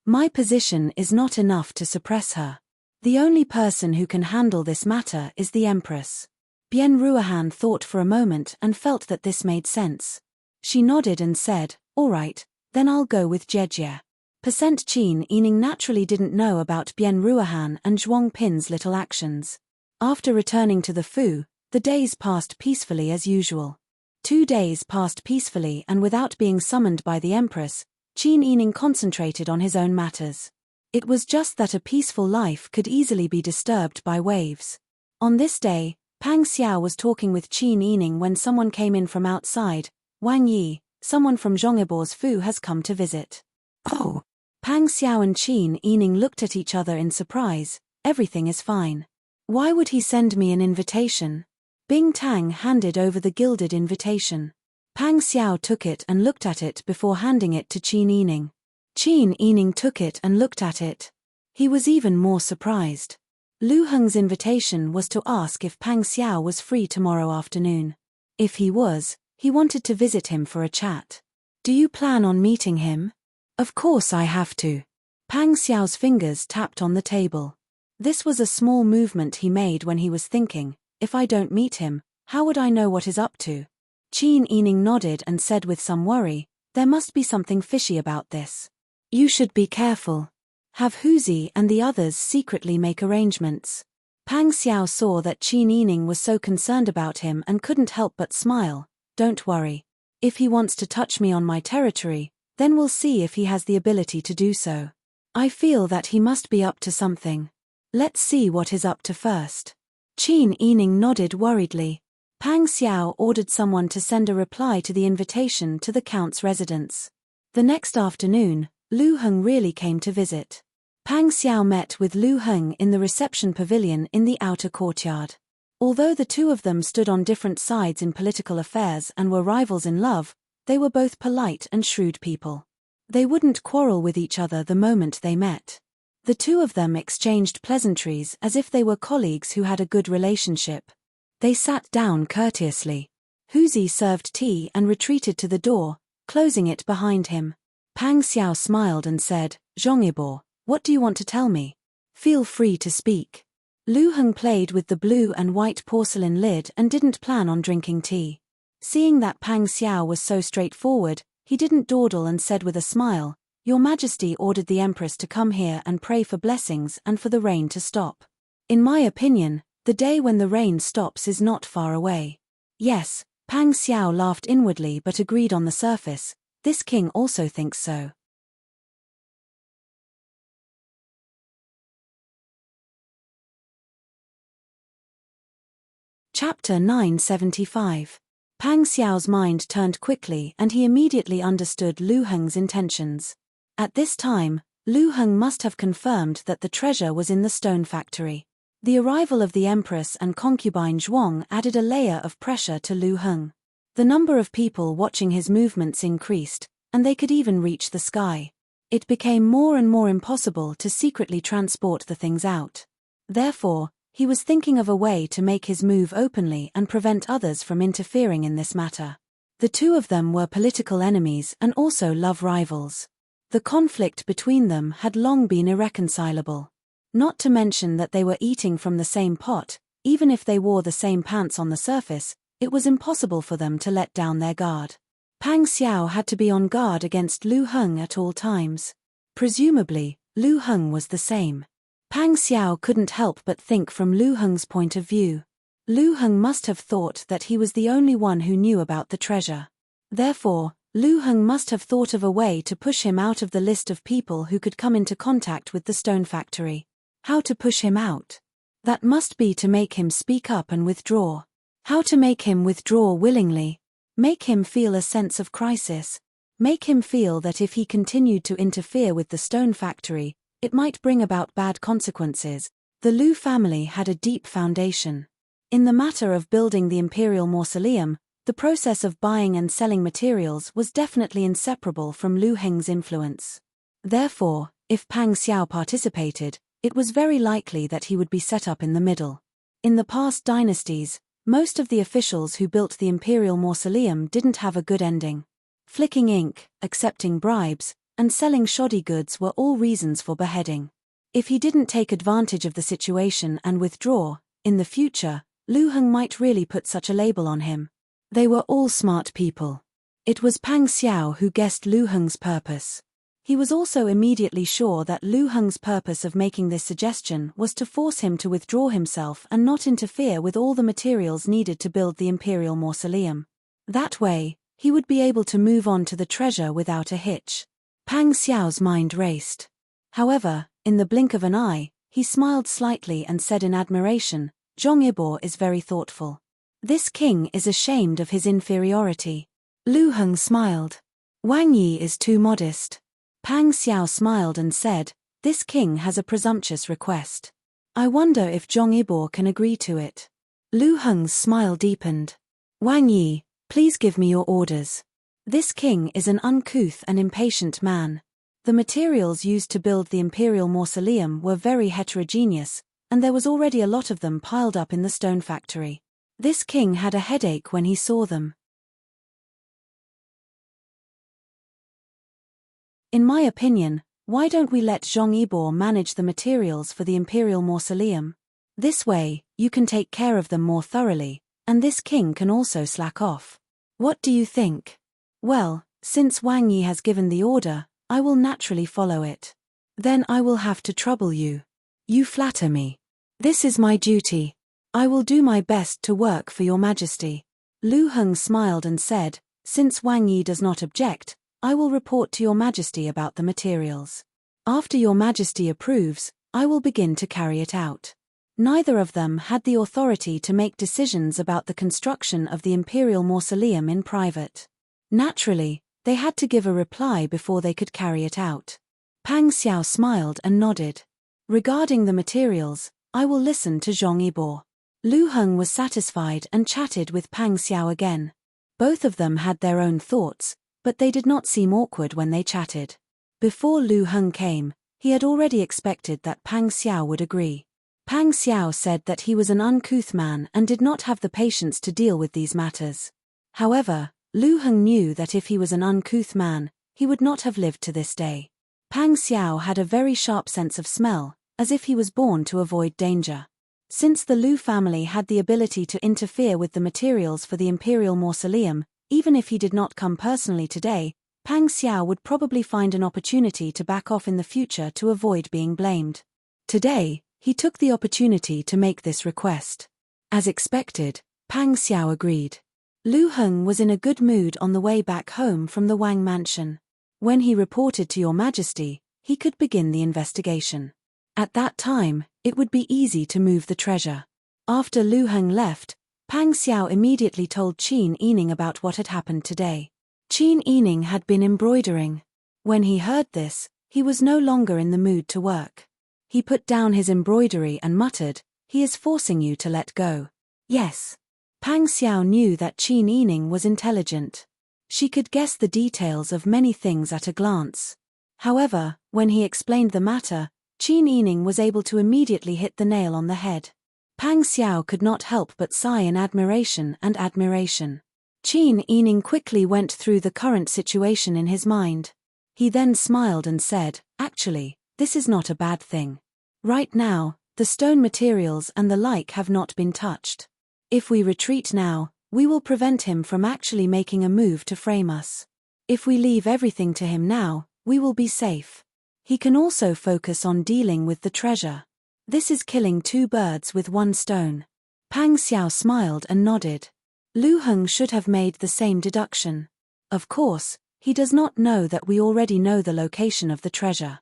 My position is not enough to suppress her. The only person who can handle this matter is the Empress." Bian Ruohan thought for a moment and felt that this made sense. She nodded and said, "All right, then I'll go with Jejie." Percent Qin Yining naturally didn't know about Bian Ruohan and Zhuang Pin's little actions. After returning to the Fu, the days passed peacefully as usual. 2 days passed peacefully and without being summoned by the Empress, Qin Yining concentrated on his own matters. It was just that a peaceful life could easily be disturbed by waves. On this day, Pang Xiao was talking with Qin Yining when someone came in from outside. "Wang Yi, someone from Zhongibo's Fu has come to visit." "Oh." Pang Xiao and Qin Yining looked at each other in surprise. "Everything is fine. Why would he send me an invitation?" Bing Tang handed over the gilded invitation. Pang Xiao took it and looked at it before handing it to Qin Yining. Qin Yining took it and looked at it. He was even more surprised. Lu Heng's invitation was to ask if Pang Xiao was free tomorrow afternoon. If he was, he wanted to visit him for a chat. "Do you plan on meeting him?" "Of course I have to." Pang Xiao's fingers tapped on the table. This was a small movement he made when he was thinking, if I don't meet him, how would I know what he's up to? Qin Yining nodded and said with some worry, "There must be something fishy about this. You should be careful. Have Huzi and the others secretly make arrangements." Pang Xiao saw that Qin Yining was so concerned about him and couldn't help but smile. "Don't worry. If he wants to touch me on my territory, then we'll see if he has the ability to do so. I feel that he must be up to something. Let's see what he's up to first." Qin Yining nodded worriedly. Pang Xiao ordered someone to send a reply to the invitation to the Count's residence. The next afternoon, Lu Heng really came to visit. Pang Xiao met with Lu Heng in the reception pavilion in the outer courtyard. Although the two of them stood on different sides in political affairs and were rivals in love, they were both polite and shrewd people. They wouldn't quarrel with each other the moment they met. The two of them exchanged pleasantries as if they were colleagues who had a good relationship. They sat down courteously. Huzi served tea and retreated to the door, closing it behind him. Pang Xiao smiled and said, "Zhongibo, what do you want to tell me?" Feel free to speak. Lu Heng played with the blue and white porcelain lid and didn't plan on drinking tea. Seeing that Pang Xiao was so straightforward, he didn't dawdle and said with a smile, "Your Majesty ordered the Empress to come here and pray for blessings and for the rain to stop. In my opinion, the day when the rain stops is not far away." Yes, Pang Xiao laughed inwardly but agreed on the surface, this king also thinks so. Chapter 975. Pang Xiao's mind turned quickly and he immediately understood Lu Heng's intentions. At this time, Lu Heng must have confirmed that the treasure was in the stone factory. The arrival of the Empress and concubine Zhuang added a layer of pressure to Lu Heng. The number of people watching his movements increased, and they could even reach the sky. It became more and more impossible to secretly transport the things out. Therefore, he was thinking of a way to make his move openly and prevent others from interfering in this matter. The two of them were political enemies and also love rivals. The conflict between them had long been irreconcilable. Not to mention that they were eating from the same pot, even if they wore the same pants on the surface, it was impossible for them to let down their guard. Pang Xiao had to be on guard against Lu Heng at all times. Presumably, Lu Heng was the same. Pang Xiao couldn't help but think from Lu Heng's point of view. Lu Heng must have thought that he was the only one who knew about the treasure. Therefore, Lu Heng must have thought of a way to push him out of the list of people who could come into contact with the stone factory. How to push him out? That must be to make him speak up and withdraw. How to make him withdraw willingly? Make him feel a sense of crisis. Make him feel that if he continued to interfere with the stone factory, it might bring about bad consequences. The Lu family had a deep foundation. In the matter of building the imperial mausoleum, the process of buying and selling materials was definitely inseparable from Lu Heng's influence. Therefore, if Pang Xiao participated, it was very likely that he would be set up in the middle. In the past dynasties, most of the officials who built the imperial mausoleum didn't have a good ending. Flicking ink, accepting bribes, and selling shoddy goods were all reasons for beheading. If he didn't take advantage of the situation and withdraw, in the future, Lu Heng might really put such a label on him. They were all smart people. It was Pang Xiao who guessed Lu Heng's purpose. He was also immediately sure that Lu Heng's purpose of making this suggestion was to force him to withdraw himself and not interfere with all the materials needed to build the imperial mausoleum. That way, he would be able to move on to the treasure without a hitch. Pang Xiao's mind raced. However, in the blink of an eye, he smiled slightly and said in admiration, "Zhong Yibor is very thoughtful. This king is ashamed of his inferiority." Lu Heng smiled. "Wang Yi is too modest." Pang Xiao smiled and said, "This king has a presumptuous request. I wonder if Zhong Yibor can agree to it." Lu Heng's smile deepened. "Wang Yi, please give me your orders. This king is an uncouth and impatient man. The materials used to build the imperial mausoleum were very heterogeneous, and there was already a lot of them piled up in the stone factory. This king had a headache when he saw them. In my opinion, why don't we let Zhong Yibor manage the materials for the imperial mausoleum? This way, you can take care of them more thoroughly, and this king can also slack off. What do you think?" "Well, since Wang Yi has given the order, I will naturally follow it. Then I will have to trouble you. You flatter me. This is my duty. I will do my best to work for your Majesty." Lu Heng smiled and said, "Since Wang Yi does not object, I will report to your Majesty about the materials. After your Majesty approves, I will begin to carry it out." Neither of them had the authority to make decisions about the construction of the imperial mausoleum in private. Naturally, they had to give a reply before they could carry it out. Pang Xiao smiled and nodded. "Regarding the materials, I will listen to Zhong Yibor." Lu Heng was satisfied and chatted with Pang Xiao again. Both of them had their own thoughts, but they did not seem awkward when they chatted. Before Lu Heng came, he had already expected that Pang Xiao would agree. Pang Xiao said that he was an uncouth man and did not have the patience to deal with these matters. However, Lu Heng knew that if he was an uncouth man, he would not have lived to this day. Pang Xiao had a very sharp sense of smell, as if he was born to avoid danger. Since the Lu family had the ability to interfere with the materials for the Imperial Mausoleum, even if he did not come personally today, Pang Xiao would probably find an opportunity to back off in the future to avoid being blamed. Today, he took the opportunity to make this request. As expected, Pang Xiao agreed. Lu Heng was in a good mood on the way back home from the Wang mansion. When he reported to Your Majesty, he could begin the investigation. At that time, it would be easy to move the treasure. After Lu Heng left, Pang Xiao immediately told Qin Yining about what had happened today. Qin Yining had been embroidering. When he heard this, he was no longer in the mood to work. He put down his embroidery and muttered, "He is forcing you to let go." Yes. Pang Xiao knew that Qin Yining was intelligent. She could guess the details of many things at a glance. However, when he explained the matter, Qin Yining was able to immediately hit the nail on the head. Pang Xiao could not help but sigh in admiration and admiration. Qin Yining quickly went through the current situation in his mind. He then smiled and said, "Actually, this is not a bad thing. Right now, the stone materials and the like have not been touched. If we retreat now, we will prevent him from actually making a move to frame us. If we leave everything to him now, we will be safe. He can also focus on dealing with the treasure. This is killing two birds with one stone." Pang Xiao smiled and nodded. Lu Heng should have made the same deduction. Of course, he does not know that we already know the location of the treasure.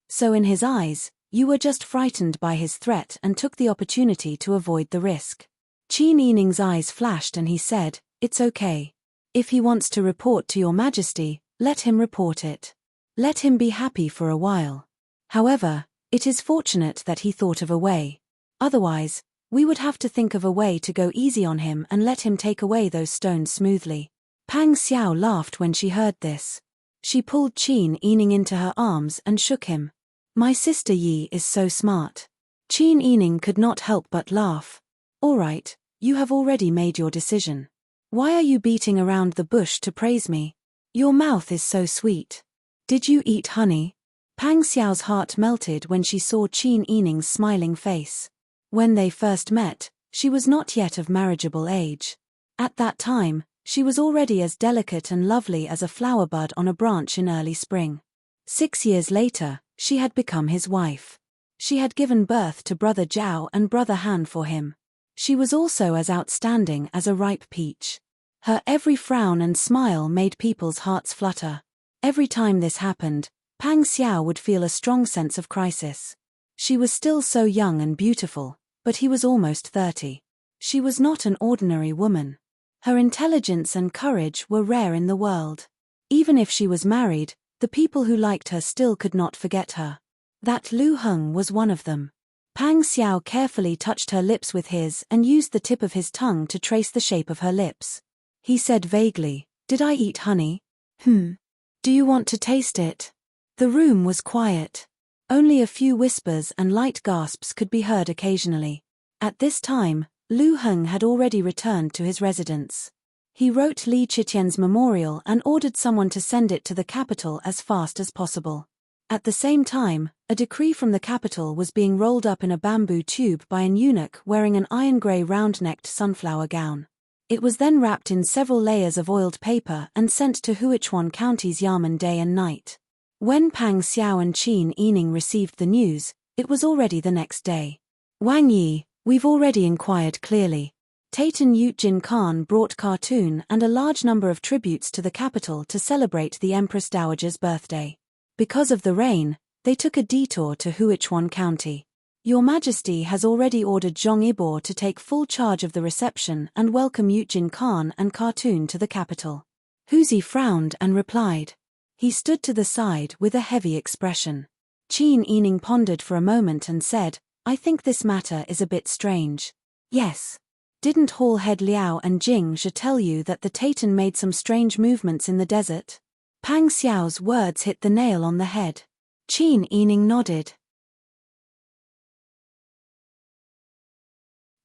So in his eyes, you were just frightened by his threat and took the opportunity to avoid the risk. Qin Yining's eyes flashed and he said, "It's okay. If he wants to report to Your Majesty, let him report it. Let him be happy for a while. However, it is fortunate that he thought of a way. Otherwise, we would have to think of a way to go easy on him and let him take away those stones smoothly." Pang Xiao laughed when she heard this. She pulled Qin Yining into her arms and shook him. "My sister Yi is so smart." Qin Yining could not help but laugh. "All right, you have already made your decision. Why are you beating around the bush to praise me? Your mouth is so sweet. Did you eat honey?" Pang Xiao's heart melted when she saw Qin Yining's smiling face. When they first met, she was not yet of marriageable age. At that time, she was already as delicate and lovely as a flower bud on a branch in early spring. 6 years later, she had become his wife. She had given birth to brother Zhao and brother Han for him. She was also as outstanding as a ripe peach. Her every frown and smile made people's hearts flutter. Every time this happened, Pang Xiao would feel a strong sense of crisis. She was still so young and beautiful, but he was almost 30. She was not an ordinary woman. Her intelligence and courage were rare in the world. Even if she was married, the people who liked her still could not forget her. That Lu Heng was one of them. Pang Xiao carefully touched her lips with his and used the tip of his tongue to trace the shape of her lips. He said vaguely, "Did I eat honey? Do you want to taste it?" The room was quiet. Only a few whispers and light gasps could be heard occasionally. At this time, Lu Heng had already returned to his residence. He wrote Li Qitian's memorial and ordered someone to send it to the capital as fast as possible. At the same time, a decree from the capital was being rolled up in a bamboo tube by an eunuch wearing an iron-grey round-necked sunflower gown. It was then wrapped in several layers of oiled paper and sent to Huichuan County's Yamen day and night. When Pang Xiao and Qin Yining received the news, it was already the next day. "Wang Yi, we've already inquired clearly. Taitan Yutjin Khan brought cartoon and a large number of tributes to the capital to celebrate the Empress Dowager's birthday. Because of the rain, they took a detour to Huichuan County. Your Majesty has already ordered Zhong Ibor to take full charge of the reception and welcome Yutjin Khan and cartoon to the capital." Huzi frowned and replied. He stood to the side with a heavy expression. Qin Yining pondered for a moment and said, "I think this matter is a bit strange." "Yes. Didn't Hall Head Liao and Jing Zhe tell you that the Taitan made some strange movements in the desert?" Pang Xiao's words hit the nail on the head. Qin Yining nodded.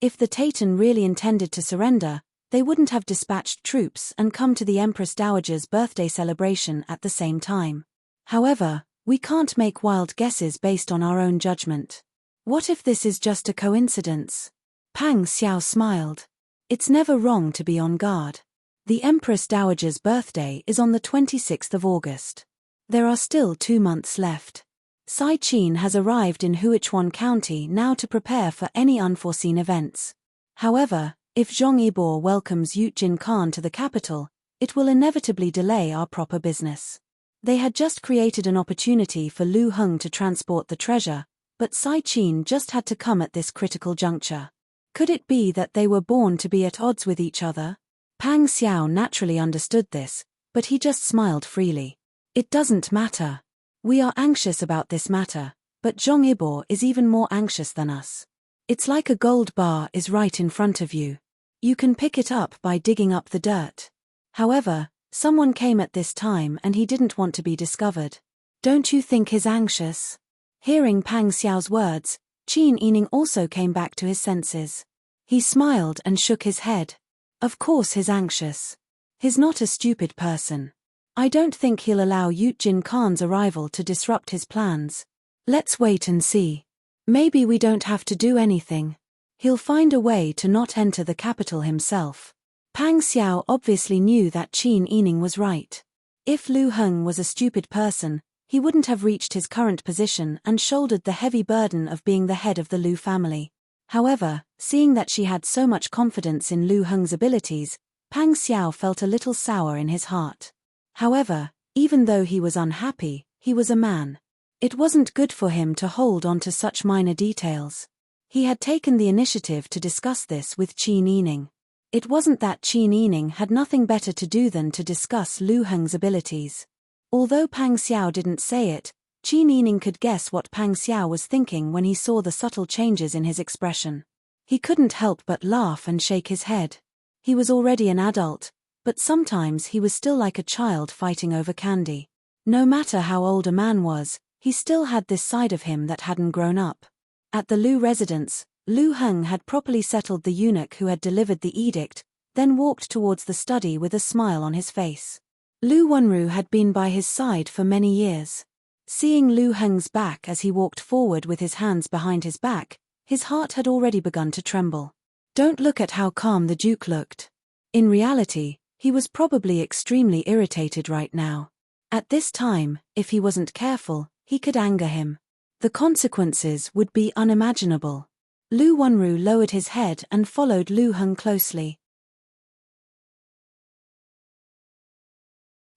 If the Taitan really intended to surrender, they wouldn't have dispatched troops and come to the Empress Dowager's birthday celebration at the same time. However, we can't make wild guesses based on our own judgment. What if this is just a coincidence? Pang Xiao smiled. It's never wrong to be on guard. The Empress Dowager's birthday is on the 26th of August. There are still 2 months left. Sai Qin has arrived in Huichuan County now to prepare for any unforeseen events. However, if Zhong Yibor welcomes Yujin Khan to the capital, it will inevitably delay our proper business. They had just created an opportunity for Lu Heng to transport the treasure, but Sai Qin just had to come at this critical juncture. Could it be that they were born to be at odds with each other? Pang Xiao naturally understood this, but he just smiled freely. It doesn't matter. We are anxious about this matter, but Zhong Yibor is even more anxious than us. It's like a gold bar is right in front of you. You can pick it up by digging up the dirt. However, someone came at this time and he didn't want to be discovered. Don't you think he's anxious? Hearing Pang Xiao's words, Qin Yining also came back to his senses. He smiled and shook his head. Of course he's anxious. He's not a stupid person. I don't think he'll allow Yujin Khan's arrival to disrupt his plans. Let's wait and see. Maybe we don't have to do anything. He'll find a way to not enter the capital himself. Pang Xiao obviously knew that Qin Yining was right. If Lu Heng was a stupid person, he wouldn't have reached his current position and shouldered the heavy burden of being the head of the Lu family. However, seeing that she had so much confidence in Lu Heng's abilities, Pang Xiao felt a little sour in his heart. However, even though he was unhappy, he was a man. It wasn't good for him to hold on to such minor details. He had taken the initiative to discuss this with Qin Yining. It wasn't that Qin Yining had nothing better to do than to discuss Lu Heng's abilities. Although Pang Xiao didn't say it, Qin Yining could guess what Pang Xiao was thinking when he saw the subtle changes in his expression. He couldn't help but laugh and shake his head. He was already an adult, but sometimes he was still like a child fighting over candy. No matter how old a man was, he still had this side of him that hadn't grown up. At the Lu residence, Lu Heng had properly settled the eunuch who had delivered the edict, then walked towards the study with a smile on his face. Lu Wenru had been by his side for many years. Seeing Lu Heng's back as he walked forward with his hands behind his back, his heart had already begun to tremble. Don't look at how calm the Duke looked. In reality, he was probably extremely irritated right now. At this time, if he wasn't careful, he could anger him. The consequences would be unimaginable. Lu Wenru lowered his head and followed Lu Heng closely.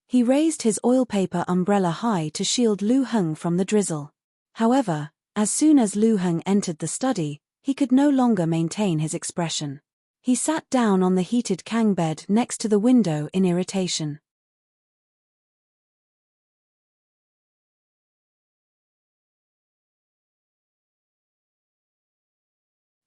He raised his oil paper umbrella high to shield Lu Heng from the drizzle. However, as soon as Lu Heng entered the study, he could no longer maintain his expression. He sat down on the heated kang bed next to the window in irritation.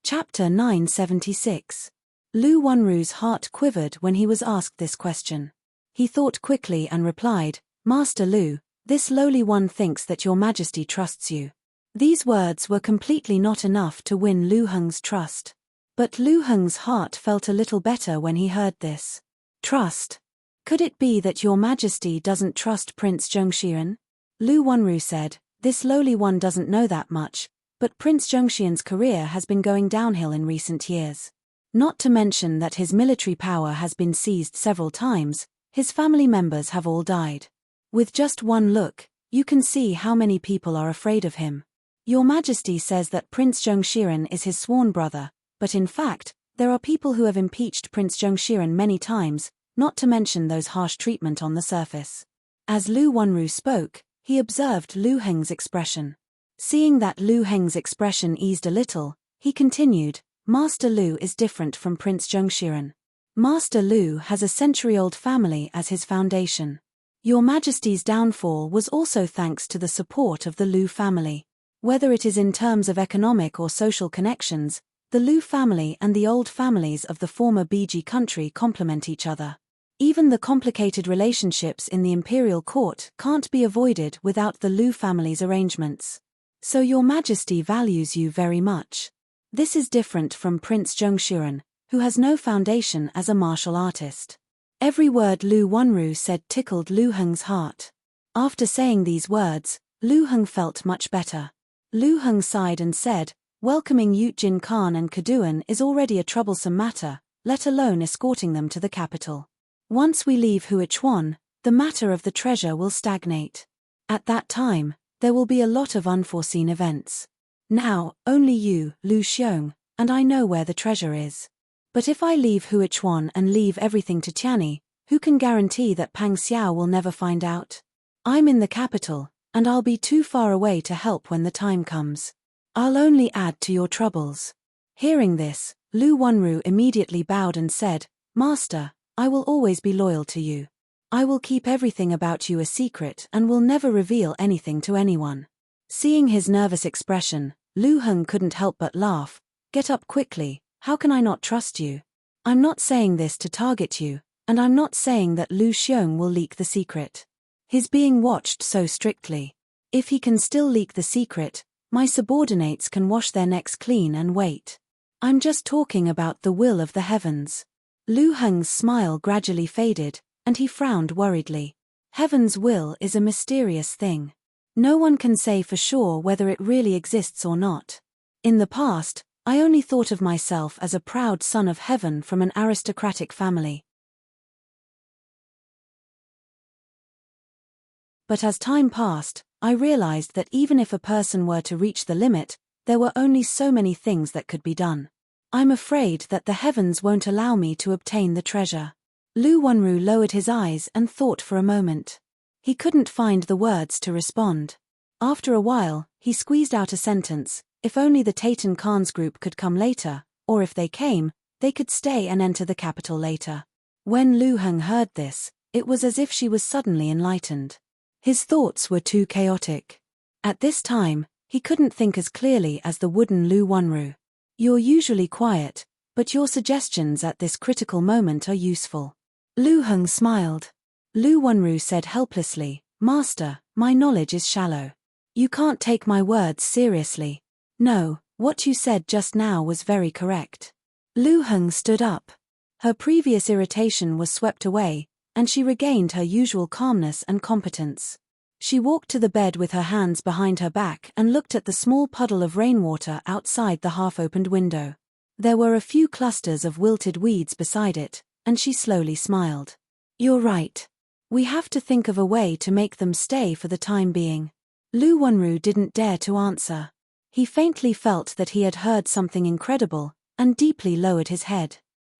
Chapter 976. Lu Wenru's heart quivered when he was asked this question. He thought quickly and replied, Master Lu, this lowly one thinks that your majesty trusts you. These words were completely not enough to win Lu Heng's trust. But Lu Heng's heart felt a little better when he heard this. Trust? Could it be that your majesty doesn't trust Prince Zhongxian? Lu Wenru said, this lowly one doesn't know that much, but Prince Zhongxian's career has been going downhill in recent years. Not to mention that his military power has been seized several times, his family members have all died. With just one look, you can see how many people are afraid of him. Your majesty says that Prince Zhongxian is his sworn brother, but in fact, there are people who have impeached Prince Zhongxian many times, not to mention those harsh treatment on the surface. As Lu Wenru spoke, he observed Lu Heng's expression. Seeing that Lu Heng's expression eased a little, he continued, Master Lu is different from Prince Zhongxian. Master Lu has a century-old family as his foundation. Your Majesty's downfall was also thanks to the support of the Lu family. Whether it is in terms of economic or social connections, the Lu family and the old families of the former Biji country complement each other. Even the complicated relationships in the imperial court can't be avoided without the Lu family's arrangements. So your majesty values you very much. This is different from Prince Zhongxian, who has no foundation as a martial artist. Every word Lu Wenru said tickled Lu Heng's heart. After saying these words, Lu Heng felt much better. Lu Heng sighed and said, "Welcoming Yutjin Khan and Kaduan is already a troublesome matter, let alone escorting them to the capital. Once we leave Huichuan, the matter of the treasure will stagnate. At that time, there will be a lot of unforeseen events. Now, only you, Lu Xiong, and I know where the treasure is. But if I leave Huichuan and leave everything to Tianyi, who can guarantee that Pang Xiao will never find out? I'm in the capital, and I'll be too far away to help when the time comes. I'll only add to your troubles." Hearing this, Lu Wenru immediately bowed and said, "Master, I will always be loyal to you. I will keep everything about you a secret and will never reveal anything to anyone." Seeing his nervous expression, Lu Heng couldn't help but laugh. "Get up quickly, how can I not trust you? I'm not saying this to target you, and I'm not saying that Lu Xiong will leak the secret. He's being watched so strictly. If he can still leak the secret, my subordinates can wash their necks clean and wait. I'm just talking about the will of the heavens." Lu Heng's smile gradually faded, and he frowned worriedly. Heaven's will is a mysterious thing. No one can say for sure whether it really exists or not. In the past, I only thought of myself as a proud son of heaven from an aristocratic family. But as time passed, I realized that even if a person were to reach the limit, there were only so many things that could be done. I'm afraid that the heavens won't allow me to obtain the treasure. Lu Wenru lowered his eyes and thought for a moment. He couldn't find the words to respond. After a while, he squeezed out a sentence: "If only the Taitan Khan's group could come later, or if they came, they could stay and enter the capital later." When Lu Heng heard this, it was as if she was suddenly enlightened. His thoughts were too chaotic. At this time, he couldn't think as clearly as the wooden Lu Wenru. "You're usually quiet, but your suggestions at this critical moment are useful." Lu Heng smiled. Lu Wenru said helplessly, "Master, my knowledge is shallow. You can't take my words seriously." "No, what you said just now was very correct." Lu Heng stood up. Her previous irritation was swept away, and she regained her usual calmness and competence. She walked to the bed with her hands behind her back and looked at the small puddle of rainwater outside the half-opened window. There were a few clusters of wilted weeds beside it, and she slowly smiled. "You're right. We have to think of a way to make them stay for the time being." Lu Wenru didn't dare to answer. He faintly felt that he had heard something incredible, and deeply lowered his head.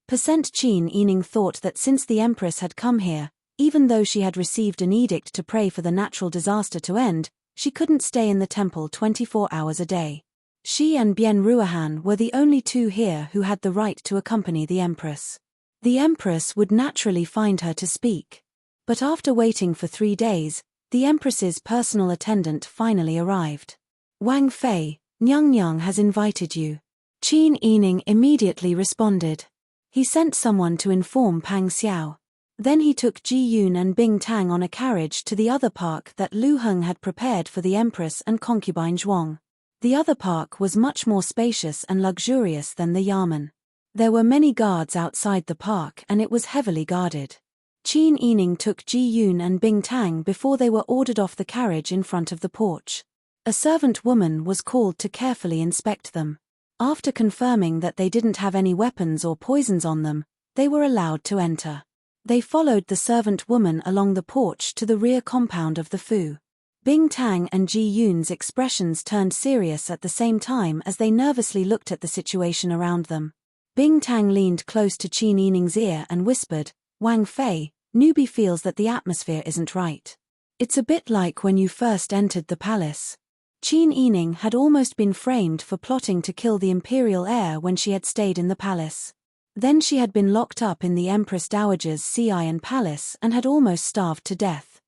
Percent Qin Yining thought that since the Empress had come here, even though she had received an edict to pray for the natural disaster to end, she couldn't stay in the temple 24 hours a day. She and Bian Ruohan were the only two here who had the right to accompany the Empress. The Empress would naturally find her to speak. But after waiting for 3 days, the Empress's personal attendant finally arrived. "Wang Fei, Nyang has invited you." Qin Yining immediately responded. He sent someone to inform Pang Xiao. Then he took Ji Yun and Bing Tang on a carriage to the other park that Lu Heng had prepared for the Empress and concubine Zhuang. The other park was much more spacious and luxurious than the Yamen. There were many guards outside the park and it was heavily guarded. Qin Yining took Ji Yun and Bing Tang before they were ordered off the carriage in front of the porch. A servant woman was called to carefully inspect them. After confirming that they didn't have any weapons or poisons on them, they were allowed to enter. They followed the servant woman along the porch to the rear compound of the Fu. Bing Tang and Ji Yun's expressions turned serious at the same time as they nervously looked at the situation around them. Bing Tang leaned close to Qin Yining's ear and whispered, "Wang Fei, newbie feels that the atmosphere isn't right. It's a bit like when you first entered the palace." Qin Yining had almost been framed for plotting to kill the imperial heir when she had stayed in the palace. Then she had been locked up in the Empress Dowager's Xi'an palace and had almost starved to death.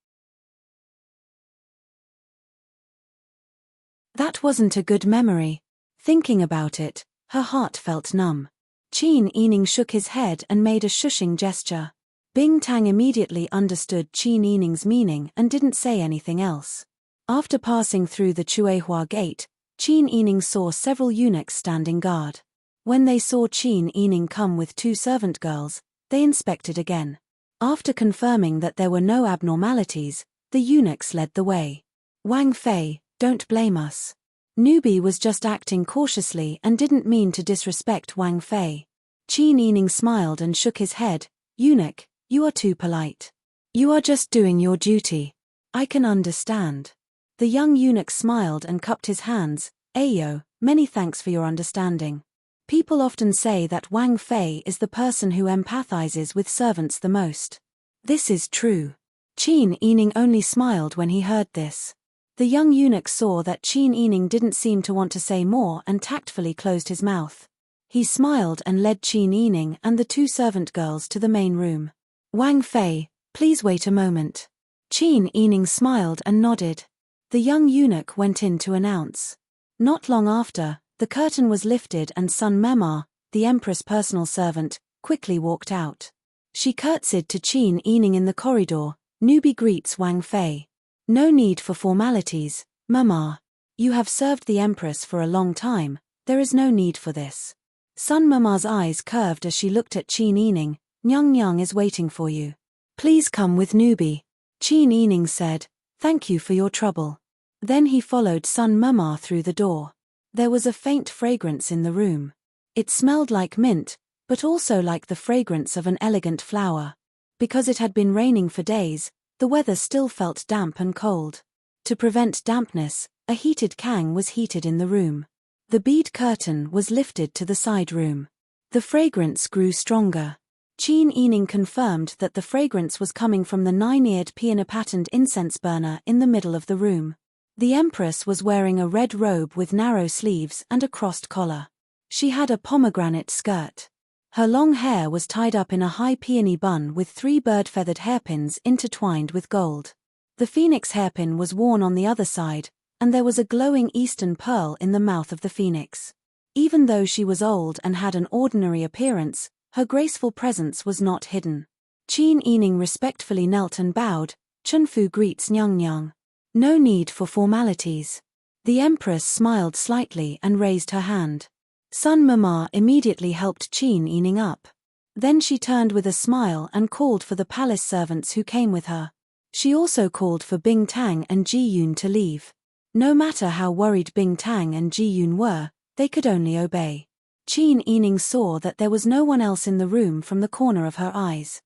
That wasn't a good memory. Thinking about it, her heart felt numb. Qin Yining shook his head and made a shushing gesture. Bing Tang immediately understood Qin Yining's meaning and didn't say anything else. After passing through the Chuehua gate, Qin Yining saw several eunuchs standing guard. When they saw Qin Yining come with 2 servant girls, they inspected again. After confirming that there were no abnormalities, The eunuchs led the way. Wang Fei, don't blame us. Newbie was just acting cautiously and didn't mean to disrespect Wang Fei. Qin Yining smiled and shook his head. Eunuch, you are too polite. You are just doing your duty. I can understand. The young eunuch smiled and cupped his hands. Ayo, many thanks for your understanding. People often say that Wang Fei is the person who empathizes with servants the most. This is true. Qin Yining only smiled when he heard this. The young eunuch saw that Qin Yining didn't seem to want to say more and tactfully closed his mouth. He smiled and led Qin Yining and the two servant girls to the main room. Wang Fei, please wait a moment. Qin Yining smiled and nodded. The young eunuch went in to announce. Not long after, the curtain was lifted and Sun Memar, the Empress' personal servant, quickly walked out. She curtsied to Qin Yining in the corridor. Newbie greets Wang Fei. No need for formalities, Memar. You have served the Empress for a long time, there is no need for this. Sun Memar's eyes curved as she looked at Qin Yining. Nyang Nyang is waiting for you. Please come with Newbie. Qin Yining said, thank you for your trouble. Then he followed Sun Memar through the door. There was a faint fragrance in the room. It smelled like mint, but also like the fragrance of an elegant flower. Because it had been raining for days, the weather still felt damp and cold. To prevent dampness, a heated kang was heated in the room. The bead curtain was lifted to the side room. The fragrance grew stronger. Qin Yining confirmed that the fragrance was coming from the 9-eared peony-patterned incense burner in the middle of the room. The Empress was wearing a red robe with narrow sleeves and a crossed collar. She had a pomegranate skirt. Her long hair was tied up in a high peony bun with 3 bird-feathered hairpins intertwined with gold. The phoenix hairpin was worn on the other side, and there was a glowing eastern pearl in the mouth of the phoenix. Even though she was old and had an ordinary appearance, her graceful presence was not hidden. Qin Yining respectfully knelt and bowed. Chunfu greets Nyang Nyang. No need for formalities. The Empress smiled slightly and raised her hand. Sun Memar immediately helped Qin Yining up. Then she turned with a smile and called for the palace servants who came with her. She also called for Bing Tang and Ji Yun to leave. No matter how worried Bing Tang and Ji Yun were, they could only obey. Qin Yining saw that there was no one else in the room from the corner of her eyes.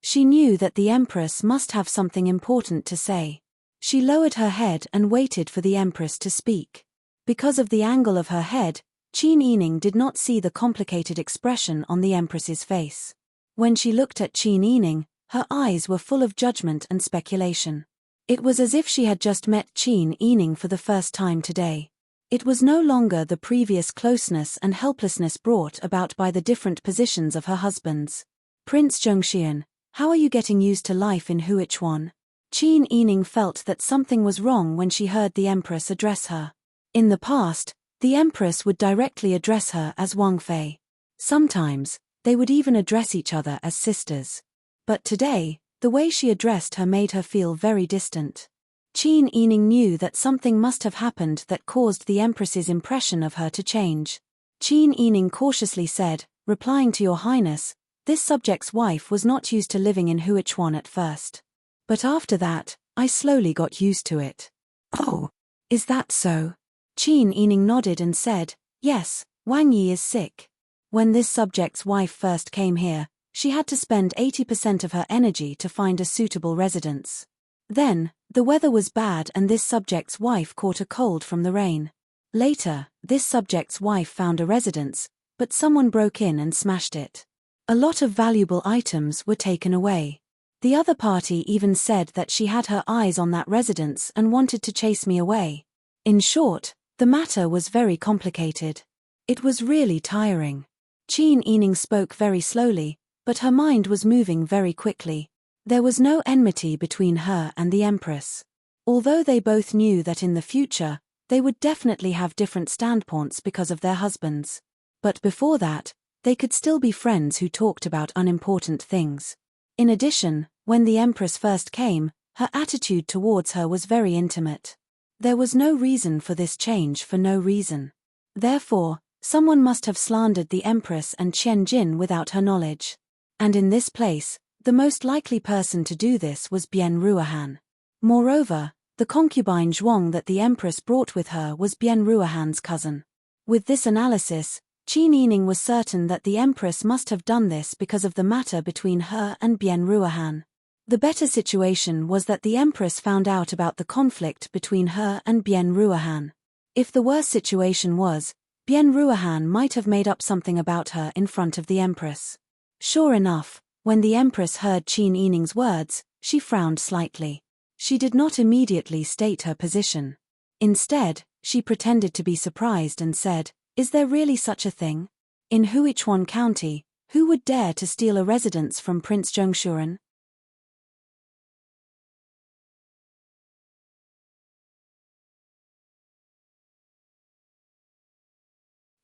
She knew that the Empress must have something important to say. She lowered her head and waited for the Empress to speak. Because of the angle of her head, Qin Yining did not see the complicated expression on the Empress's face. When she looked at Qin Yining, her eyes were full of judgment and speculation. It was as if she had just met Qin Yining for the first time today. It was no longer the previous closeness and helplessness brought about by the different positions of her husbands. Prince Zhengxian, how are you getting used to life in Huichuan? Qin Yining felt that something was wrong when she heard the Empress address her. In the past, the Empress would directly address her as Wang Fei. Sometimes, they would even address each other as sisters. But today, the way she addressed her made her feel very distant. Qin Yining knew that something must have happened that caused the Empress's impression of her to change. Qin Yining cautiously said, replying to Your Highness, this subject's wife was not used to living in Huichuan at first. But after that, I slowly got used to it. Oh, is that so? Qin Yining nodded and said, yes, Wang Yi is sick. When this subject's wife first came here, she had to spend 80% of her energy to find a suitable residence. Then, the weather was bad and this subject's wife caught a cold from the rain. Later, this subject's wife found a residence, but someone broke in and smashed it. A lot of valuable items were taken away. The other party even said that she had her eyes on that residence and wanted to chase me away. In short, the matter was very complicated. It was really tiring. Qin Yining spoke very slowly, but her mind was moving very quickly. There was no enmity between her and the Empress. Although they both knew that in the future, they would definitely have different standpoints because of their husbands. But before that, they could still be friends who talked about unimportant things. In addition, when the Empress first came, her attitude towards her was very intimate. There was no reason for this change for no reason. Therefore, someone must have slandered the Empress and Qian Jin without her knowledge. And in this place, The most likely person to do this was Bian Ruohan. Moreover, the concubine Zhuang that the empress brought with her was Bian Ruohan's cousin. With this analysis, Qin Yining was certain that the empress must have done this because of the matter between her and Bian Ruohan. The better situation was that the empress found out about the conflict between her and Bian Ruohan. If the worst situation was, Bian Ruohan might have made up something about her in front of the empress. Sure enough, when the empress heard Qin Yining's words, she frowned slightly. She did not immediately state her position. Instead, she pretended to be surprised and said, "Is there really such a thing? In Huichuan County, who would dare to steal a residence from Prince Zhengshuren?"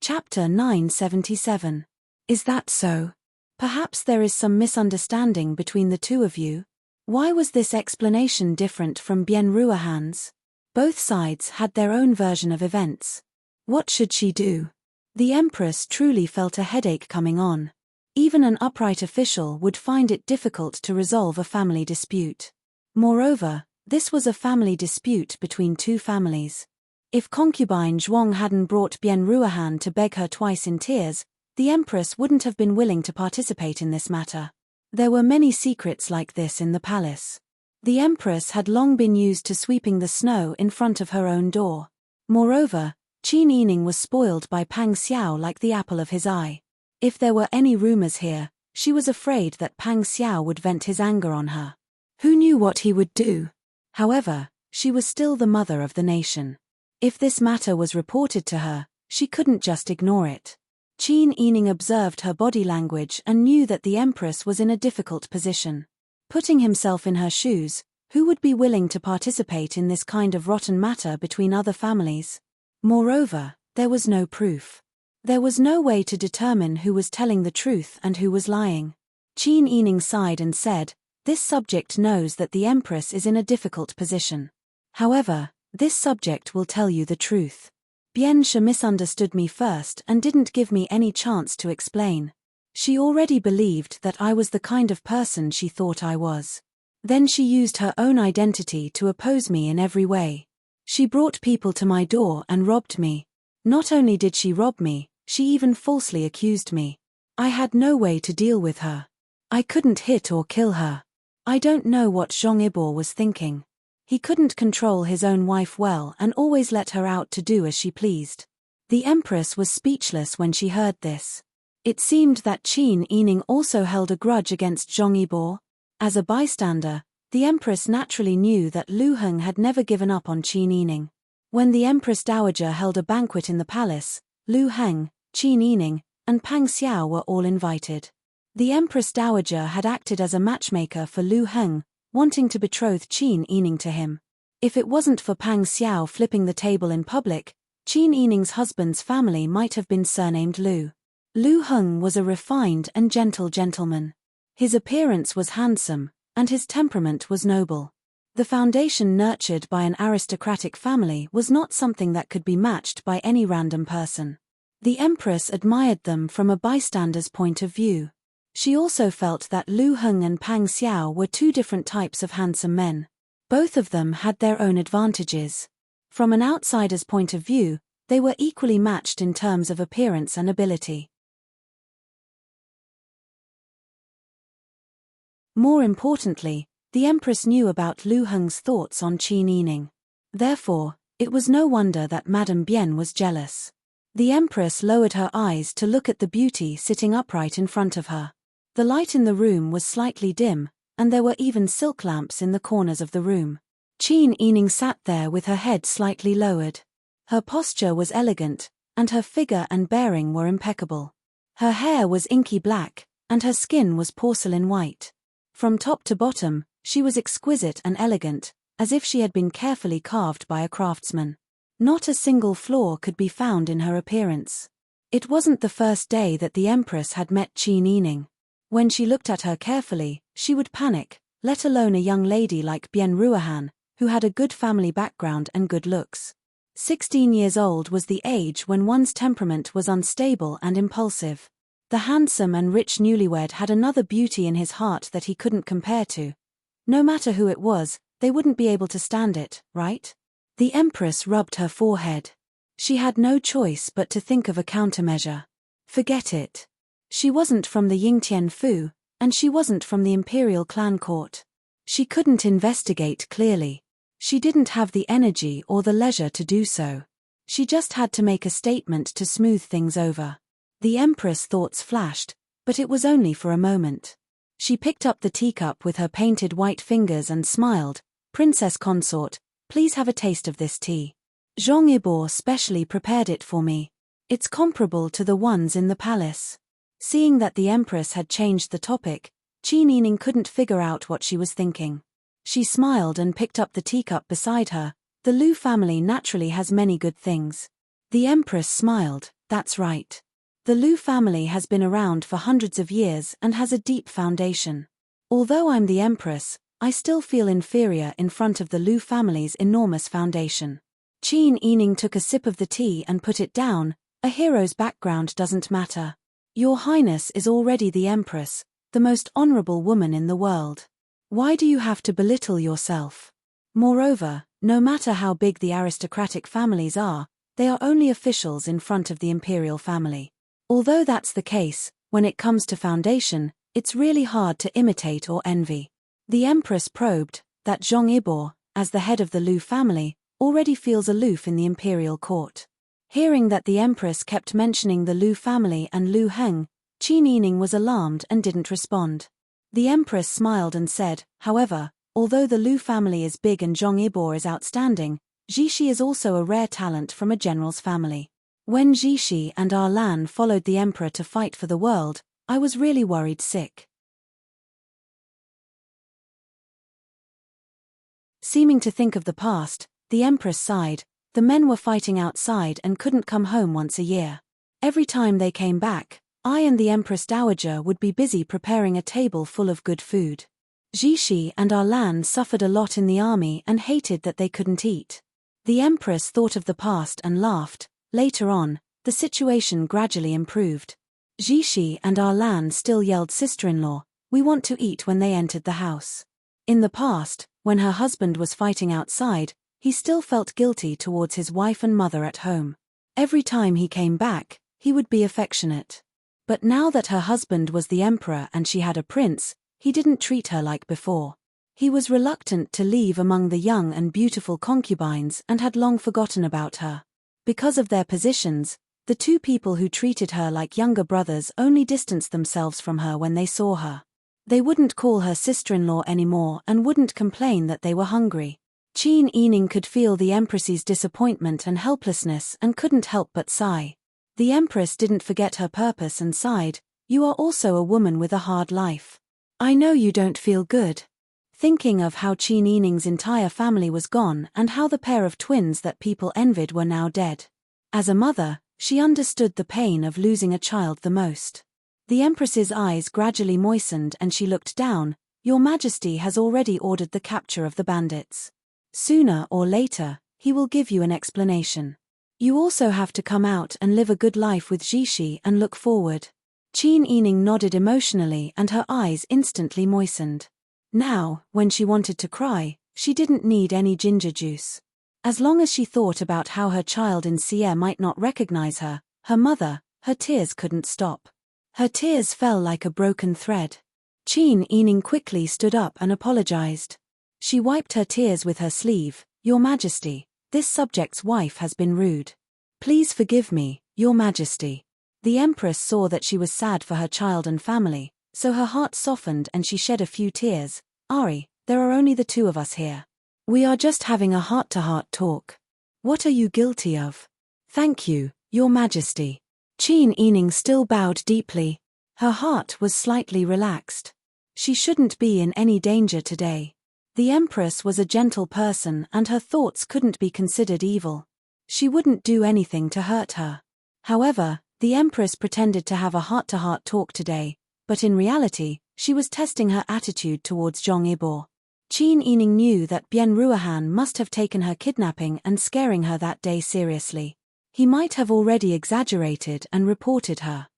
Chapter 977. Is that so? Perhaps there is some misunderstanding between the two of you. Why was this explanation different from Bian Ruohan's? Both sides had their own version of events. What should she do? The empress truly felt a headache coming on. Even an upright official would find it difficult to resolve a family dispute. Moreover, this was a family dispute between two families. If concubine Zhuang hadn't brought Bian Ruohan to beg her twice in tears, the empress wouldn't have been willing to participate in this matter. There were many secrets like this in the palace. The empress had long been used to sweeping the snow in front of her own door. Moreover, Qin Yining was spoiled by Pang Xiao like the apple of his eye. If there were any rumors here, she was afraid that Pang Xiao would vent his anger on her. Who knew what he would do? However, she was still the mother of the nation. If this matter was reported to her, she couldn't just ignore it. Qin Yining observed her body language and knew that the empress was in a difficult position. Putting himself in her shoes, who would be willing to participate in this kind of rotten matter between other families? Moreover, there was no proof. There was no way to determine who was telling the truth and who was lying. Qin Yining sighed and said, "This subject knows that the empress is in a difficult position. However, this subject will tell you the truth. Bian Shi misunderstood me first and didn't give me any chance to explain. She already believed that I was the kind of person she thought I was. Then she used her own identity to oppose me in every way. She brought people to my door and robbed me. Not only did she rob me, she even falsely accused me. I had no way to deal with her. I couldn't hit or kill her. I don't know what Zhong Ibor was thinking. He couldn't control his own wife well and always let her out to do as she pleased." The empress was speechless when she heard this. It seemed that Qin Yining also held a grudge against Zhong Ibor. As a bystander, the empress naturally knew that Lu Heng had never given up on Qin Yining. When the empress dowager held a banquet in the palace, Lu Heng, Qin Yining, and Pang Xiao were all invited. The empress dowager had acted as a matchmaker for Lu Heng, wanting to betroth Qin Yining to him. If it wasn't for Pang Xiao flipping the table in public, Qin Yining's husband's family might have been surnamed Lu. Lu Heng was a refined and gentle gentleman. His appearance was handsome, and his temperament was noble. The foundation nurtured by an aristocratic family was not something that could be matched by any random person. The empress admired them from a bystander's point of view. She also felt that Lu Heng and Pang Xiao were two different types of handsome men. Both of them had their own advantages. From an outsider's point of view, they were equally matched in terms of appearance and ability. More importantly, the empress knew about Lu Heng's thoughts on Qin Yining. Therefore, it was no wonder that Madame Bian was jealous. The empress lowered her eyes to look at the beauty sitting upright in front of her. The light in the room was slightly dim, and there were even silk lamps in the corners of the room. Qin Yining sat there with her head slightly lowered. Her posture was elegant, and her figure and bearing were impeccable. Her hair was inky black, and her skin was porcelain white. From top to bottom, she was exquisite and elegant, as if she had been carefully carved by a craftsman. Not a single flaw could be found in her appearance. It wasn't the first day that the empress had met Qin Yining. When she looked at her carefully, she would panic, let alone a young lady like Bian Ruohan, who had a good family background and good looks. 16 years old was the age when one's temperament was unstable and impulsive. The handsome and rich newlywed had another beauty in his heart that he couldn't compare to. No matter who it was, they wouldn't be able to stand it, right? The Empress rubbed her forehead. She had no choice but to think of a countermeasure. Forget it. She wasn't from the Yingtian Fu, and she wasn't from the imperial clan court. She couldn't investigate clearly. She didn't have the energy or the leisure to do so. She just had to make a statement to smooth things over. The Empress' thoughts flashed, but it was only for a moment. She picked up the teacup with her painted white fingers and smiled. "Princess consort, please have a taste of this tea. Zhong Yibor specially prepared it for me. It's comparable to the ones in the palace." Seeing that the Empress had changed the topic, Qin Yining couldn't figure out what she was thinking. She smiled and picked up the teacup beside her. "The Lu family naturally has many good things." The Empress smiled. "That's right. The Lu family has been around for hundreds of years and has a deep foundation. Although I'm the Empress, I still feel inferior in front of the Lu family's enormous foundation." Qin Yining took a sip of the tea and put it down. "A hero's background doesn't matter. Your Highness is already the Empress, the most honorable woman in the world. Why do you have to belittle yourself? Moreover, no matter how big the aristocratic families are, they are only officials in front of the imperial family. Although that's the case, when it comes to foundation, it's really hard to imitate or envy." The Empress probed that Zhong Yibor, as the head of the Lu family, already feels aloof in the imperial court. Hearing that the Empress kept mentioning the Lu family and Lu Heng, Qin Yining was alarmed and didn't respond. The Empress smiled and said, "However, although the Lu family is big and Zhong Yibor is outstanding, Jixi is also a rare talent from a general's family. When Jixi and our Lan followed the Emperor to fight for the world, I was really worried sick." Seeming to think of the past, the Empress sighed. "The men were fighting outside and couldn't come home once a year. Every time they came back, I and the Empress Dowager would be busy preparing a table full of good food. Jixi and our Lan suffered a lot in the army and hated that they couldn't eat." The Empress thought of the past and laughed. Later on, the situation gradually improved. Jixi and our Lan still yelled sister-in-law, "We want to eat" when they entered the house. In the past, when her husband was fighting outside, he still felt guilty towards his wife and mother at home. Every time he came back, he would be affectionate. But now that her husband was the emperor and she had a prince, he didn't treat her like before. He was reluctant to leave among the young and beautiful concubines and had long forgotten about her. Because of their positions, the two people who treated her like younger brothers only distanced themselves from her when they saw her. They wouldn't call her sister-in-law anymore and wouldn't complain that they were hungry. Qin Yining could feel the Empress's disappointment and helplessness and couldn't help but sigh. The Empress didn't forget her purpose and sighed, "You are also a woman with a hard life. I know you don't feel good." Thinking of how Qin Yining's entire family was gone and how the pair of twins that people envied were now dead. As a mother, she understood the pain of losing a child the most. The Empress's eyes gradually moistened and she looked down. "Your Majesty has already ordered the capture of the bandits. Sooner or later, he will give you an explanation. You also have to come out and live a good life with Jixi and look forward." Qin Yining nodded emotionally and her eyes instantly moistened. Now, when she wanted to cry, she didn't need any ginger juice. As long as she thought about how her child in Xie might not recognize her, her mother, her tears couldn't stop. Her tears fell like a broken thread. Qin Yining quickly stood up and apologized. She wiped her tears with her sleeve. "Your Majesty, this subject's wife has been rude. Please forgive me, Your Majesty." The Empress saw that she was sad for her child and family, so her heart softened and she shed a few tears. "Ari, there are only the two of us here. We are just having a heart-to-heart talk. What are you guilty of?" "Thank you, Your Majesty." Qin Yining still bowed deeply. Her heart was slightly relaxed. She shouldn't be in any danger today. The Empress was a gentle person and her thoughts couldn't be considered evil. She wouldn't do anything to hurt her. However, the Empress pretended to have a heart-to-heart talk today, but in reality, she was testing her attitude towards Zhong Yibor. Qin Yining knew that Bian Ruohan must have taken her kidnapping and scaring her that day seriously. He might have already exaggerated and reported her.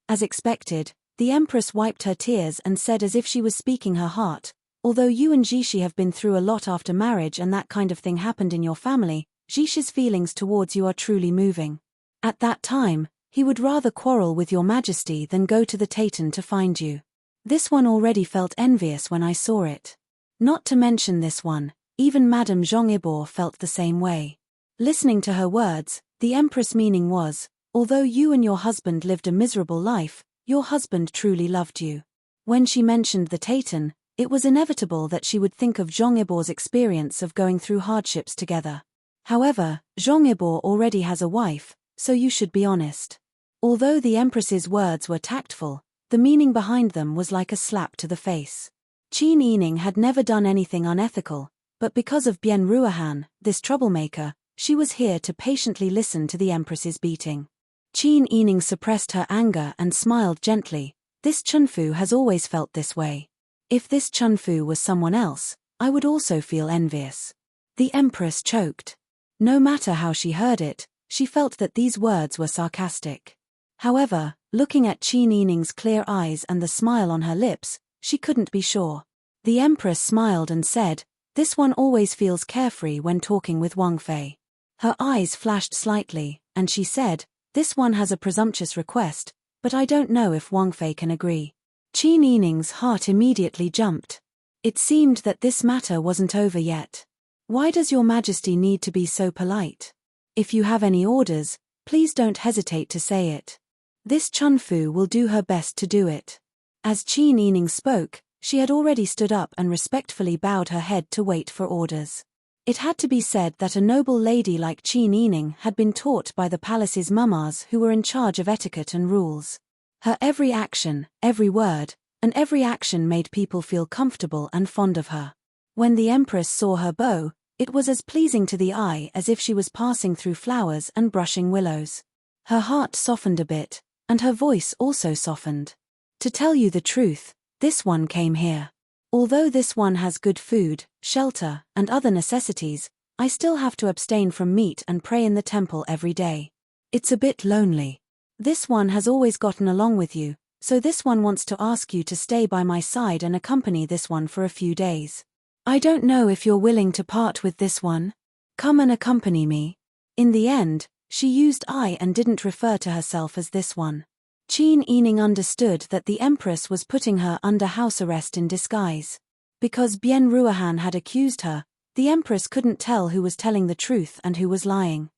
As expected, the Empress wiped her tears and said as if she was speaking her heart, although you and Jishi have been through a lot after marriage and that kind of thing happened in your family, Jishi's feelings towards you are truly moving. At that time, he would rather quarrel with your majesty than go to the Titan to find you. This one already felt envious when I saw it. Not to mention this one, even Madame Zhongibor felt the same way. Listening to her words, the Empress' meaning was, although you and your husband lived a miserable life, your husband truly loved you. When she mentioned the Titan, it was inevitable that she would think of Zhongibor's experience of going through hardships together. However, Zhongibor already has a wife, so you should be honest. Although the Empress's words were tactful, the meaning behind them was like a slap to the face. Qin Yining had never done anything unethical, but because of Bian Ruohan, this troublemaker, she was here to patiently listen to the Empress's beating. Qin Yining suppressed her anger and smiled gently. This Chunfu has always felt this way. If this Chunfu was someone else, I would also feel envious. The Empress choked. No matter how she heard it, she felt that these words were sarcastic. However, looking at Qin Yining's clear eyes and the smile on her lips, she couldn't be sure. The Empress smiled and said, "This one always feels carefree when talking with Wang Fei." Her eyes flashed slightly, and she said, "This one has a presumptuous request, but I don't know if Wang Fei can agree." Qin Yining's heart immediately jumped. It seemed that this matter wasn't over yet. Why does your majesty need to be so polite? If you have any orders, please don't hesitate to say it. This Chunfu will do her best to do it. As Qin Yining spoke, she had already stood up and respectfully bowed her head to wait for orders. It had to be said that a noble lady like Qin Yining had been taught by the palace's mamas who were in charge of etiquette and rules. Her every action, every word, and every action made people feel comfortable and fond of her. When the Empress saw her bow, it was as pleasing to the eye as if she was passing through flowers and brushing willows. Her heart softened a bit, and her voice also softened. To tell you the truth, this one came here. Although this one has good food, shelter, and other necessities, I still have to abstain from meat and pray in the temple every day. It's a bit lonely. This one has always gotten along with you, so this one wants to ask you to stay by my side and accompany this one for a few days. I don't know if you're willing to part with this one. Come and accompany me. In the end, she used I and didn't refer to herself as this one. Qin Yining understood that the Empress was putting her under house arrest in disguise. Because Bian Ruohan had accused her, the Empress couldn't tell who was telling the truth and who was lying.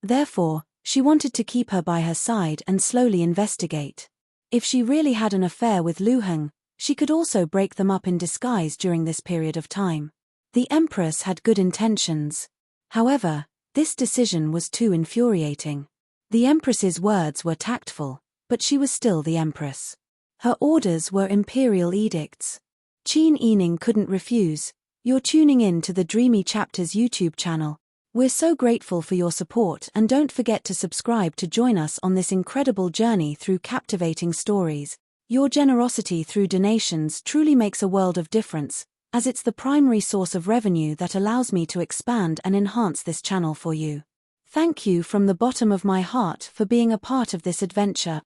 Therefore, she wanted to keep her by her side and slowly investigate. If she really had an affair with Lu Heng, she could also break them up in disguise during this period of time. The Empress had good intentions. However, this decision was too infuriating. The Empress's words were tactful, but she was still the Empress. Her orders were imperial edicts. Qin Yining couldn't refuse. You're tuning in to the Dreamy Chapters YouTube channel. We're so grateful for your support and don't forget to subscribe to join us on this incredible journey through captivating stories. Your generosity through donations truly makes a world of difference, as it's the primary source of revenue that allows me to expand and enhance this channel for you. Thank you from the bottom of my heart for being a part of this adventure.